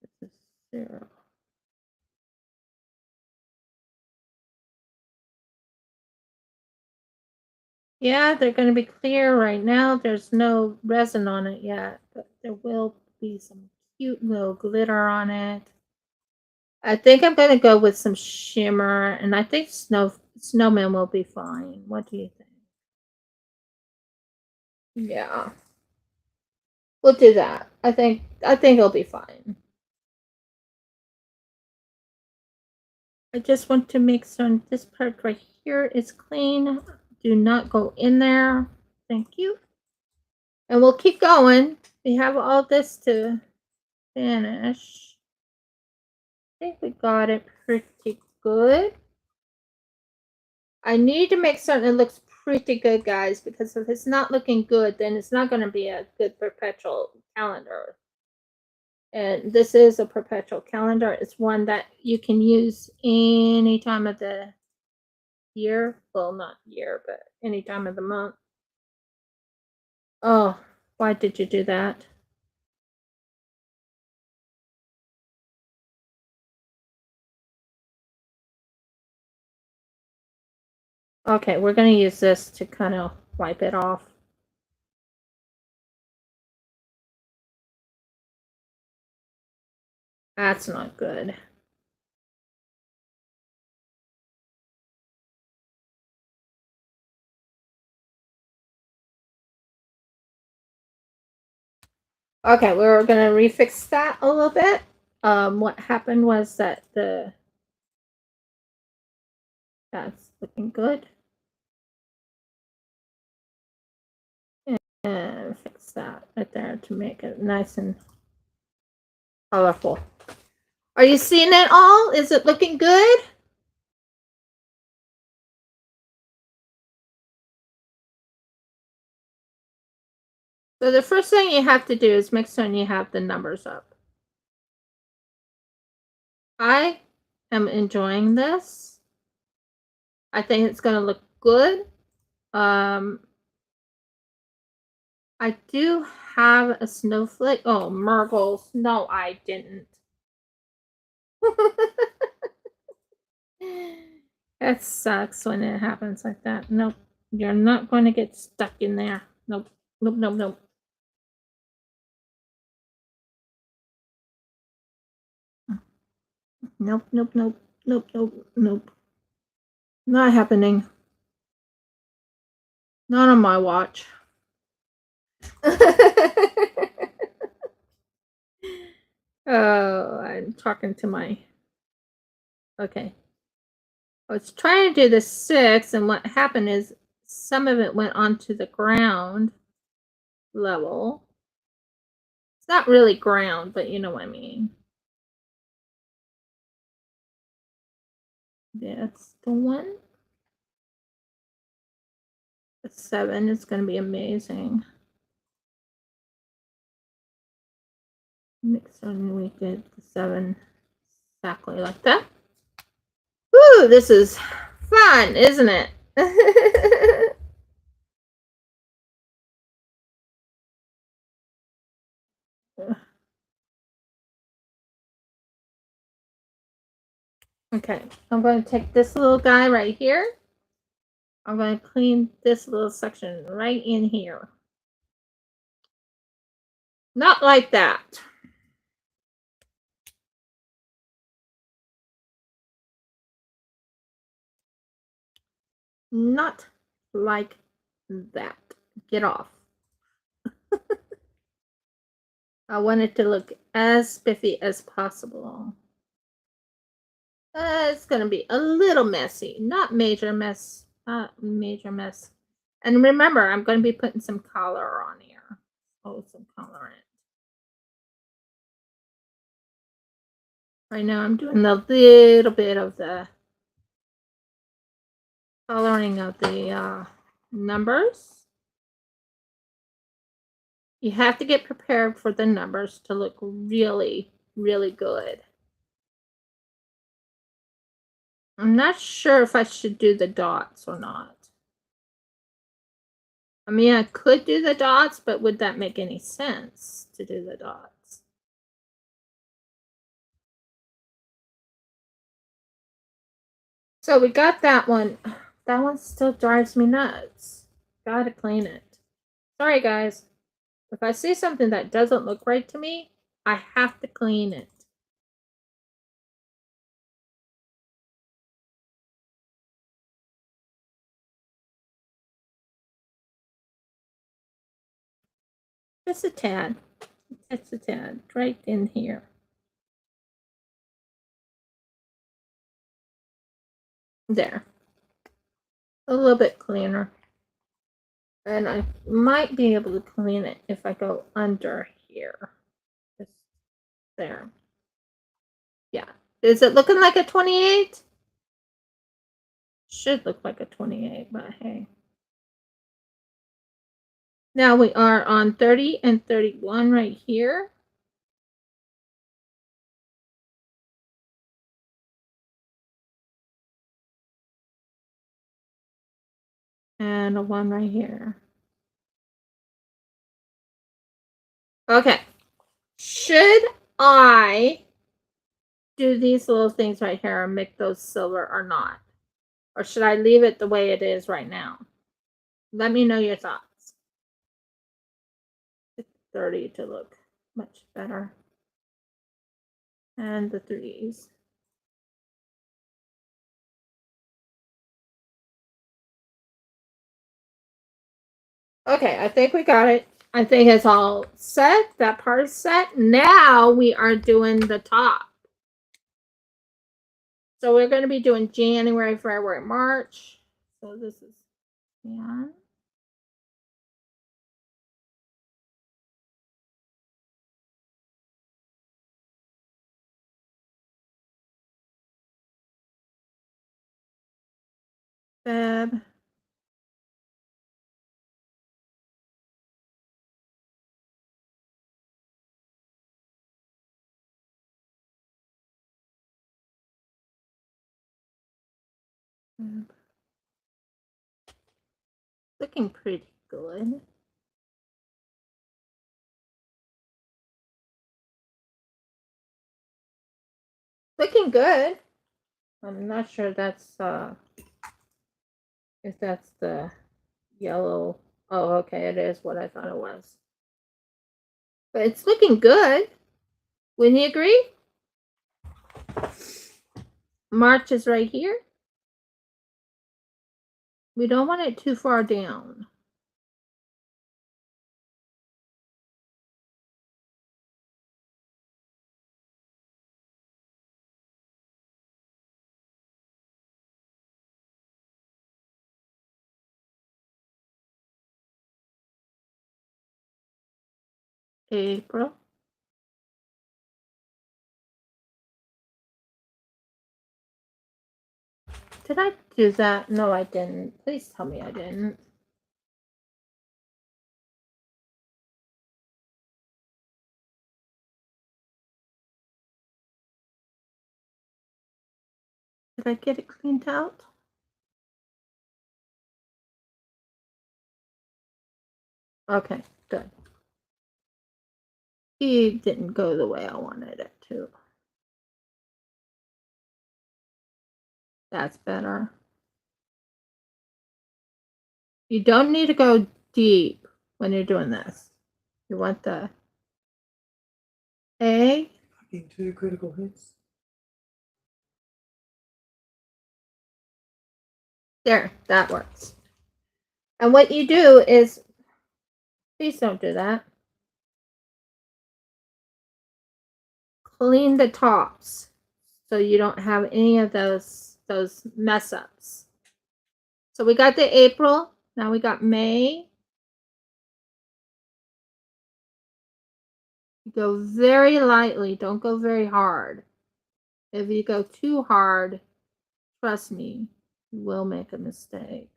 This is 0. Yeah, they're going to be clear right now. There's no resin on it yet, but there will be some cute little glitter on it. I think I'm going to go with some shimmer, and I think snowman will be fine. What do you think? Yeah. We'll do that. I think it'll be fine. I just want to make sure this part right here is clean. Do not go in there. Thank you. And we'll keep going. We have all this to finish. I think we got it pretty good. I need to make certain it looks pretty good, guys, because if it's not looking good, then it's not going to be a good perpetual calendar. And this is a perpetual calendar. It's one that you can use any time of the year. Well, not year, but any time of the month. Oh, why did you do that? Okay, we're going to use this to kind of wipe it off. That's not good. Okay, we're going to refix that a little bit. What happened was that that's looking good. And fix that right there to make it nice and colorful. Are you seeing it all? Is it looking good? So the first thing you have to do is make sure you have the numbers up. I am enjoying this. I think it's going to look good. I do have a snowflake. Oh, Murgles. No, I didn't. That sucks when it happens like that. Nope. You're not going to get stuck in there. Nope. Nope, nope, nope. Nope, nope, nope, nope, nope, nope. Not happening. Not on my watch. Oh, I'm talking to my... Okay. I was trying to do the 6, and what happened is some of it went onto the ground level. It's not really ground, but you know what I mean. That's the one. The 7 is going to be amazing. Next one we did the 7 exactly like that. Woo, this is fun, isn't it? Okay, I'm going to take this little guy right here. I'm going to clean this little section right in here. Not like that. Not like that. Get off. I want it to look as spiffy as possible. It's going to be a little messy. Not major mess. Not major mess. And remember, I'm going to be putting some color on here. Oh, some colorant. Right now I'm doing a little bit of the coloring of the numbers. You have to get prepared for the numbers to look really, really good. I'm not sure if I should do the dots or not. I mean, I could do the dots, but would that make any sense to do the dots? So we got that one. That one still drives me nuts. Gotta clean it. Sorry, guys. If I see something that doesn't look right to me, I have to clean it. Just a tad. Just a tad. Right in here. There. A little bit cleaner. And I might be able to clean it if I go under here. Just there. Yeah. Is it looking like a 28? Should look like a 28, but hey. Now we are on 30 and 31 right here. And a 1 right here. Okay. Should I do these little things right here and make those silver or not? Or should I leave it the way it is right now? Let me know your thoughts. 30 to look much better. And the 3s. Okay, I think we got it. I think it's all set. That part is set. Now we are doing the top. So we're going to be doing January, February, March. So this is Jan. Feb. Feb. Looking pretty good. Looking good. I'm not sure that's if that's the yellow. Oh, okay, it is what I thought it was. But it's looking good. Wouldn't you agree? March is right here. We don't want it too far down. April. Did I do that? No, I didn't. Please tell me I didn't. Did I get it cleaned out? Okay, good. He didn't go the way I wanted it to. That's better. You don't need to go deep when you're doing this. You want the A. Fucking 2 critical hits. There, that works. And what you do is, please don't do that. Clean the tops so you don't have any of those mess ups. So we got the April, Now we got May. Go very lightly. Don't go very hard. If you go too hard, trust me, you will make a mistake.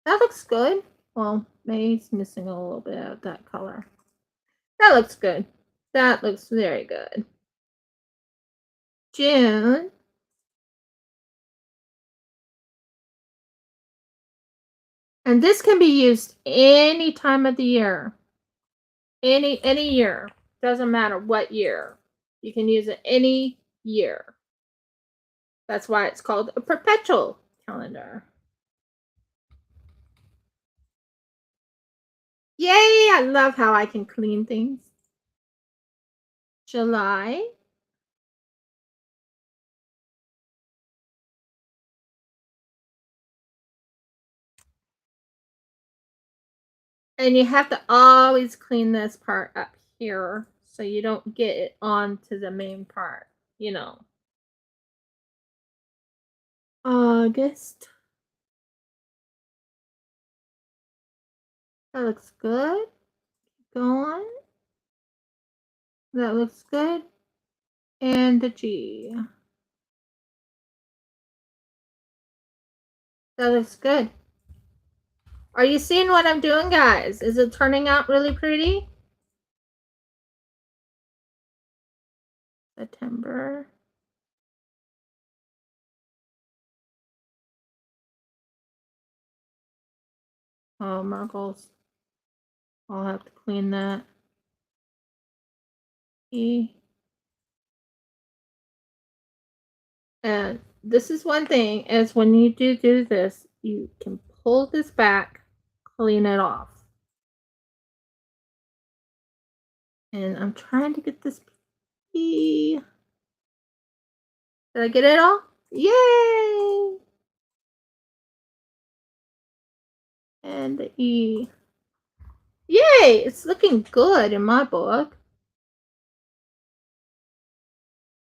That looks good. Well, May's missing a little bit of that color. That looks good. That looks very good. June. And this can be used any time of the year. Any year. Doesn't matter what year. You can use it any year. That's why it's called a perpetual calendar. Yay! I love how I can clean things. July. And you have to always clean this part up here so you don't get it onto the main part, you know. August. That looks good. Keep going. That looks good. And the G. That looks good. Are you seeing what I'm doing, guys? Is it turning out really pretty? September. Oh, Margles. I'll have to clean that. E. And this is one thing, is when you do this, you can pull this back, clean it off. And I'm trying to get this E. Did I get it all? Yay! And the E. Yay! It's looking good in my book.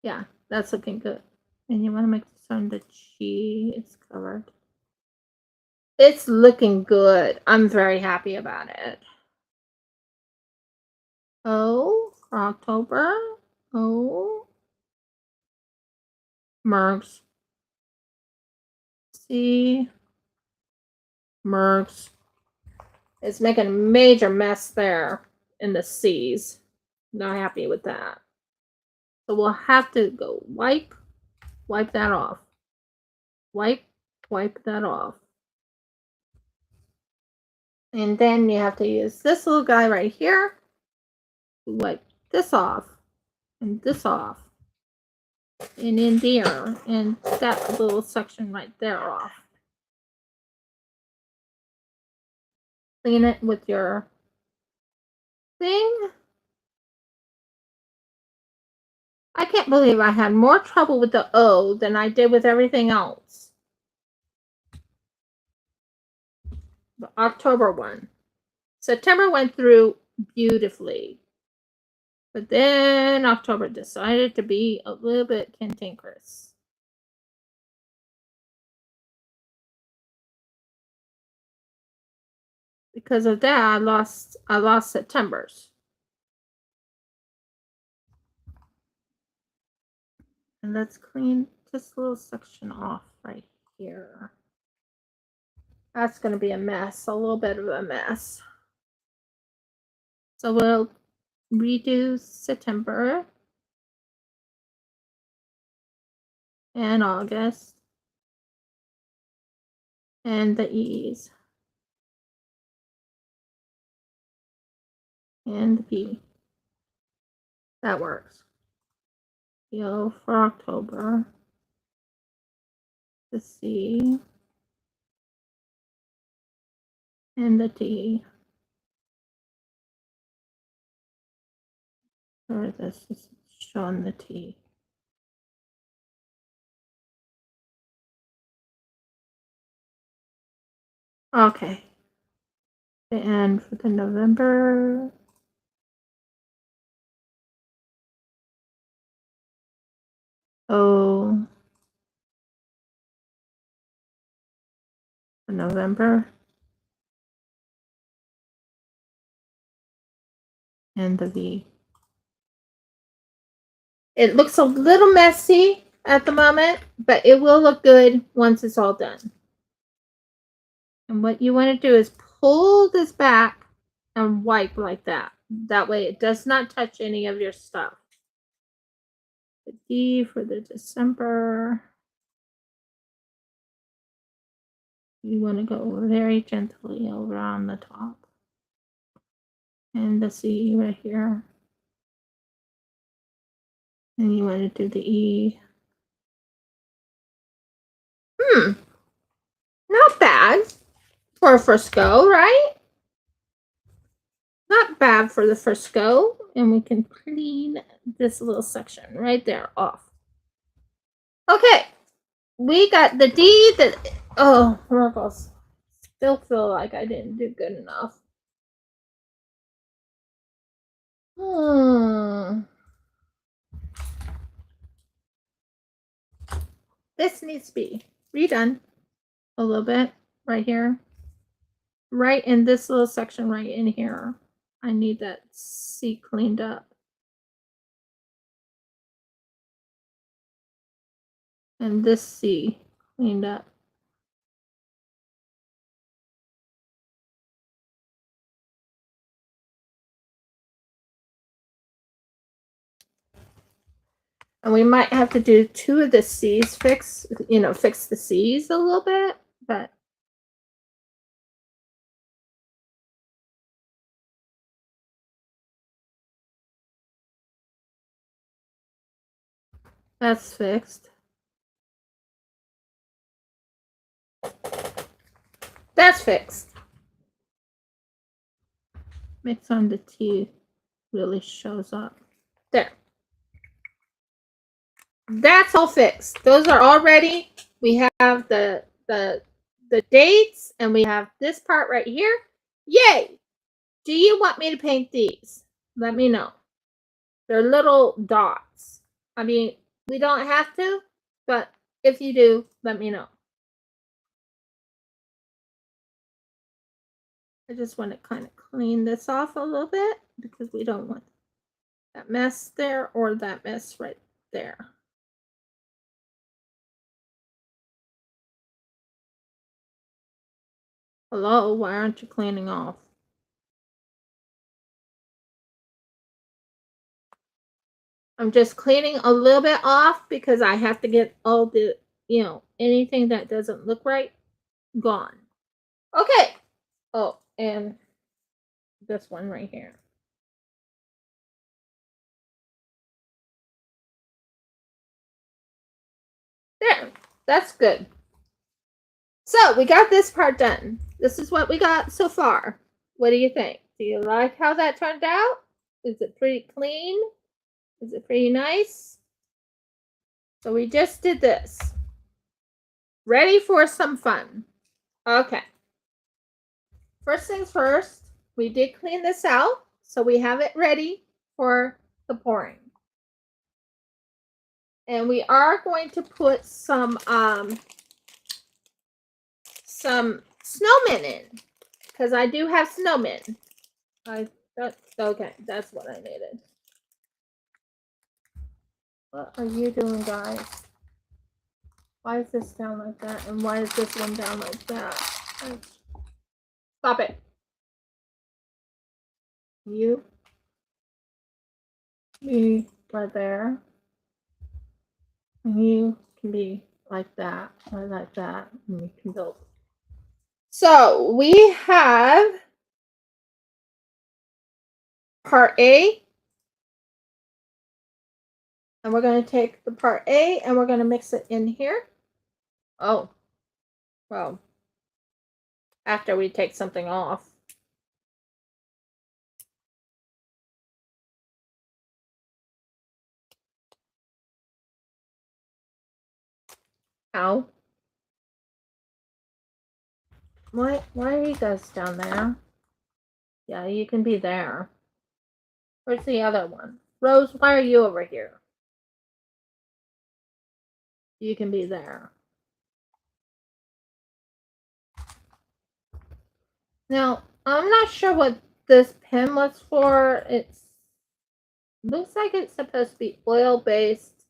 Yeah, that's looking good. And you want to make this on the G. It's covered. It's looking good. I'm very happy about it. O for October. O. Mergs. C. Mergs. It's making a major mess there in the C's. Not happy with that. So we'll have to go wipe that off. Wipe that off. And then you have to use this little guy right here to wipe this off and this off. And in there, and that little section right there off. Clean it with your thing. I can't believe I had more trouble with the O than I did with everything else. The October one. September went through beautifully. But then October decided to be a little bit cantankerous. Because of that, I lost September's. And let's clean this little section off right here. That's going to be a mess, a little bit of a mess. So we'll redo September and August and the E's and the B. That works. The O for October, the C, and the T. Or this is showing the T. Okay. And for the November. O. for November. And the V. It looks a little messy at the moment, but it will look good once it's all done. And what you want to do is pull this back and wipe like that. That way it does not touch any of your stuff. The D for the December. You want to go very gently over on the top. And the C right here. And you want to do the E. Not bad for a first go, right? Not bad for the first go. And we can clean this little section right there off. Okay. We got the D that, oh, Ruggles. Still feel like I didn't do good enough. This needs to be redone a little bit right here. Right in this little section right in here. I need that C cleaned up. And this C cleaned up. And we might have to do 2 of the C's fix the C's a little bit, but that's fixed. That's fixed. Mix on the T really shows up. There. That's all fixed. Those are all ready. We have the dates and we have this part right here. Yay! Do you want me to paint these? Let me know. They're little dots. I mean, we don't have to, but if you do, let me know. I just want to kind of clean this off a little bit because we don't want that mess there or that mess right there. Hello, why aren't you cleaning off? I'm just cleaning a little bit off because I have to get all the, anything that doesn't look right gone. Okay. Oh, and this one right here. There, that's good. So we got this part done. This is what we got so far. What do you think? Do you like how that turned out? Is it pretty clean? Is it pretty nice? So we just did this. Ready for some fun. Okay. First things first, we did clean this out. So we have it ready for the pouring. And we are going to put some snowmen in because I do have snowmen. Okay, that's what I needed. What are you doing, guys? Why is this down like that? And why is this one down like that? Stop it. You be right there. And you can be like that or like that. And you can build. So we have part A. And we're going to take the part A and we're going to mix it in here. Oh, well, after we take something off. Ow. Why are you guys down there? Yeah, you can be there. Where's the other one? Rose, why are you over here? You can be there. Now, I'm not sure what this pen was for. It looks like it's supposed to be oil-based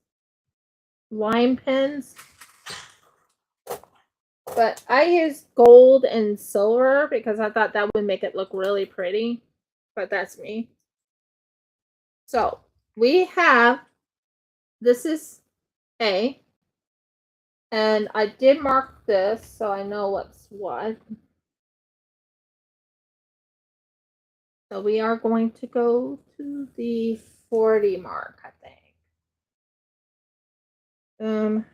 line pens. But I used gold and silver because I thought that would make it look really pretty. But that's me. So, we have, this is A. And I did mark this so I know what's what. So we are going to go to the 40 mark, I think.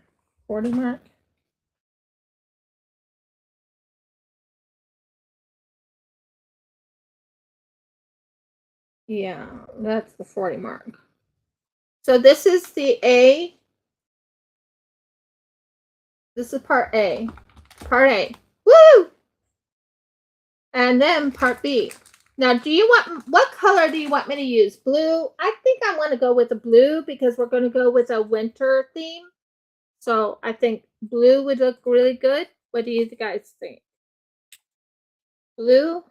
40 mark. Yeah, that's the 40 mark. So this is the A. This is part A. Part A. Woo! And then part B. Now, what color do you want me to use? Blue? I think I want to go with the blue because we're going to go with a winter theme. So I think blue would look really good. What do you guys think? Blue?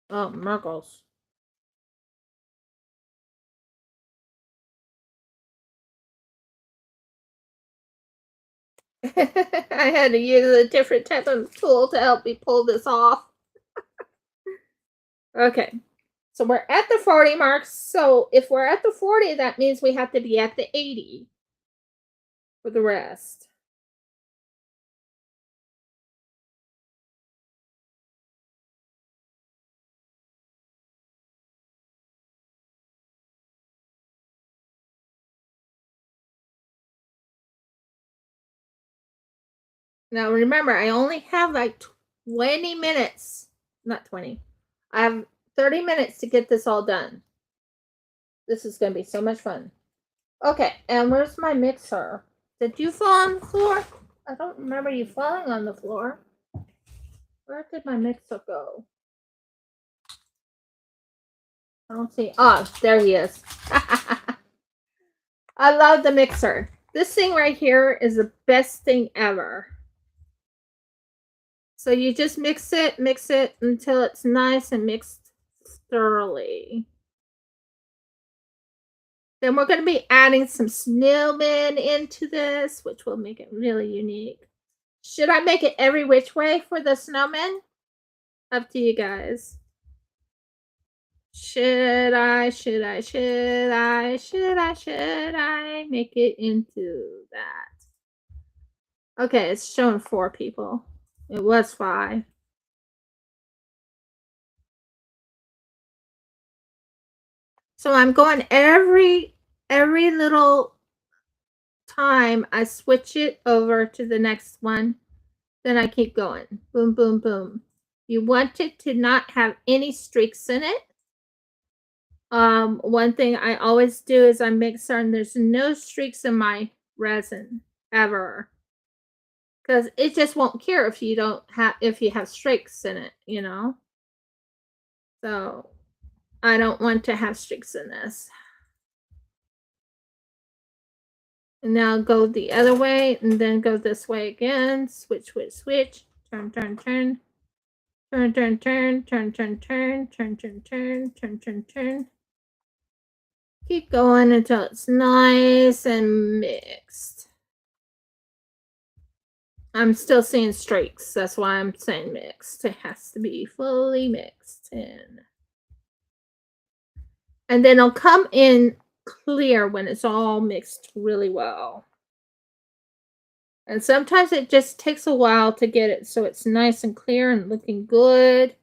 Oh, Muggles. I had to use a different type of tool to help me pull this off. Okay. So we're at the 40 mark. So if we're at the 40, that means we have to be at the 80 for the rest. Now remember, I only have like 20 minutes. Not 20. I have 30 minutes to get this all done. This is going to be so much fun. Okay, and where's my mixer? Did you fall on the floor? I don't remember you falling on the floor. Where did my mixer go? I don't see. Oh, there he is. I love the mixer. This thing right here is the best thing ever. So you just mix it until it's nice and mixed thoroughly. Then we're going to be adding some snowmen into this, which will make it really unique. Should I make it every which way for the snowmen? Up to you guys. Should I make it into that? Okay, it's showing 4 people. It was 5. So I'm going every little time I switch it over to the next one. Then I keep going. Boom, boom, boom. You want it to not have any streaks in it. One thing I always do is I make certain there's no streaks in my resin ever. Because it just won't cure if you have streaks in it, you know. So I don't want to have streaks in this. And now go the other way and then go this way again. Switch, switch, switch. Turn, turn, turn. Turn, turn, turn, turn, turn, turn, turn, turn, turn, turn, turn, turn. Keep going until it's nice and mixed. I'm still seeing streaks. That's why I'm saying mixed. It has to be fully mixed in. And then it'll come in clear when it's all mixed really well. And sometimes it just takes a while to get it so it's nice and clear and looking good.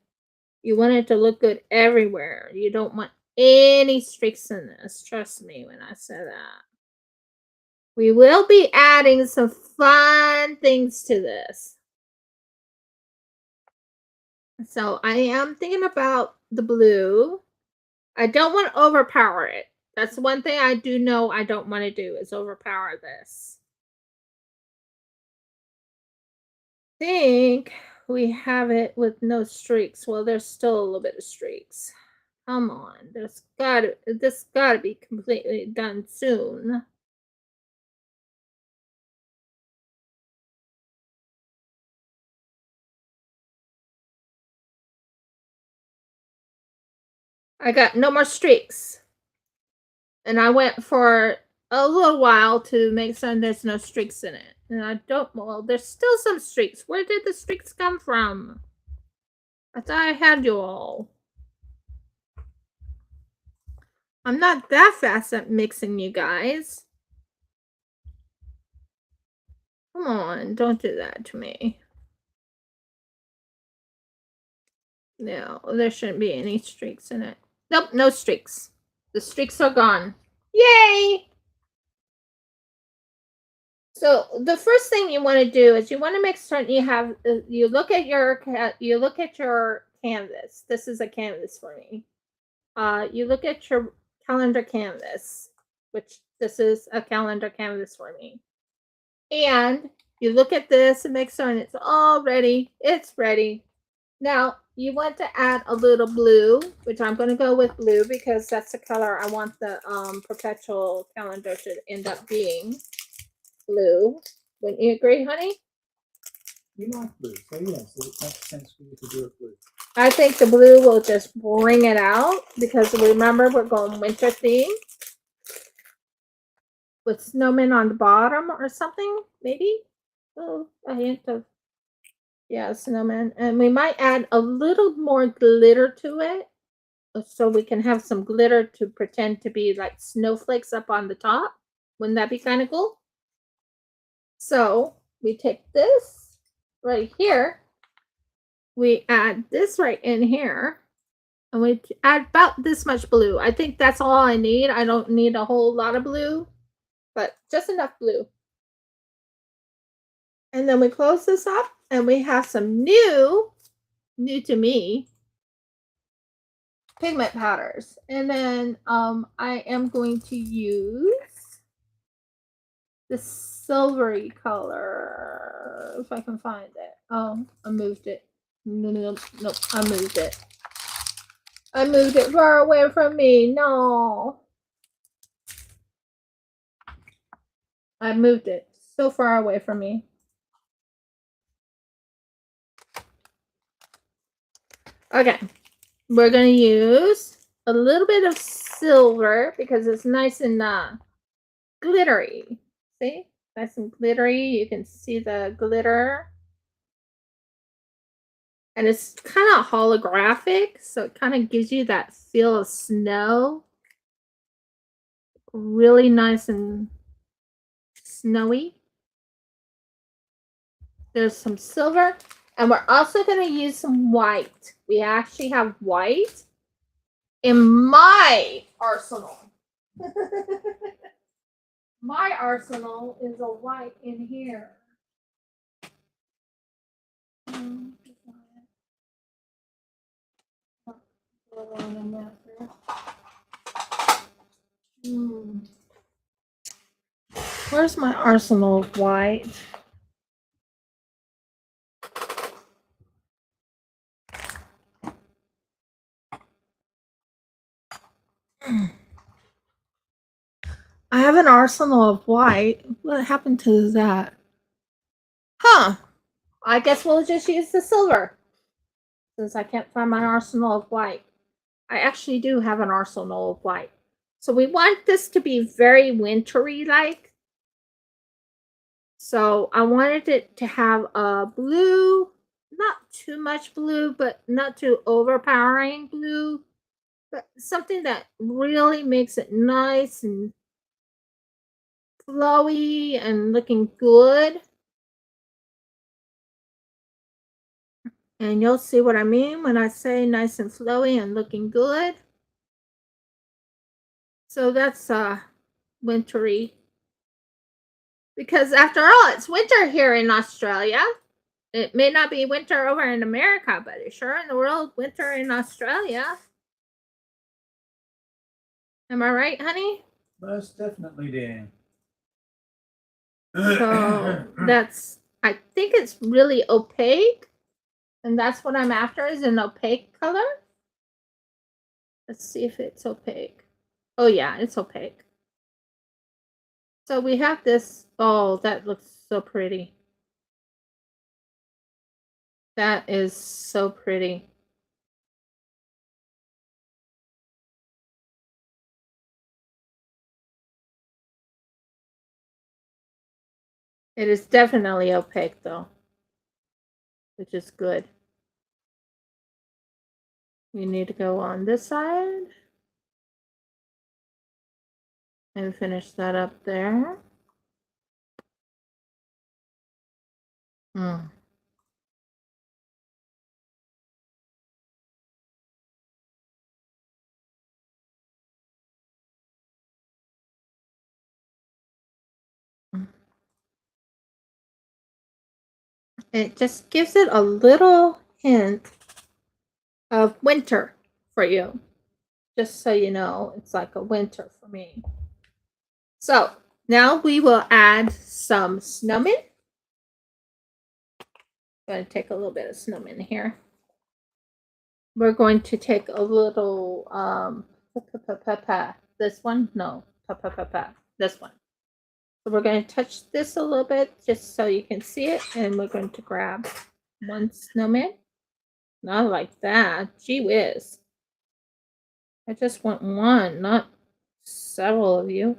You want it to look good everywhere. You don't want any streaks in this. Trust me when I say that. We will be adding some fun things to this. So I am thinking about the blue. I don't want to overpower it. That's one thing I do know I don't want to do is overpower this. I think we have it with no streaks. Well, there's still a little bit of streaks. Come on. This gotta be completely done soon. I got no more streaks. And I went for a little while to make sure there's no streaks in it. And I don't, well, there's still some streaks. Where did the streaks come from? I thought I had you all. I'm not that fast at mixing, you guys. Come on, don't do that to me. No, there shouldn't be any streaks in it. Nope, no streaks. The streaks are gone. Yay! So the first thing you want to do is you want to make certain you have you look at your canvas. This is a canvas for me. You look at your calendar canvas, which this is a calendar canvas for me. And you look at this and make certain it's all ready. It's ready. Now you want to add a little blue, which I'm going to go with blue because that's the color I want the perpetual calendar to end up being. Blue. Wouldn't you agree, honey? You like blue, so yes, it makes sense for you to do it blue. I think the blue will just bring it out because remember we're going winter theme with snowmen on the bottom or something, maybe. Oh, a hint of snowman, and we might add a little more glitter to it so we can have some glitter to pretend to be like snowflakes up on the top. Wouldn't that be kind of cool? So we take this right here, we add this right in here, and we add about this much blue. I think that's all I need. I don't need a whole lot of blue, but just enough blue. And then we close this up and we have some new to me, pigment powders. And then I am going to use the silvery color, if I can find it. Oh, I moved it. No, I moved it. I moved it far away from me. No. I moved it so far away from me. Okay. We're going to use a little bit of silver because it's nice and glittery. See? Nice and glittery. You can see the glitter. And it's kind of holographic, so it kind of gives you that feel of snow. Really nice and snowy. There's some silver. And we're also going to use some white. We actually have white in my arsenal. My arsenal is a white in here. Where's my arsenal of white? I have an arsenal of white. What happened to that? Huh. I guess we'll just use the silver. Since I can't find my arsenal of white. I actually do have an arsenal of white. So we want this to be very wintry-like. So I wanted it to have a blue, not too much blue, but not too overpowering blue. But something that really makes it nice and flowy and looking good. And you'll see what I mean when I say nice and flowy and looking good. So that's wintry. Because after all, it's winter here in Australia. It may not be winter over in America, but it's sure in the world winter in Australia. Am I right, honey? Most definitely, dear. So that's, I think it's really opaque. And that's what I'm after, is an opaque color. Let's see if it's opaque. Oh yeah, it's opaque. So we have this. Oh, that looks so pretty. That is so pretty. It is definitely opaque though, which is good. We need to go on this side and finish that up there. Mm. It just gives it a little hint of winter for you. Just so you know, it's like a winter for me. So now we will add some snowmen. I'm going to take a little bit of snowman here. We're going to take a little this one, no, this one. So we're going to touch this a little bit just so you can see it, and we're going to grab one snowman. Not like that. Gee whiz. I just want one, not several of you.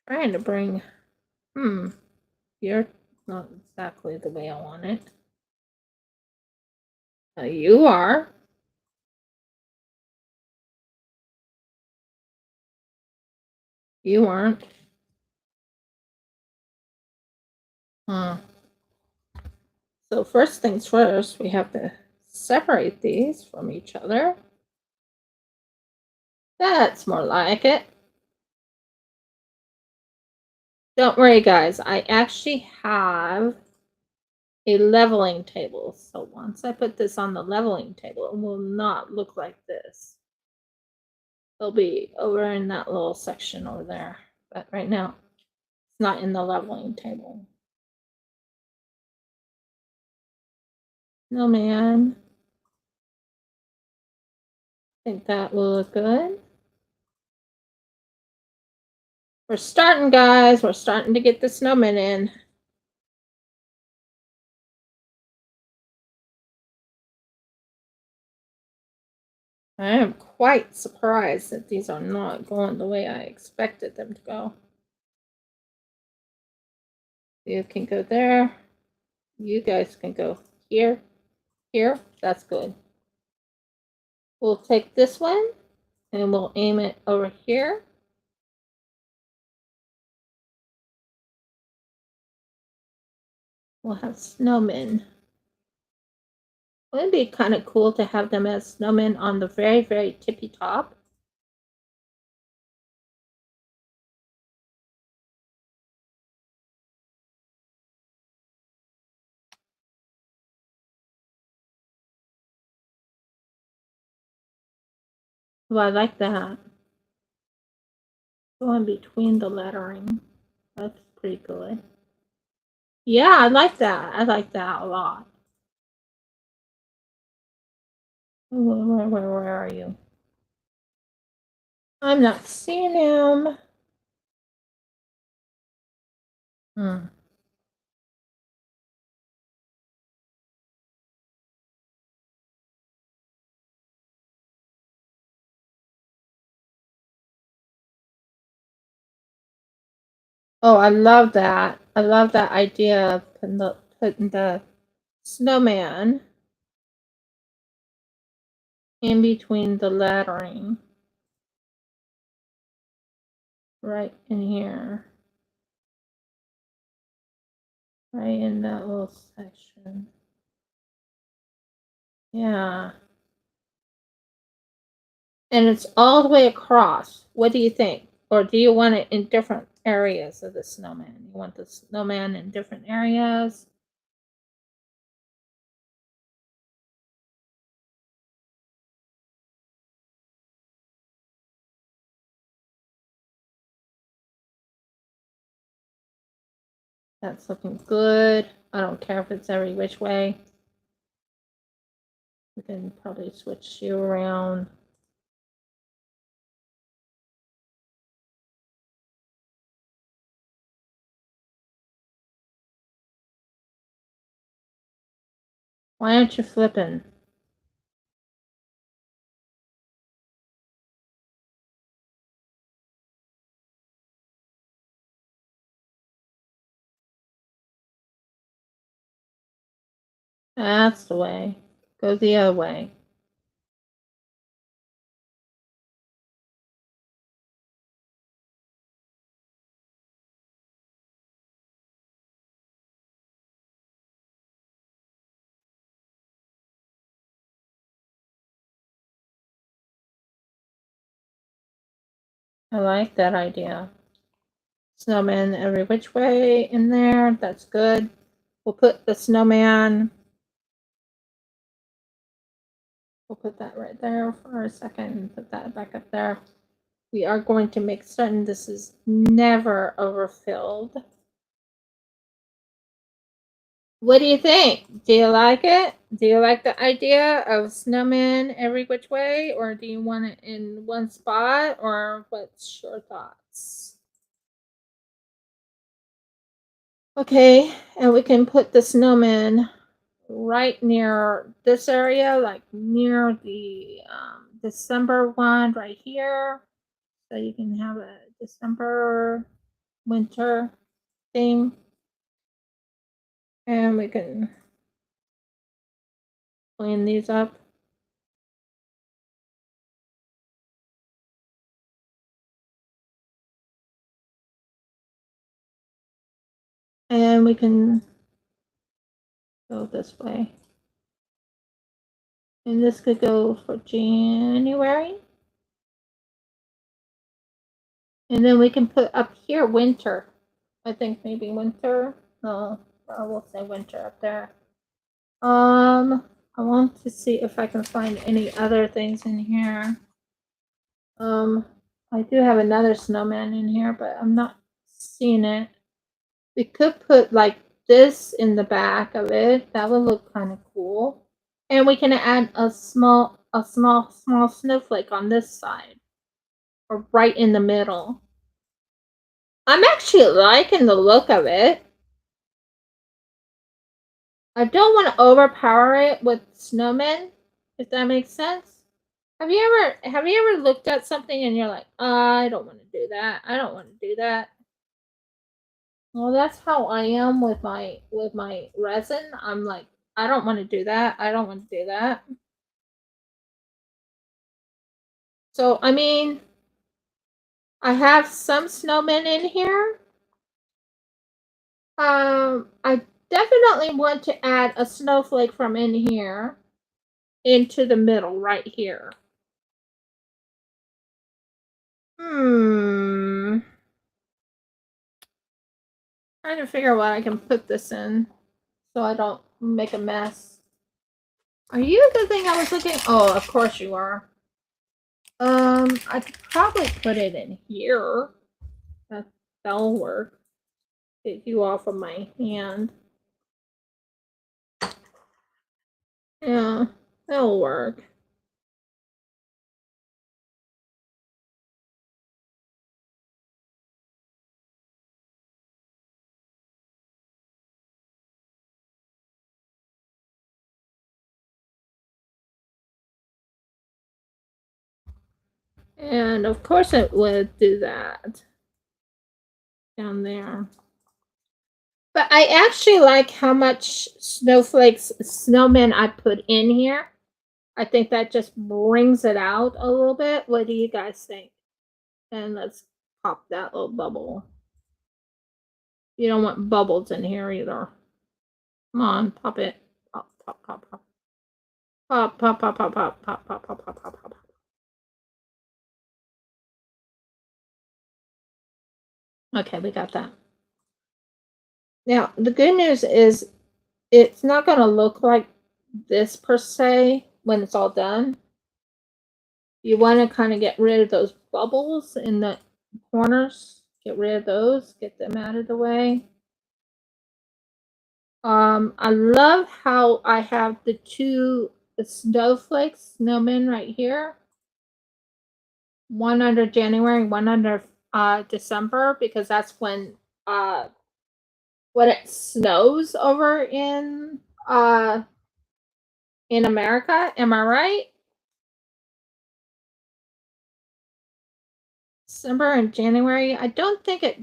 Trying to bring, you're not exactly the way I want it. You are. You aren't. So first things first, we have to separate these from each other. That's more like it. Don't worry, guys. I actually have a leveling table. So once I put this on the leveling table, it will not look like this. It'll be over in that little section over there. But right now, it's not in the leveling table. No, man. I think that will look good. We're starting, guys. We're starting to get the snowmen in. I am quite surprised that these are not going the way I expected them to go. You can go there. You guys can go here. Here. That's good. We'll take this one and we'll aim it over here. We'll have snowmen. Wouldn't it be kind of cool to have them as snowmen on the very, very tippy top? Oh, I like that. Going between the lettering. That's pretty good. Yeah, I like that. I like that a lot. Where are you? I'm not seeing him. Oh, I love that. I love that idea of putting the snowman in between the lettering. Right in here. Right in that little section. Yeah. And it's all the way across. What do you think? Or do you want it in different areas of the snowman? You want the snowman in different areas? That's looking good. I don't care if it's every which way. We can probably switch you around. Why aren't you flipping? That's the way. Go the other way. I like that idea. Snowman every which way in there. That's good. We'll put the snowman. We'll put that right there for a second and put that back up there. We are going to make certain this is never overfilled. What do you think? Do you like it? Do you like the idea of snowman every which way, or do you want it in one spot, or what's your thoughts? Okay, and we can put the snowman right near this area, like near the December one right here. So you can have a December winter theme. And we can clean these up. And we can go this way. And this could go for January. And then we can put up here winter. I think maybe winter. No, we'll say winter up there. I want to see if I can find any other things in here. I do have another snowman in here, but I'm not seeing it. We could put like this in the back of it. That would look kind of cool. And we can add a small snowflake on this side, or right in the middle. I'm actually liking the look of it. I don't want to overpower it with snowmen, if that makes sense. Have you ever looked at something and you're like, I don't want to do that. I don't want to do that. Well, that's how I am with my resin. I'm like, I don't want to do that. I don't want to do that. So, I mean, I have some snowmen in here. I definitely want to add a snowflake from in here into the middle right here. Trying to figure out what I can put this in so I don't make a mess. Are you the thing I was looking? Oh, of course you are. I could probably put it in here. That'll work. Get you off of my hand. Yeah, that'll work. And of course it would do that down there. But I actually like how much snowmen I put in here. I think that just brings it out a little bit. What do you guys think? And let's pop that little bubble. You don't want bubbles in here either. Come on, pop it. Pop, pop, pop, pop. Pop, pop, pop, pop, pop, pop, pop, pop, pop, pop, pop. Okay, we got that. Now, the good news is it's not going to look like this per se when it's all done. You want to kind of get rid of those bubbles in the corners. Get rid of those. Get them out of the way. I love how I have the two snowmen right here. One under January, one under December, because that's when it snows over in America. Am I right? December and January. I don't think it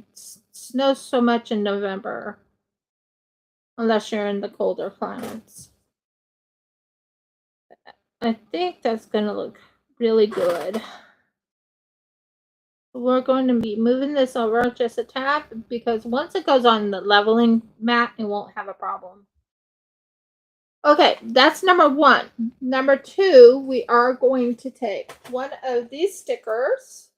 snows so much in November, unless you're in the colder climates. I think that's gonna look really good. We're going to be moving this over just a tap because once it goes on the leveling mat, it won't have a problem. Okay, that's number 1. Number 2, we are going to take one of these stickers.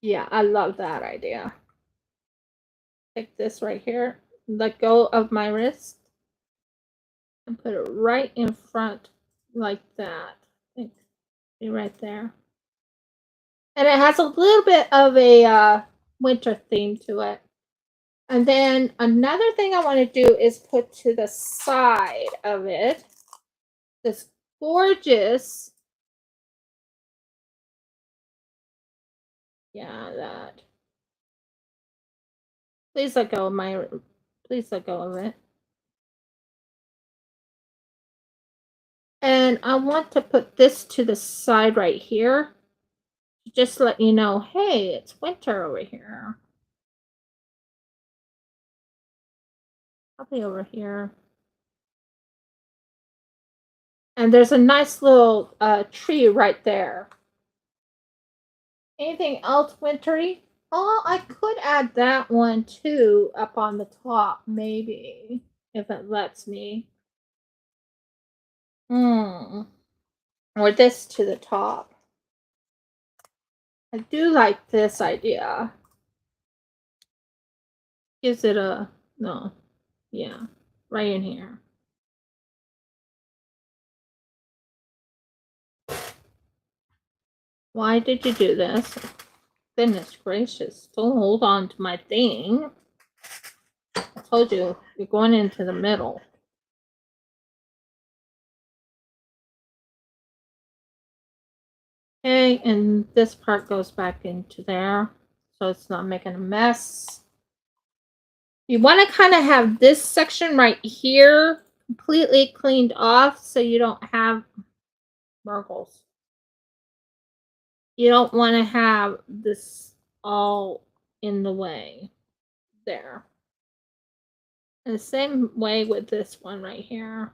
Yeah, I love that idea. Take this right here, let go of my wrist, and put it right in front like that. Be right there. And it has a little bit of a winter theme to it. And then another thing I want to do is put to the side of it this gorgeous, that. Please let go of please let go of it. And I want to put this to the side right here. Just let you know, hey, it's winter over here. Probably over here. And there's a nice little tree right there. Anything else wintry? Oh, I could add that one too up on the top, maybe, if it lets me. Or this to the top. I do like this idea. Gives it a, no, yeah, right in here. Why did you do this? Goodness gracious, don't hold on to my thing. I told you, you're going into the middle. Okay, and this part goes back into there, so it's not making a mess. You want to kind of have this section right here completely cleaned off so you don't have marbles. You don't want to have this all in the way there. And the same way with this one right here.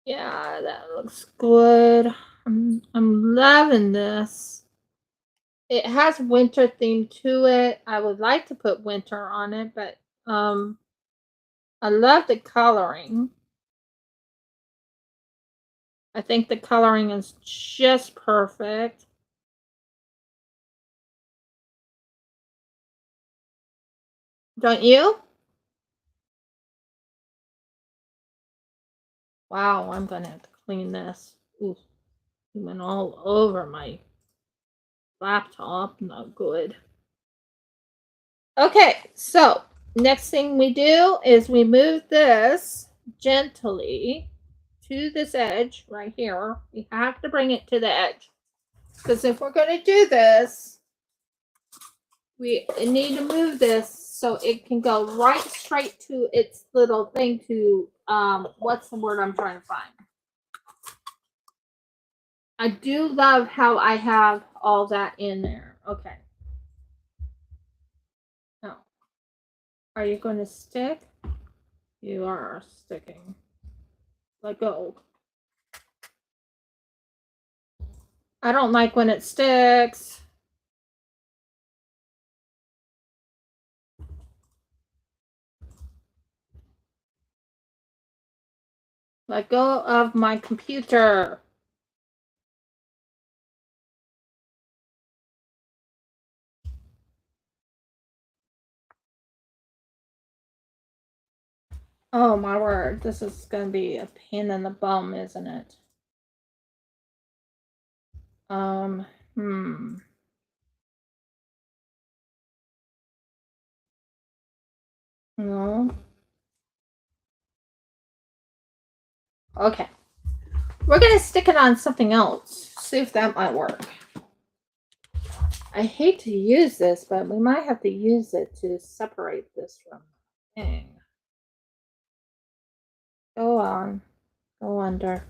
Yeah, that looks good. I'm loving this. It has winter theme to it. I would like to put winter on it, but I love the coloring. I think the coloring is just perfect. Don't you? Wow, I'm gonna have to clean this. Ooh, it went all over my laptop. Not good. Okay, so next thing we do is we move this gently to this edge right here. We have to bring it to the edge. Because if we're going to do this, we need to move this so it can go right straight to its little thing to, what's the word I'm trying to find? I do love how I have all that in there. Okay. Now, are you going to stick? You are sticking. Let go. I don't like when it sticks. Let go of my computer. Oh my word, this is going to be a pain in the bum, isn't it? No. Okay. We're going to stick it on something else. See if that might work. I hate to use this, but we might have to use it to separate this from the thing. Go on. Go under.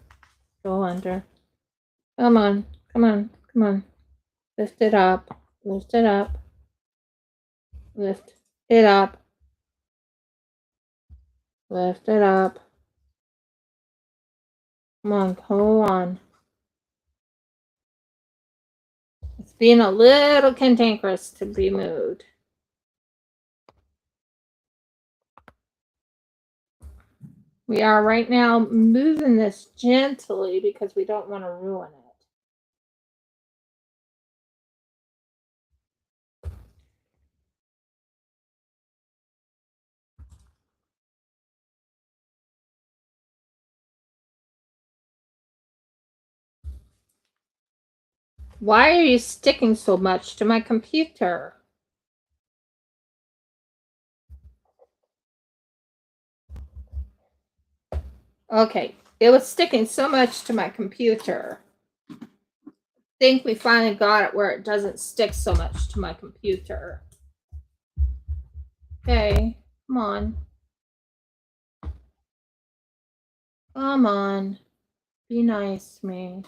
Go under. Come on. Come on. Come on. Lift it up. Lift it up. Lift it up. Lift it up. Come on, go on. It's being a little cantankerous to be moved. We are right now moving this gently because we don't want to ruin it. Why are you sticking so much to my computer? Okay, it was sticking so much to my computer. I think we finally got it where it doesn't stick so much to my computer. Okay, come on. Come on. Be nice to me.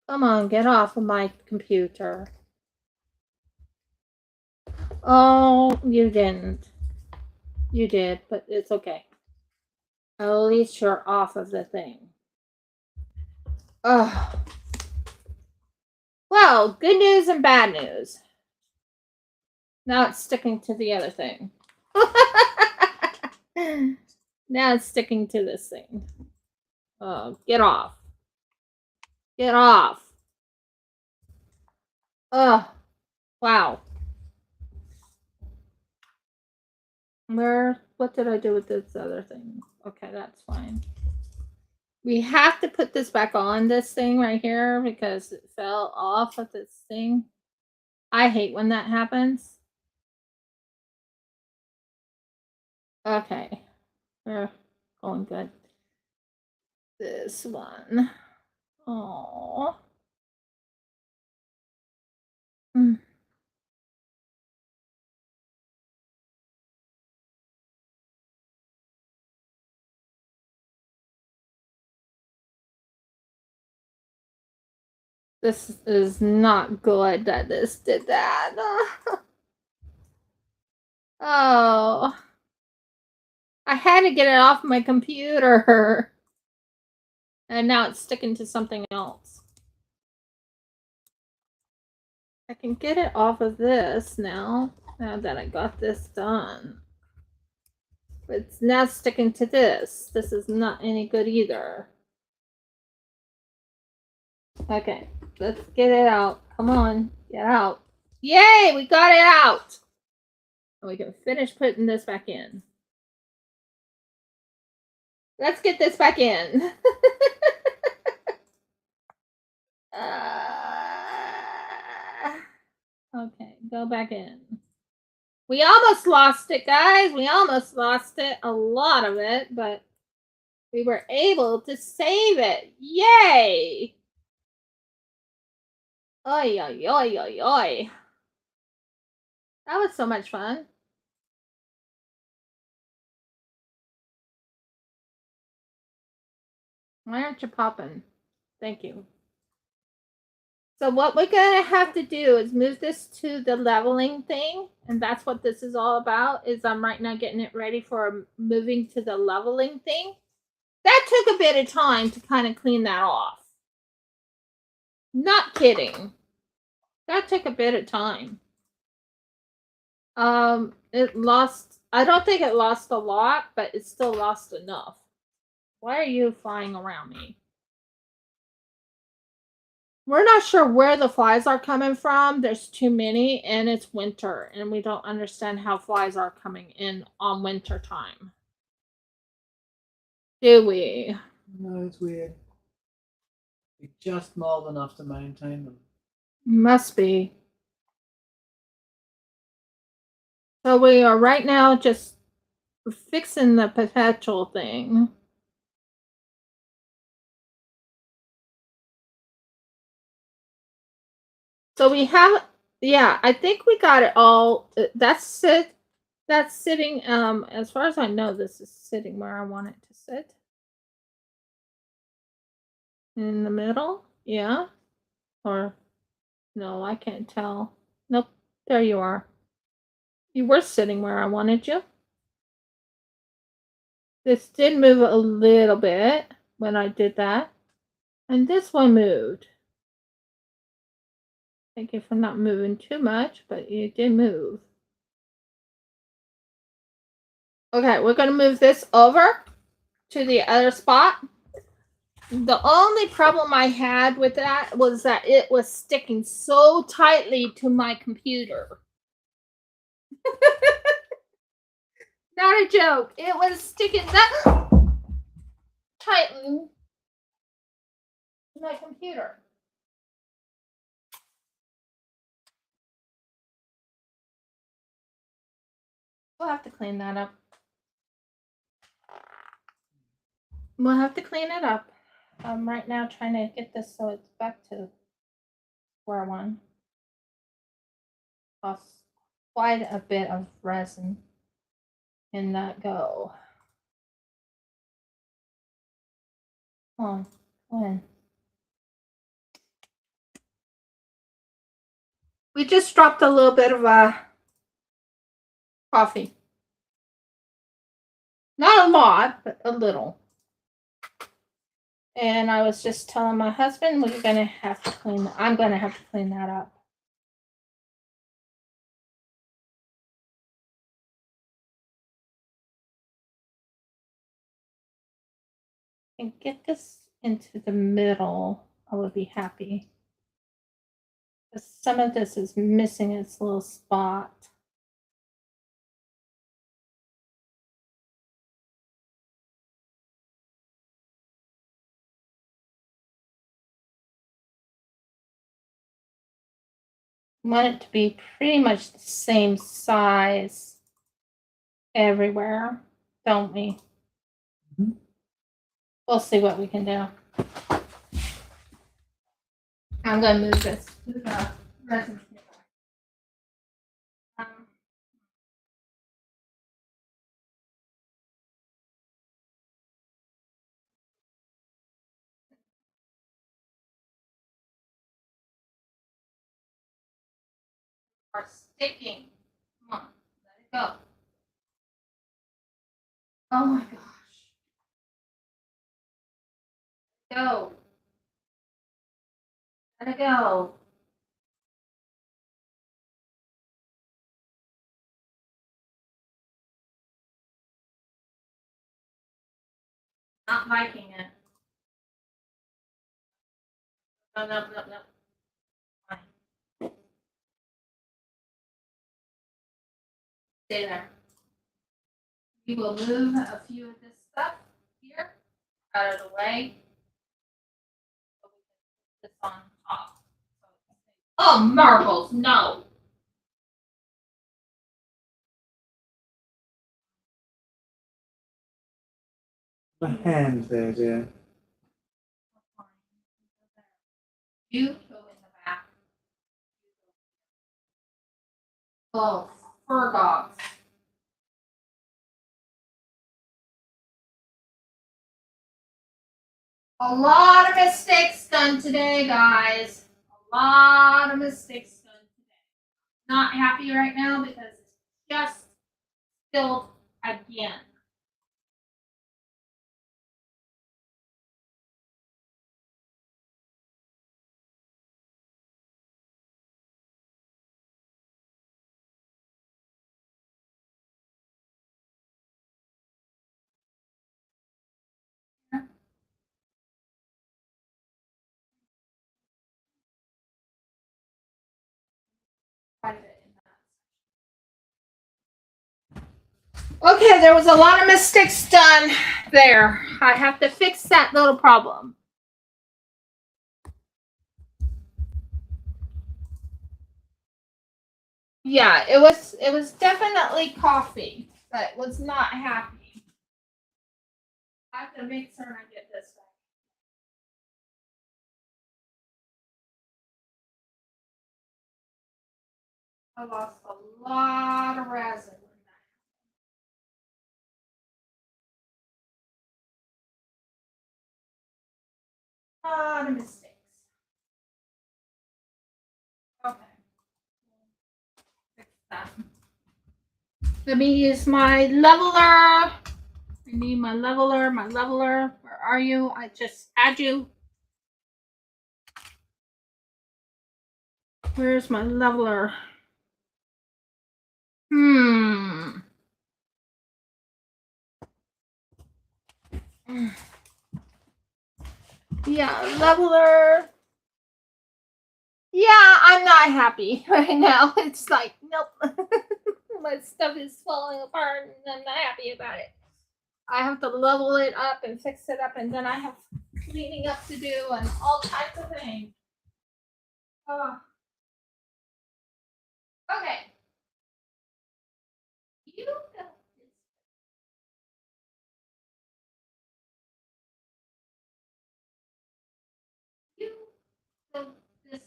Come on, get off of my computer. Oh, you didn't. You did, but it's okay. At least you're off of the thing. Oh. Well, good news and bad news. Now it's sticking to the other thing. Now it's sticking to this thing. Oh, get off. Get off. Oh, wow. What did I do with this other thing? Okay, that's fine. We have to put this back on this thing right here because it fell off of this thing. I hate when that happens. Okay, we're going good. This one. Oh. This is not good that this did that. Oh. I had to get it off my computer. And now it's sticking to something else. I can get it off of this now that I got this done. But it's now sticking to this. This is not any good either. Okay, let's get it out. Come on, get out. Yay, we got it out! And we can finish putting this back in. Let's get this back in. Okay, go back in. We almost lost it, guys. We almost lost it. A lot of it, but we were able to save it. Yay! Oi, oi, oi, oi, oi. That was so much fun. Why aren't you popping? Thank you. So what we're going to have to do is move this to the leveling thing. And that's what this is all about, is I'm right now getting it ready for moving to the leveling thing. That took a bit of time to kind of clean that off. Not kidding. That took a bit of time. It lost, I don't think it lost a lot, but it still lost enough. Why are you flying around me? We're not sure where the flies are coming from. There's too many, and it's winter, and we don't understand how flies are coming in on winter time. Do we? No, it's weird. You're just mild enough to maintain them. Must be. So we are right now just fixing the perpetual thing. So we have, yeah, I think we got it all. That's it. That's sitting, as far as I know, this is sitting where I want it to sit. In the middle? Yeah. Or, no, I can't tell. Nope. There you are. You were sitting where I wanted you. This did move a little bit when I did that. And this one moved. Thank you for not moving too much, but you did move. Okay, we're going to move this over to the other spot. The only problem I had with that was that it was sticking so tightly to my computer. Not a joke. It was sticking that tightly to my computer. We'll have to clean that up. We'll have to clean it up. I'm right now trying to get this so it's back to square one. Costs quite a bit of resin in that go. Come on, come in. We just dropped a little bit of coffee. Not a lot, but a little. And I was just telling my husband we're gonna have to clean. I'm gonna have to clean that up. And get this into the middle, I would be happy. Because some of this is missing its little spot. I want it to be pretty much the same size everywhere, don't we? Mm-hmm. We'll see what we can do. I'm going to move this to the resin. Are sticking. Come on, let it go. Oh my gosh. Go. Let it go. Not liking it. No, no, no, no. Fine. Stay there. We will move a few of this stuff here out of the way. This on top. Oh, marbles, no. My hand there, dear. You go in the back. Oh, fur dogs. A lot of mistakes done today, guys. A lot of mistakes done today. Not happy right now because it's just spilled again. Okay, there was a lot of mistakes done there. I have to fix that little problem. Yeah, it was definitely coffee, but was not happy. I have to make sure I get this right. I lost a lot of resin. A lot of mistakes. Okay. Fix that. Let me use my leveler. I need my leveler, my leveler. Where are you? I just had you. Where's my leveler? Yeah, leveler. Yeah, I'm not happy right now. It's like, nope. My stuff is falling apart and I'm not happy about it. I have to level it up and fix it up, and then I have cleaning up to do and all types of things. Oh. Okay. You go this You go this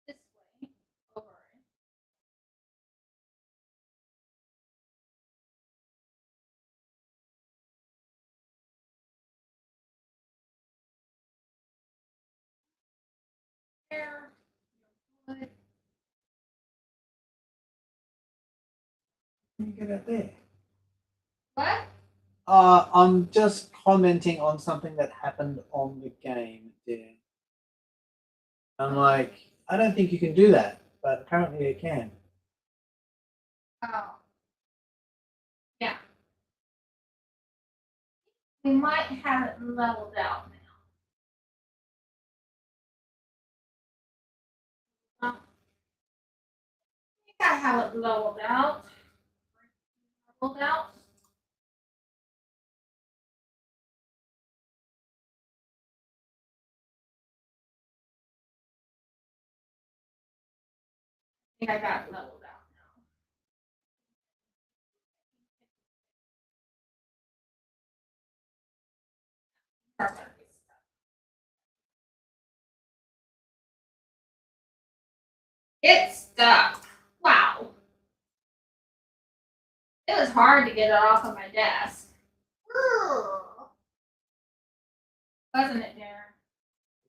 this way over. There. Good. You get it there. What? I'm just commenting on something that happened on the game, dear. I'm like, I don't think you can do that, but apparently you can. Oh. Yeah. We might have it leveled out now. I think I have it leveled out. Leveled out. I think I got it leveled out now. Perfect. It's stuck. Wow. It was hard to get it off of my desk. Wasn't it, Darren?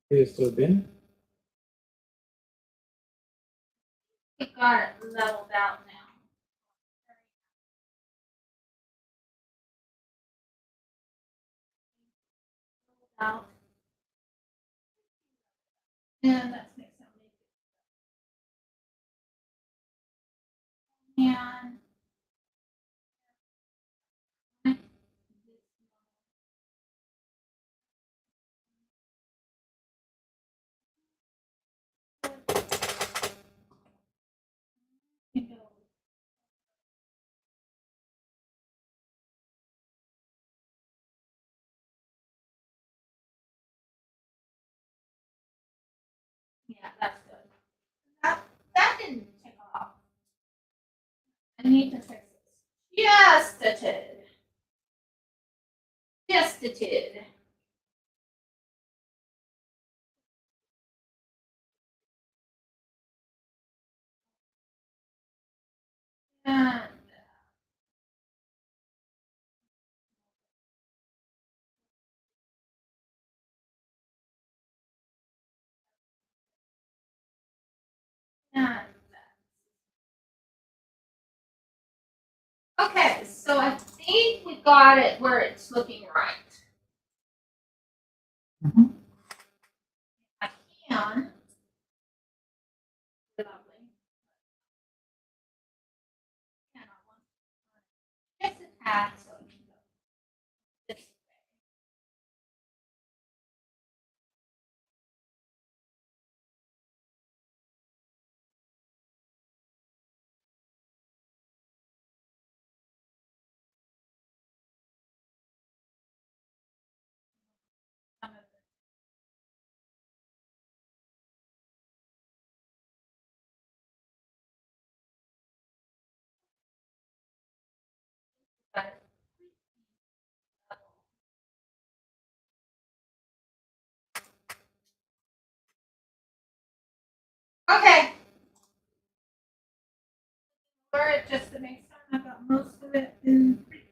Here's to the bin. We got it leveled out now. Out. And let's make some and yeah, that's good. That didn't take off. I need to fix this. Just a tid. Just a tid. And and okay, so I think we got it where it's looking right. I can. Lovely. And I want just a tad so it can go this way. Okay. Blur it just to make sure I got most of it in pretty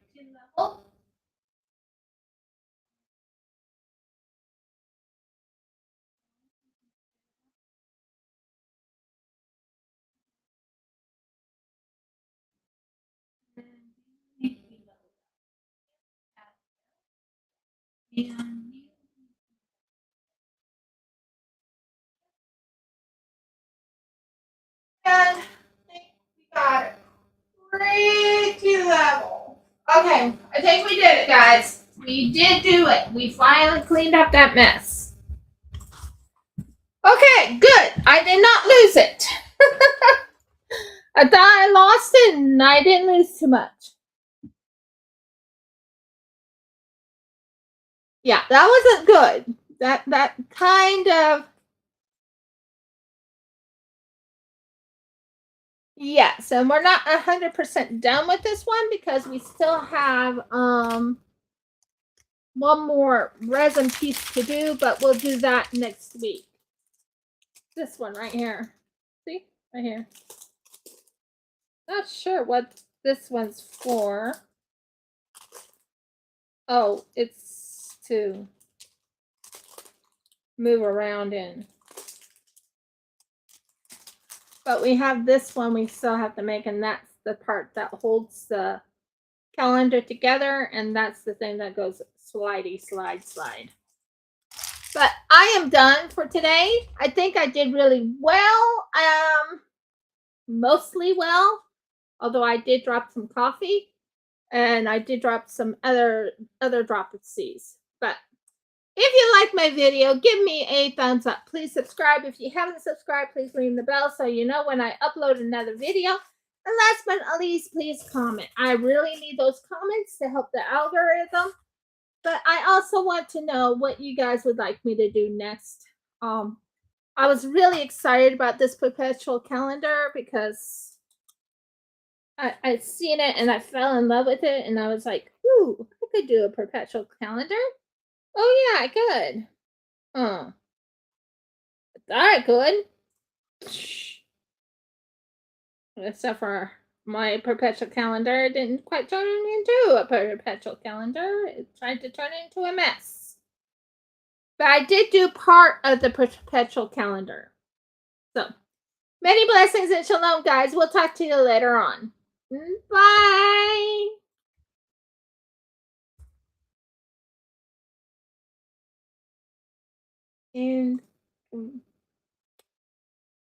level. And I think we got it pretty level. Okay, I think we did it, guys. We did do it. We finally cleaned up that mess. Okay, good. I did not lose it. I thought I lost it and I didn't lose too much. Yeah, that wasn't good. That kind of, yes, and we're not 100% done with this one because we still have one more resin piece to do, but we'll do that next week. This one right here. See? Right here. Not sure what this one's for. Oh, it's to move around in. But we have this one we still have to make, and that's the part that holds the calendar together, and that's the thing that goes slidey slide slide. But I am done for today. I think I did really well. Mostly well, although I did drop some coffee and I did drop some other droplets. But if you like my video, give me a thumbs up. Please subscribe. If you haven't subscribed, please ring the bell so you know when I upload another video. And last but not least, please comment. I really need those comments to help the algorithm. But I also want to know what you guys would like me to do next. I was really excited about this perpetual calendar because I'd seen it and I fell in love with it. And I was like, ooh, I could do a perpetual calendar. Oh, yeah, I could. I thought I could. Except for my perpetual calendar, it didn't quite turn into a perpetual calendar. It tried to turn it into a mess. But I did do part of the perpetual calendar. So, many blessings and shalom, guys. We'll talk to you later on. Bye. And